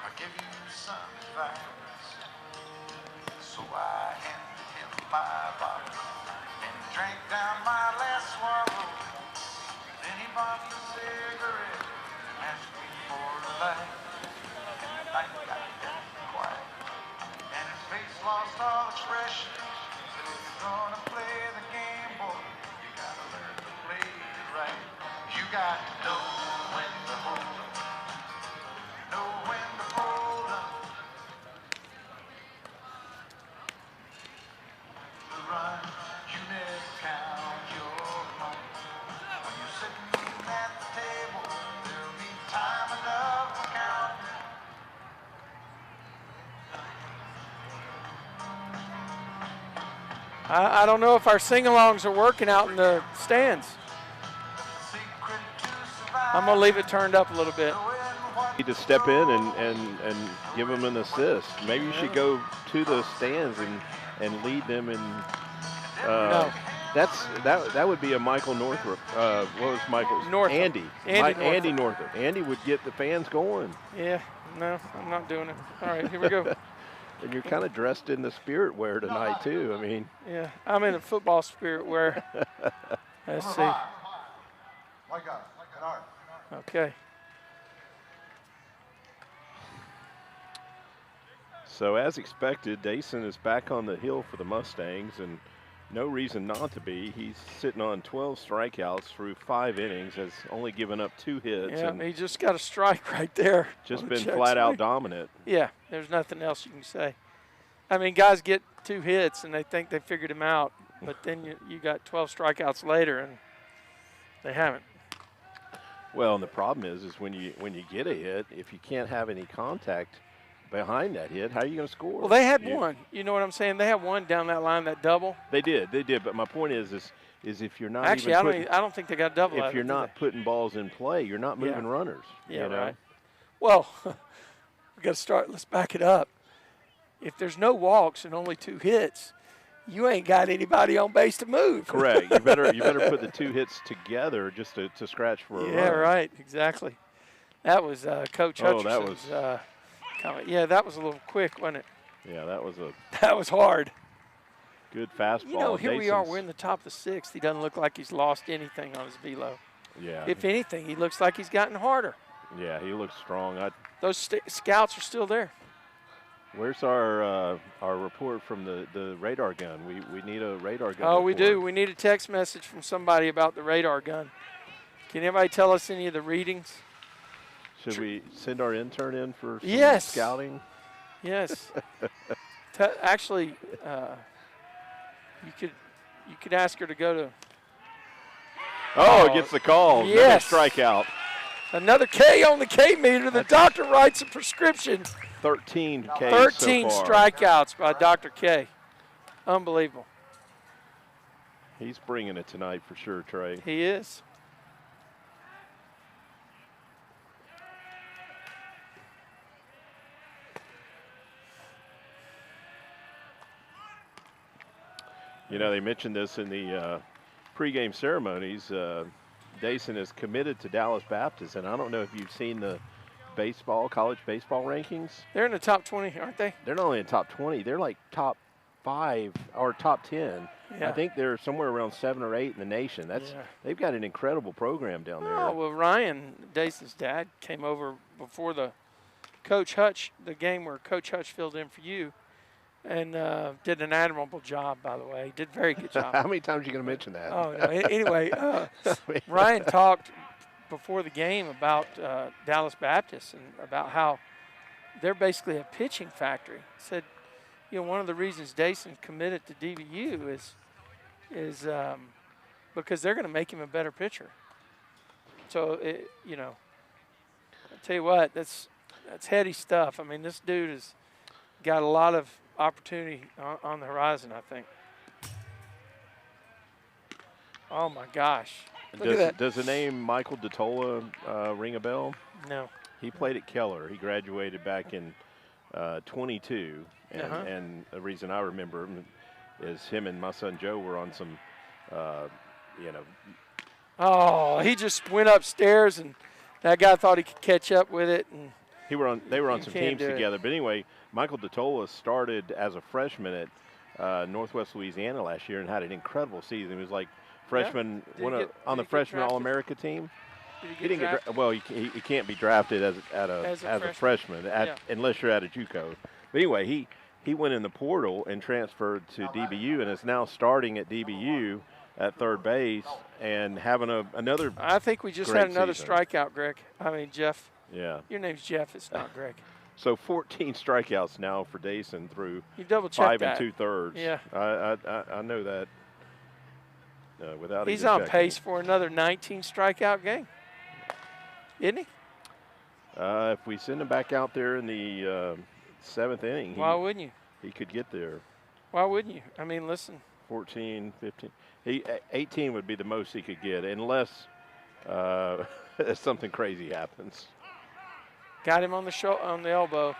I'll give you some advice. So I handed him my bottle, and he drank down my last swallow. Then he bought a cigarette and asked me for a light. And the night got dead quiet, and his face lost all expression. Said, if you're gonna play the game, boy, you gotta learn to play it right. You got to know when to hold up, know when to fold up. The run, you never count your money. When you're sitting at the table, there'll be time enough for counting. I don't know if our sing-alongs are working out in the stands. Secret to survive. I'm going to leave it turned up a little bit. Need to step in and give them an assist. Maybe you should go to the stands and lead them in. No. That would be a Michael Northrop. What was Michael's? Northrop. Andy. Andy Northrop. Andy would get the fans going. Yeah, no, I'm not doing it. All right, here we go. And you're kind of dressed in the spirit wear tonight too. I mean. Yeah, I'm in a football spirit wear. Let's see. Like us, like an art. Okay. So as expected, Dasan is back on the hill for the Mustangs, and no reason not to be. He's sitting on 12 strikeouts through 5 innings, has only given up 2 hits. Yeah, and he just got a strike right there. just on been the check flat out swing. dominant. Yeah, there's nothing else you can say. I mean, guys get 2 hits and they think they figured him out, but then you got 12 strikeouts later and they haven't. Well, and the problem is when you get a hit, if you can't have any contact behind that hit, how are you going to score? Well, they had one. You know what I'm saying? They had one down that line, that double. They did. But my point is if you're not Actually, even I don't think they got a double. if you're not putting balls in play, you're not moving runners. Yeah, you know? right. Well, we got to start. Let's back it up. If there's no walks and only 2 hits, you ain't got anybody on base to move. Correct. You better put the 2 hits together just to scratch for a run. Yeah, right. Exactly. That was Coach Hutcherson's that was comment. Yeah, that was a little quick, wasn't it? Yeah, that was a That was hard. good fastball. You know, here we are. Dasan's- We're in the top of the 6th. He doesn't look like he's lost anything on his velo. Yeah. If anything, he looks like he's gotten harder. Yeah, he looks strong. Those scouts are still there. Where's our report from the radar gun? We need a radar gun. Oh, we report. do. We need a text message from somebody about the radar gun. Can anybody tell us any of the readings? Should we send our intern in for some Yes. scouting? Yes. Actually, you could ask her to go to. Oh, it gets the call. Yes. Another strikeout. Another K on the K meter. The doctor writes a prescription. 13 Ks 13 so far. strikeouts by Dr. K. Unbelievable. He's bringing it tonight for sure, Trey. He is. You know, they mentioned this in the pregame ceremonies. Dasan is committed to Dallas Baptist, and I don't know if you've seen the college baseball rankings. They're in the top 20, aren't they? They're not only in top 20, they're like top 5 or top 10. Yeah. I think they're somewhere around 7 or 8 in the nation. They've got an incredible program down there. Oh, well, Ryan, Dasan's dad, came over before the game where Coach Hutch filled in for you, and did an admirable job, by the way. Did a very good job. How many times are you going to mention that? Oh, no. Anyway, Ryan talked before the game about Dallas Baptist and about how they're basically a pitching factory. Said, you know, one of the reasons Dasan committed to DBU is because they're going to make him a better pitcher. So, you know, I'll tell you what, that's heady stuff. I mean, this dude has got a lot of opportunity on the horizon, I think. Oh, my gosh. Look at that. Does the name Michael DeTola ring a bell? No. He played at Keller. He graduated back in 22. And the reason I remember him is him and my son Joe were on some, Oh, he just went upstairs, and that guy thought he could catch up with it. And they were on some can't teams do it. together. But anyway, Michael DeTola started as a freshman at Northwest Louisiana last year and had an incredible season. He was like freshman, on the freshman All-America team. Did he get drafted? He can't be drafted as a freshman unless you're at a JUCO. But anyway, he went in the portal and transferred to DBU and is now starting at DBU at third base and having another. I think we just had another strikeout, Greg. I mean, Jeff. Yeah. Your name's Jeff. It's not Greg. So 14 strikeouts now for Dasan through you double-check 5 that. 2/3. Yeah. I know that. Without he's on pace for another 19 strikeout game, isn't he? If we send him back out there in the 7th inning, why wouldn't you? He could get there. Why wouldn't you? I mean, listen. 14, 15. 18 would be the most he could get, unless something crazy happens. Got him on the elbow.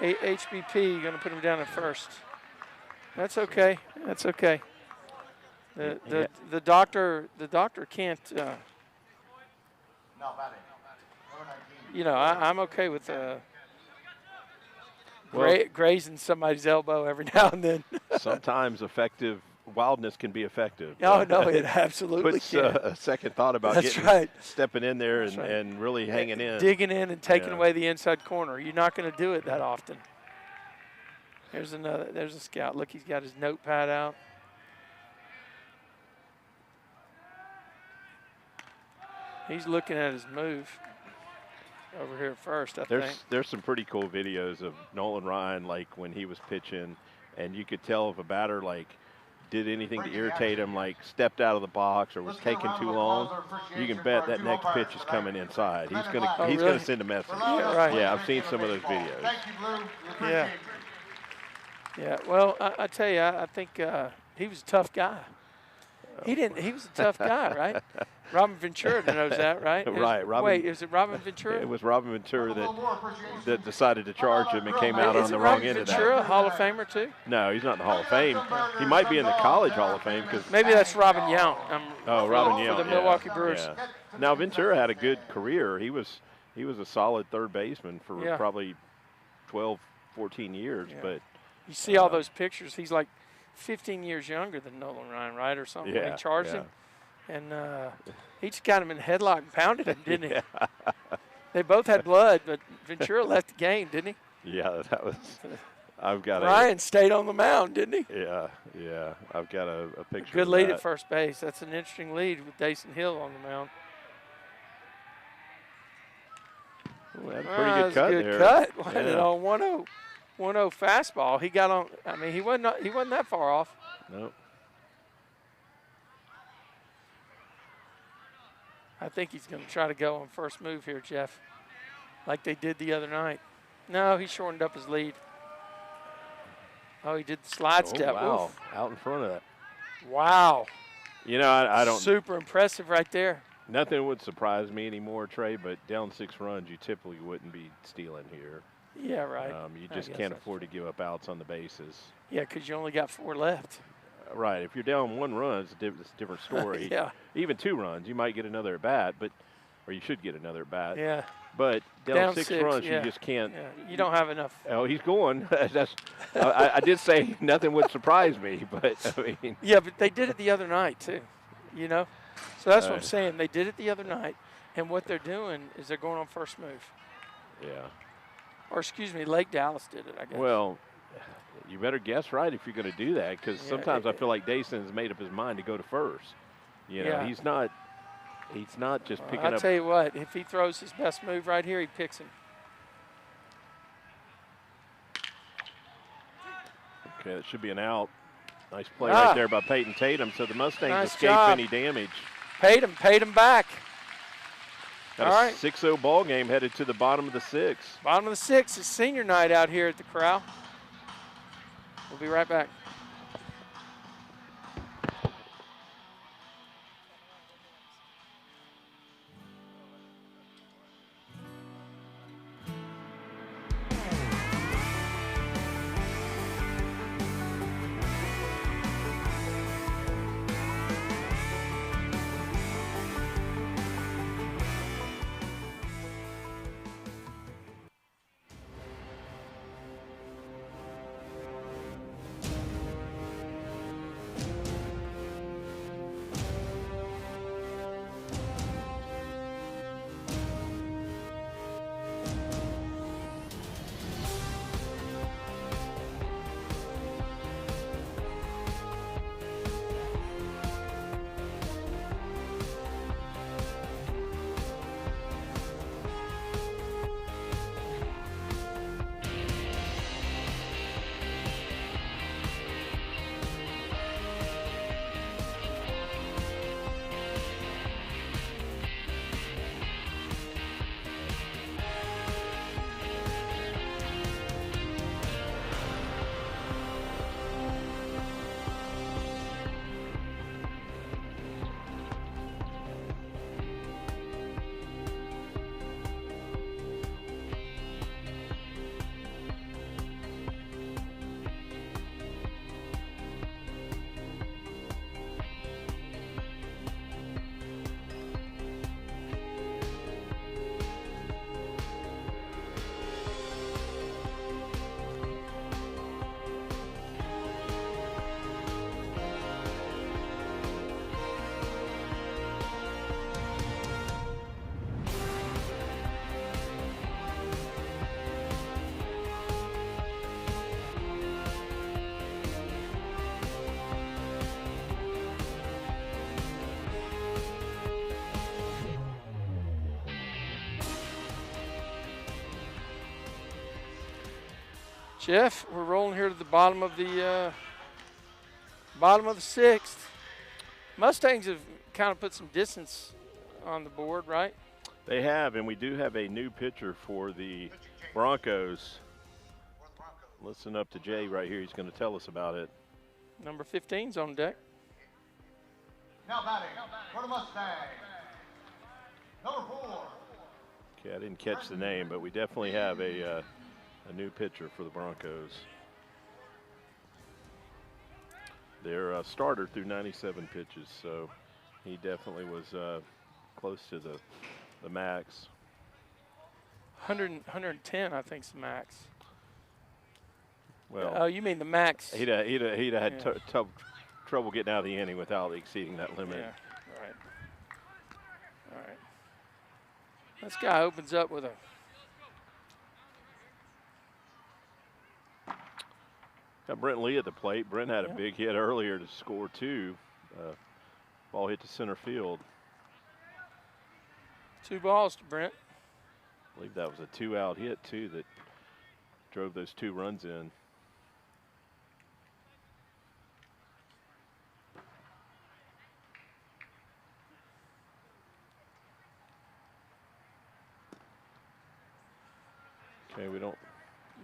HBP going to put him down at first. That's okay. That's okay. The doctor can't. I'm okay with grazing somebody's elbow every now and then. Sometimes effective wildness can be effective. Oh, no, it absolutely puts can. A second thought about stepping in there and really hanging in. Digging in and taking away the inside corner. You're not going to do it that often. There's a scout. Look, he's got his notepad out. He's looking at his move over here first, I think. There's some pretty cool videos of Nolan Ryan, like when he was pitching, and you could tell if a batter, like, did anything to irritate him, like stepped out of the box or was taking too long, you can bet that next pitch is coming inside. He's gonna send a message. Yeah, right. Yeah, I've seen some of those videos. Yeah. Yeah. Well, I tell you, I think he was a tough guy. He was a tough guy, right? Robin Ventura knows that, right? Right. Is it Robin Ventura? It was Robin Ventura that decided to charge him and came out on the wrong end of that. Is Ventura a Hall of Famer too? No, he's not in the Hall of Fame. He might be in the College Hall of Fame because maybe that's Robin Yount. Robin Yount for the Milwaukee Brewers. Yeah. Now Ventura had a good career. He was a solid third baseman for probably 12, 14 years. Yeah. But you see all those pictures. He's like 15 years younger than Nolan Ryan, right, or something. Yeah, he charged him. And he just got him in the headlock and pounded him, didn't he? They both had blood, but Ventura left the game, didn't he? Yeah, that was. I've got Ryan stayed on the mound, didn't he? Yeah. I've got a picture. Good lead at first base. That's an interesting lead with Dasan Hill on the mound. Ooh, that's a pretty good cut there. Good cut. Landed on 1-0 fastball. He got on. I mean, he wasn't that far off. Nope. I think he's going to try to go on first move here, Jeff, like they did the other night. No, he shortened up his lead. Oh, he did the slide step. Wow, Oof. out in front of that. Wow. You know, I don't. Super impressive right there. Nothing would surprise me anymore, Trey, but down 6 runs, you typically wouldn't be stealing here. Yeah, right. You just can't afford to give up outs on the bases. Yeah, because you only got 4 left. Right. If you're down 1 run, it's a different story. Yeah. Even 2 runs, you might get another at bat, or you should get another at bat. Yeah. But down 6 runs, you just can't. Yeah. You don't have enough. Oh, he's going. I did say nothing would surprise me, but I mean. Yeah, but they did it the other night too. You know, so that's what I'm saying. They did it the other night, and what they're doing is they're going on first move. Yeah. Or excuse me, Lake Dallas did it, I guess. Well, you better guess right if you're going to do that, because sometimes I feel like Dasan's made up his mind to go to first. You know, he's not just picking up. I'll tell you what, if he throws his best move right here, he picks him. Okay, that should be an out. Nice play right there by Peyton Tatum, so the Mustangs escape any damage. Paid him back. Got a 6-0 ball game headed to the bottom of the 6th. Bottom of the 6th is senior night out here at the Corral. We'll be right back. Jeff, we're rolling here to the bottom of the sixth. Mustangs have kind of put some distance on the board, right? They have, and we do have a new pitcher for the Broncos. Listen up to Jay right here. He's going to tell us about it. Number 15's on deck. Now batting for the Mustangs. Number 4. Okay, I didn't catch the name, but we definitely have a new pitcher for the Broncos. Their starter threw 97 pitches, so he definitely was close to the max. 110, I think, is the max. Well, oh, you mean the max? He'd have had trouble getting out of the inning without exceeding that limit. Yeah, right. All right. This guy opens up with a Got Brent Lee at the plate. Brent had a big hit earlier to score 2. Ball hit to center field. 2 balls to Brent. I believe that was a 2-out hit, too, that drove those 2 runs in. Okay, we don't.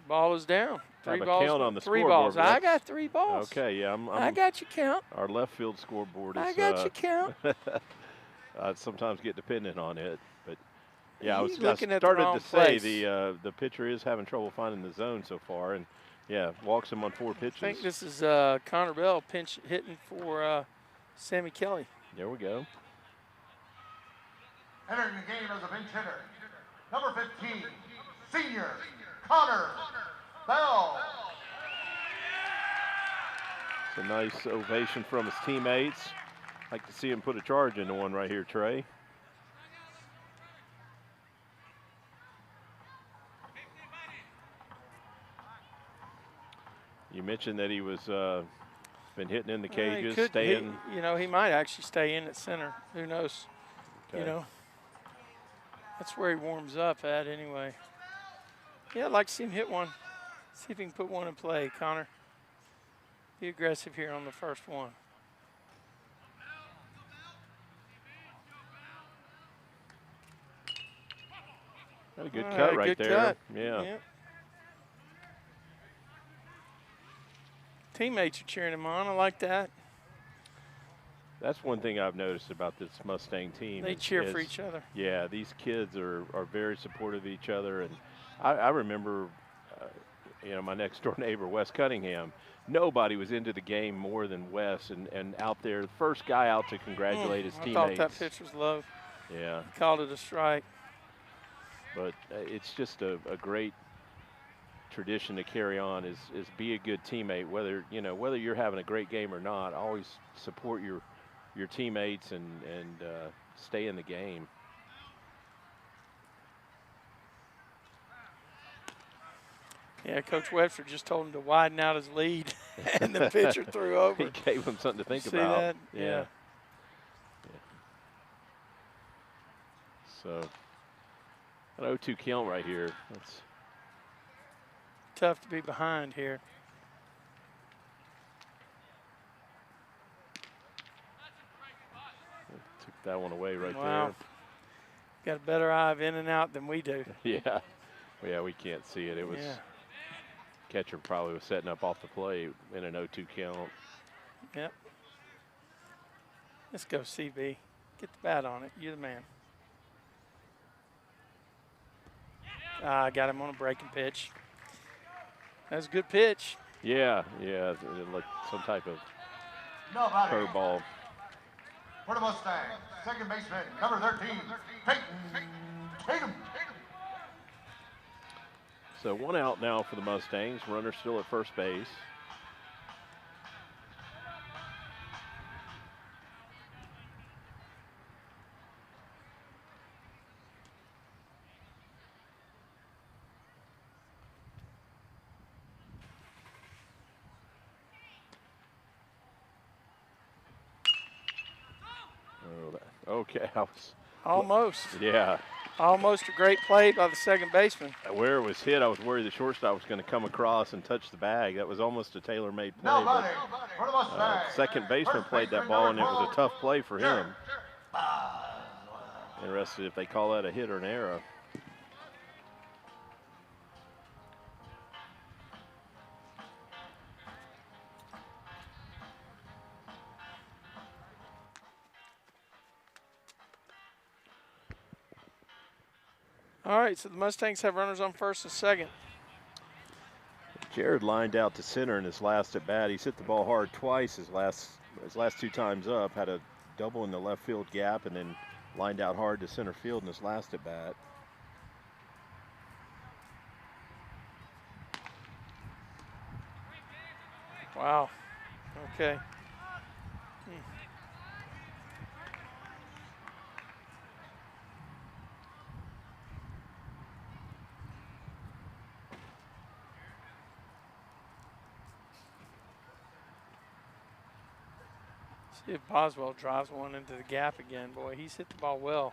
Ball is down. 3 have a balls. count on the 3 scoreboard, balls. I got 3 balls. Okay, yeah, I got you count. Our left field scoreboard is. I got you count. I sometimes get dependent on it, but yeah, I He's looking at the started wrong to say place. the pitcher is having trouble finding the zone so far, and yeah, walks him on 4 pitches. I think this is Connor Bell pinch hitting for Sammy Kelly. There we go. Entering the game as a bench hitter, number 15, senior Connor Bell. It's a nice ovation from his teammates. Like to see him put a charge into one right here, Trey. You mentioned that he was been hitting in the cages, staying. He might actually stay in at center. Who knows? Okay. You know, that's where he warms up at anyway. Yeah, I'd like to see him hit one. See if he can put one in play, Connor. Be aggressive here on the first one. Got a good cut right good there. Cut. Yeah. Teammates are cheering him on. I like that. That's one thing I've noticed about this Mustang team. They cheer for each other. Yeah, these kids are very supportive of each other. And I remember, my next door neighbor, Wes Cunningham, nobody was into the game more than Wes, and out there, the first guy out to congratulate his teammates. I thought that pitch was low. Yeah. He called it a strike. But it's just a great tradition to carry on is be a good teammate, whether you're having a great game or not. Always support your teammates and stay in the game. Yeah, Coach Webster just told him to widen out his lead, and the pitcher threw over. He gave him something to think See about. that? Yeah. So, an 0-2 count right here. That's tough to be behind here. took that one away right Wow. Got a better eye of in and out than we do. there. Yeah. Yeah, we can't see it. It was catcher probably was setting up off the plate in an 0-2 count. Yep. Let's go, CB. Get the bat on it. You're the man. I got him on a breaking pitch. That's a good pitch. Yeah, it looked some type of Nobody. curveball. For the Mustangs, second baseman, number 13, Peyton Tatum. So 1 out now for the Mustangs. Runner still at first base. Okay, I was. Almost. Yeah, Almost a great play by the second baseman. Where it was hit, I was worried the shortstop was going to come across and touch the bag. That was almost a tailor-made play. No, But buddy. For the Mustangs. second baseman played that ball, and it was a tough play for him. Interested if they call that a hit or an error. All right, so the Mustangs have runners on first and second. Jared lined out to center in his last at bat. He's hit the ball hard twice his last 2 times up. Had a double in the left field gap and then lined out hard to center field in his last at bat. Wow. Okay. See if Boswell drives one into the gap again. Boy, he's hit the ball well.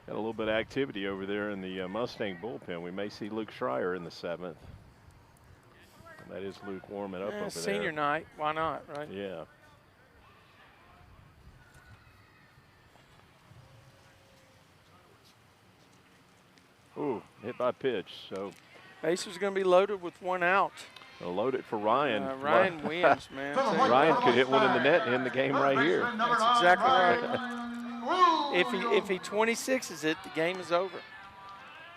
Got a little bit of activity over there in the Mustang bullpen. We may see Luke Schreier in the 7th. That is Luke warming up over there. Senior night, why not, right? Yeah. Ooh, hit by pitch. So Bases going to be loaded with 1 out. they'll load it for Ryan. Ryan Williams, man. Ryan could hit one in the net and end the game right here. That's exactly right. If he 26s it, the game is over.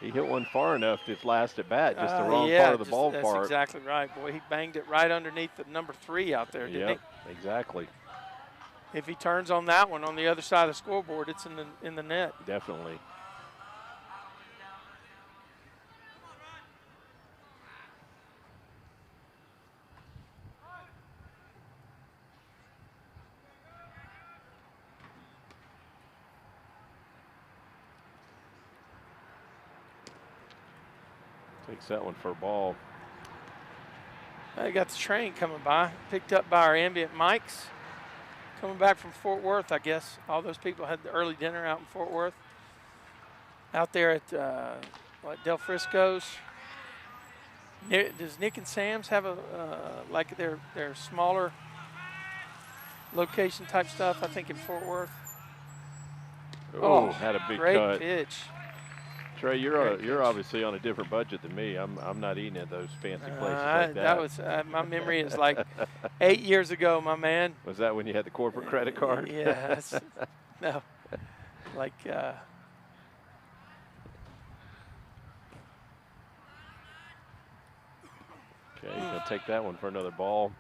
He hit one far enough his last at bat, just the wrong yeah, part of the ballpark. That's exactly right. Boy, he banged it right underneath the number 3 out there, didn't he? Exactly. If he turns on that one on the other side of the scoreboard, it's in the net. Definitely. Takes that one for a ball. I got the train coming by, picked up by our ambient mics. Coming back from Fort Worth, I guess. All those people had the early dinner out in Fort Worth. Out there at Del Frisco's. Does Nick and Sam's have a like their smaller location type stuff? I think in Fort Worth. Oh, had a big great cut. pitch. Trey, you're obviously on a different budget than me. I'm not eating at those fancy places like that. That was my memory is like 8 years ago, my man. Was that when you had the corporate credit card? Yeah, no, like. Okay, he's gonna take that one for another ball.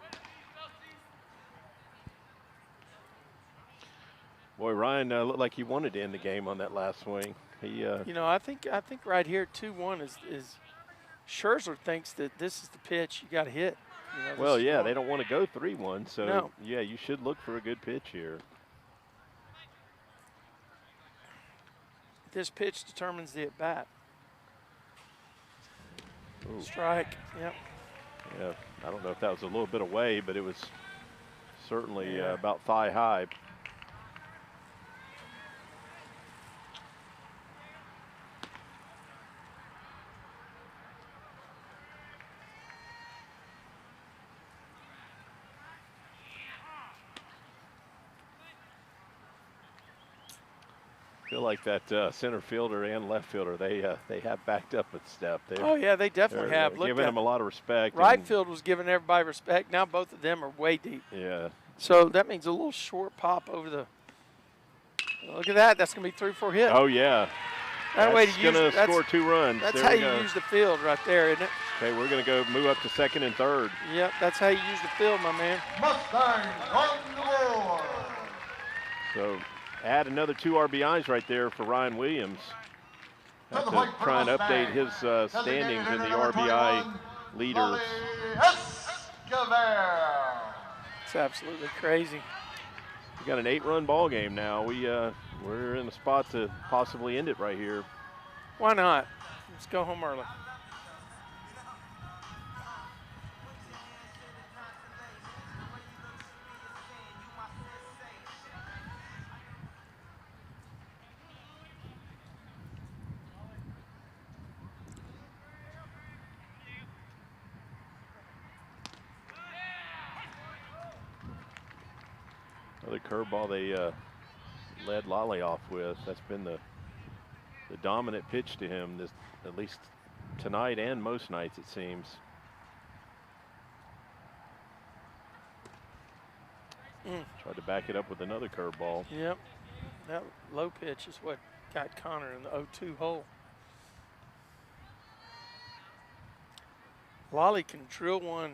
Boy, Ryan looked like he wanted to end the game on that last swing. He, you know, I think right here 2-1 is Scherzer thinks that this is the pitch you got to hit. You know, well, yeah, they don't want to go 3-1, so no. Yeah, you should look for a good pitch here. This pitch determines the at bat. Ooh. Strike. Yep. Yeah, I don't know if that was a little bit away, but it was certainly about thigh high. I feel like that center fielder and left fielder, they have backed up a step. Oh, yeah, they definitely have. Look, giving them a lot of respect. Right field was giving everybody respect. Now both of them are way deep. Yeah. So that means a little short pop over the – look at that. That's going to be 3-4 hit. Oh, yeah. That way to use going to score 2 runs. That's how you use the field right there, isn't it? Okay, we're going to go move up to second and third. Yep, that's how you use the field, my man. Mustang on the board. So add another 2 RBIs right there for Ryan Williams. Have to try and update his standings in the RBI leaders. It's absolutely crazy. We got an 8-run ball game now. We're in a spot to possibly end it right here. Why not? Let's go home early. Another curveball they led Lolly off with. That's been the dominant pitch to him, this, at least tonight and most nights, it seems. Tried to back it up with another curveball. Yep. That low pitch is what got Connor in the 0-2 hole. Lolly can drill one.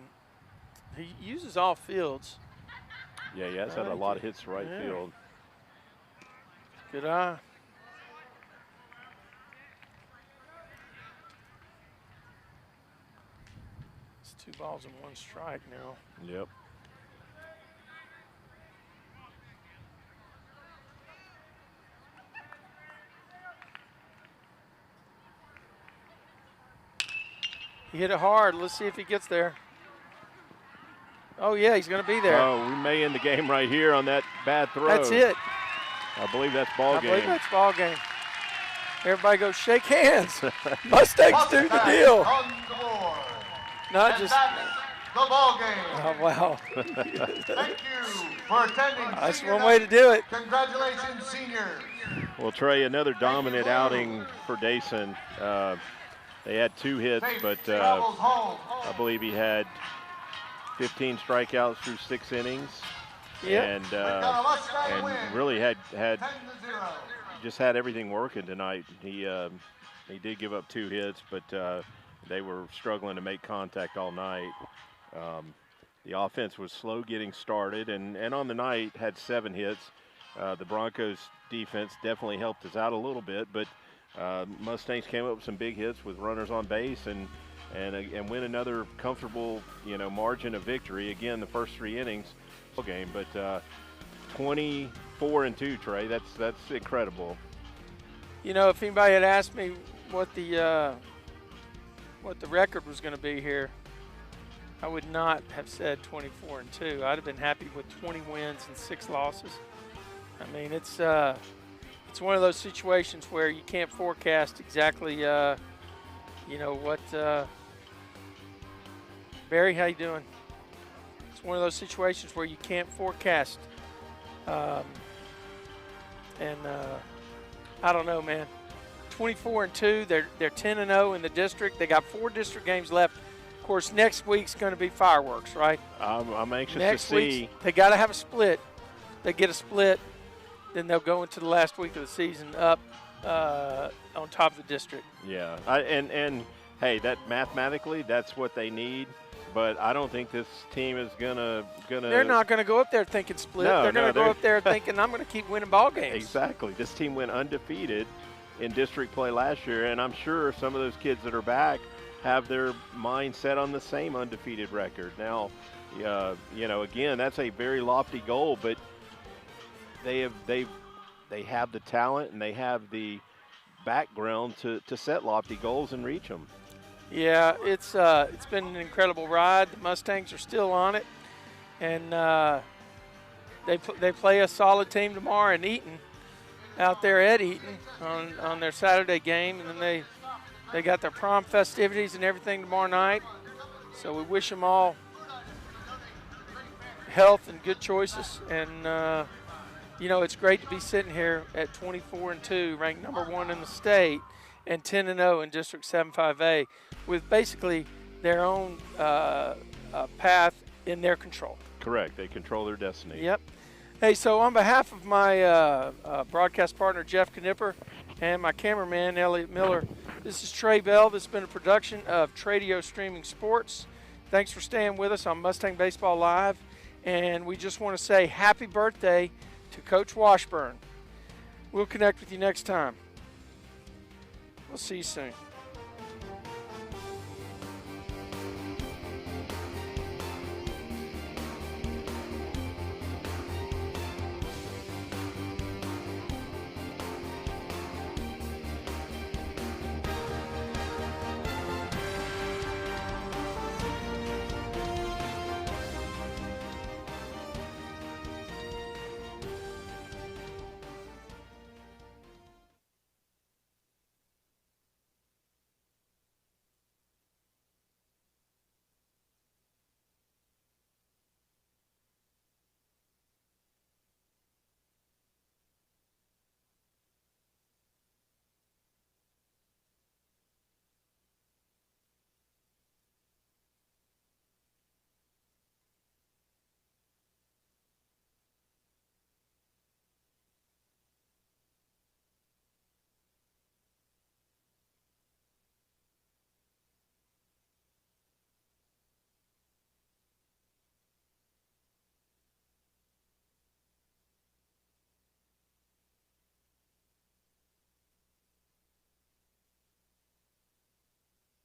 He uses all fields. Yeah, he has had a lot of hits to right field. Good eye. It's 2 balls and 1 strike now. Yep. He hit it hard. Let's see if he gets there. Oh, yeah, he's going to be there. Oh, we may end the game right here on that bad throw. That's it. I believe that's ball game. I believe that's ball game. Everybody go shake hands. Mustangs do the deal. On the board. Not And just. that's the ball game. Oh, wow. Thank you for attending. That's senior one way to night. do it. Congratulations, seniors. Well, Trey, another dominant outing for Dasan. They had 2 hits, but Travels home. I believe he had 15 strikeouts through 6 innings. Yeah. And, Got a Mustang win. and really had 10-0. just had everything working tonight. He did give up 2 hits, but they were struggling to make contact all night. The offense was slow getting started, and on the night had 7 hits. The Broncos defense definitely helped us out a little bit, but Mustangs came up with some big hits with runners on base and win another comfortable, margin of victory. Again, the first 3 innings game, but 24-2, Trey. That's incredible. If anybody had asked me what the record was going to be here, I would not have said 24-2. I'd have been happy with 20 wins and 6 losses. I mean, it's one of those situations where you can't forecast exactly, what. Barry, how you doing? It's one of those situations where you can't forecast. I don't know, man. 24-2. They're 10-0 in the district. They got 4 district games left. Of course, next week's going to be fireworks, right? I'm anxious Next to see. week, they got to have a split. They get a split, then they'll go into the last week of the season up on top of the district. Yeah, and hey, that mathematically, that's what they need. But I don't think this team is gonna. They're not going to go up there thinking split. No, they're going to no, go up there thinking, I'm going to keep winning ball games. Exactly. This team went undefeated in district play last year, and I'm sure some of those kids that are back have their mind set on the same undefeated record. Now, again, that's a very lofty goal, but they have the talent and they have the background to set lofty goals and reach them. Yeah, it's been an incredible ride. The Mustangs are still on it, and they play a solid team tomorrow in Eaton, out there at Eaton on their Saturday game, and then they got their prom festivities and everything tomorrow night. So we wish them all health and good choices, and it's great to be sitting here at 24-2, ranked number 1 in the state, and 10-0 in District 75A, with basically their own path in their control. Correct. They control their destiny. Yep. Hey, so on behalf of my broadcast partner, Jeff Knipper, and my cameraman, Elliot Miller, this is Trey Bell. This has been a production of Tradio Streaming Sports. Thanks for staying with us on Mustang Baseball Live. And we just want to say happy birthday to Coach Washburn. We'll connect with you next time. We'll see you soon.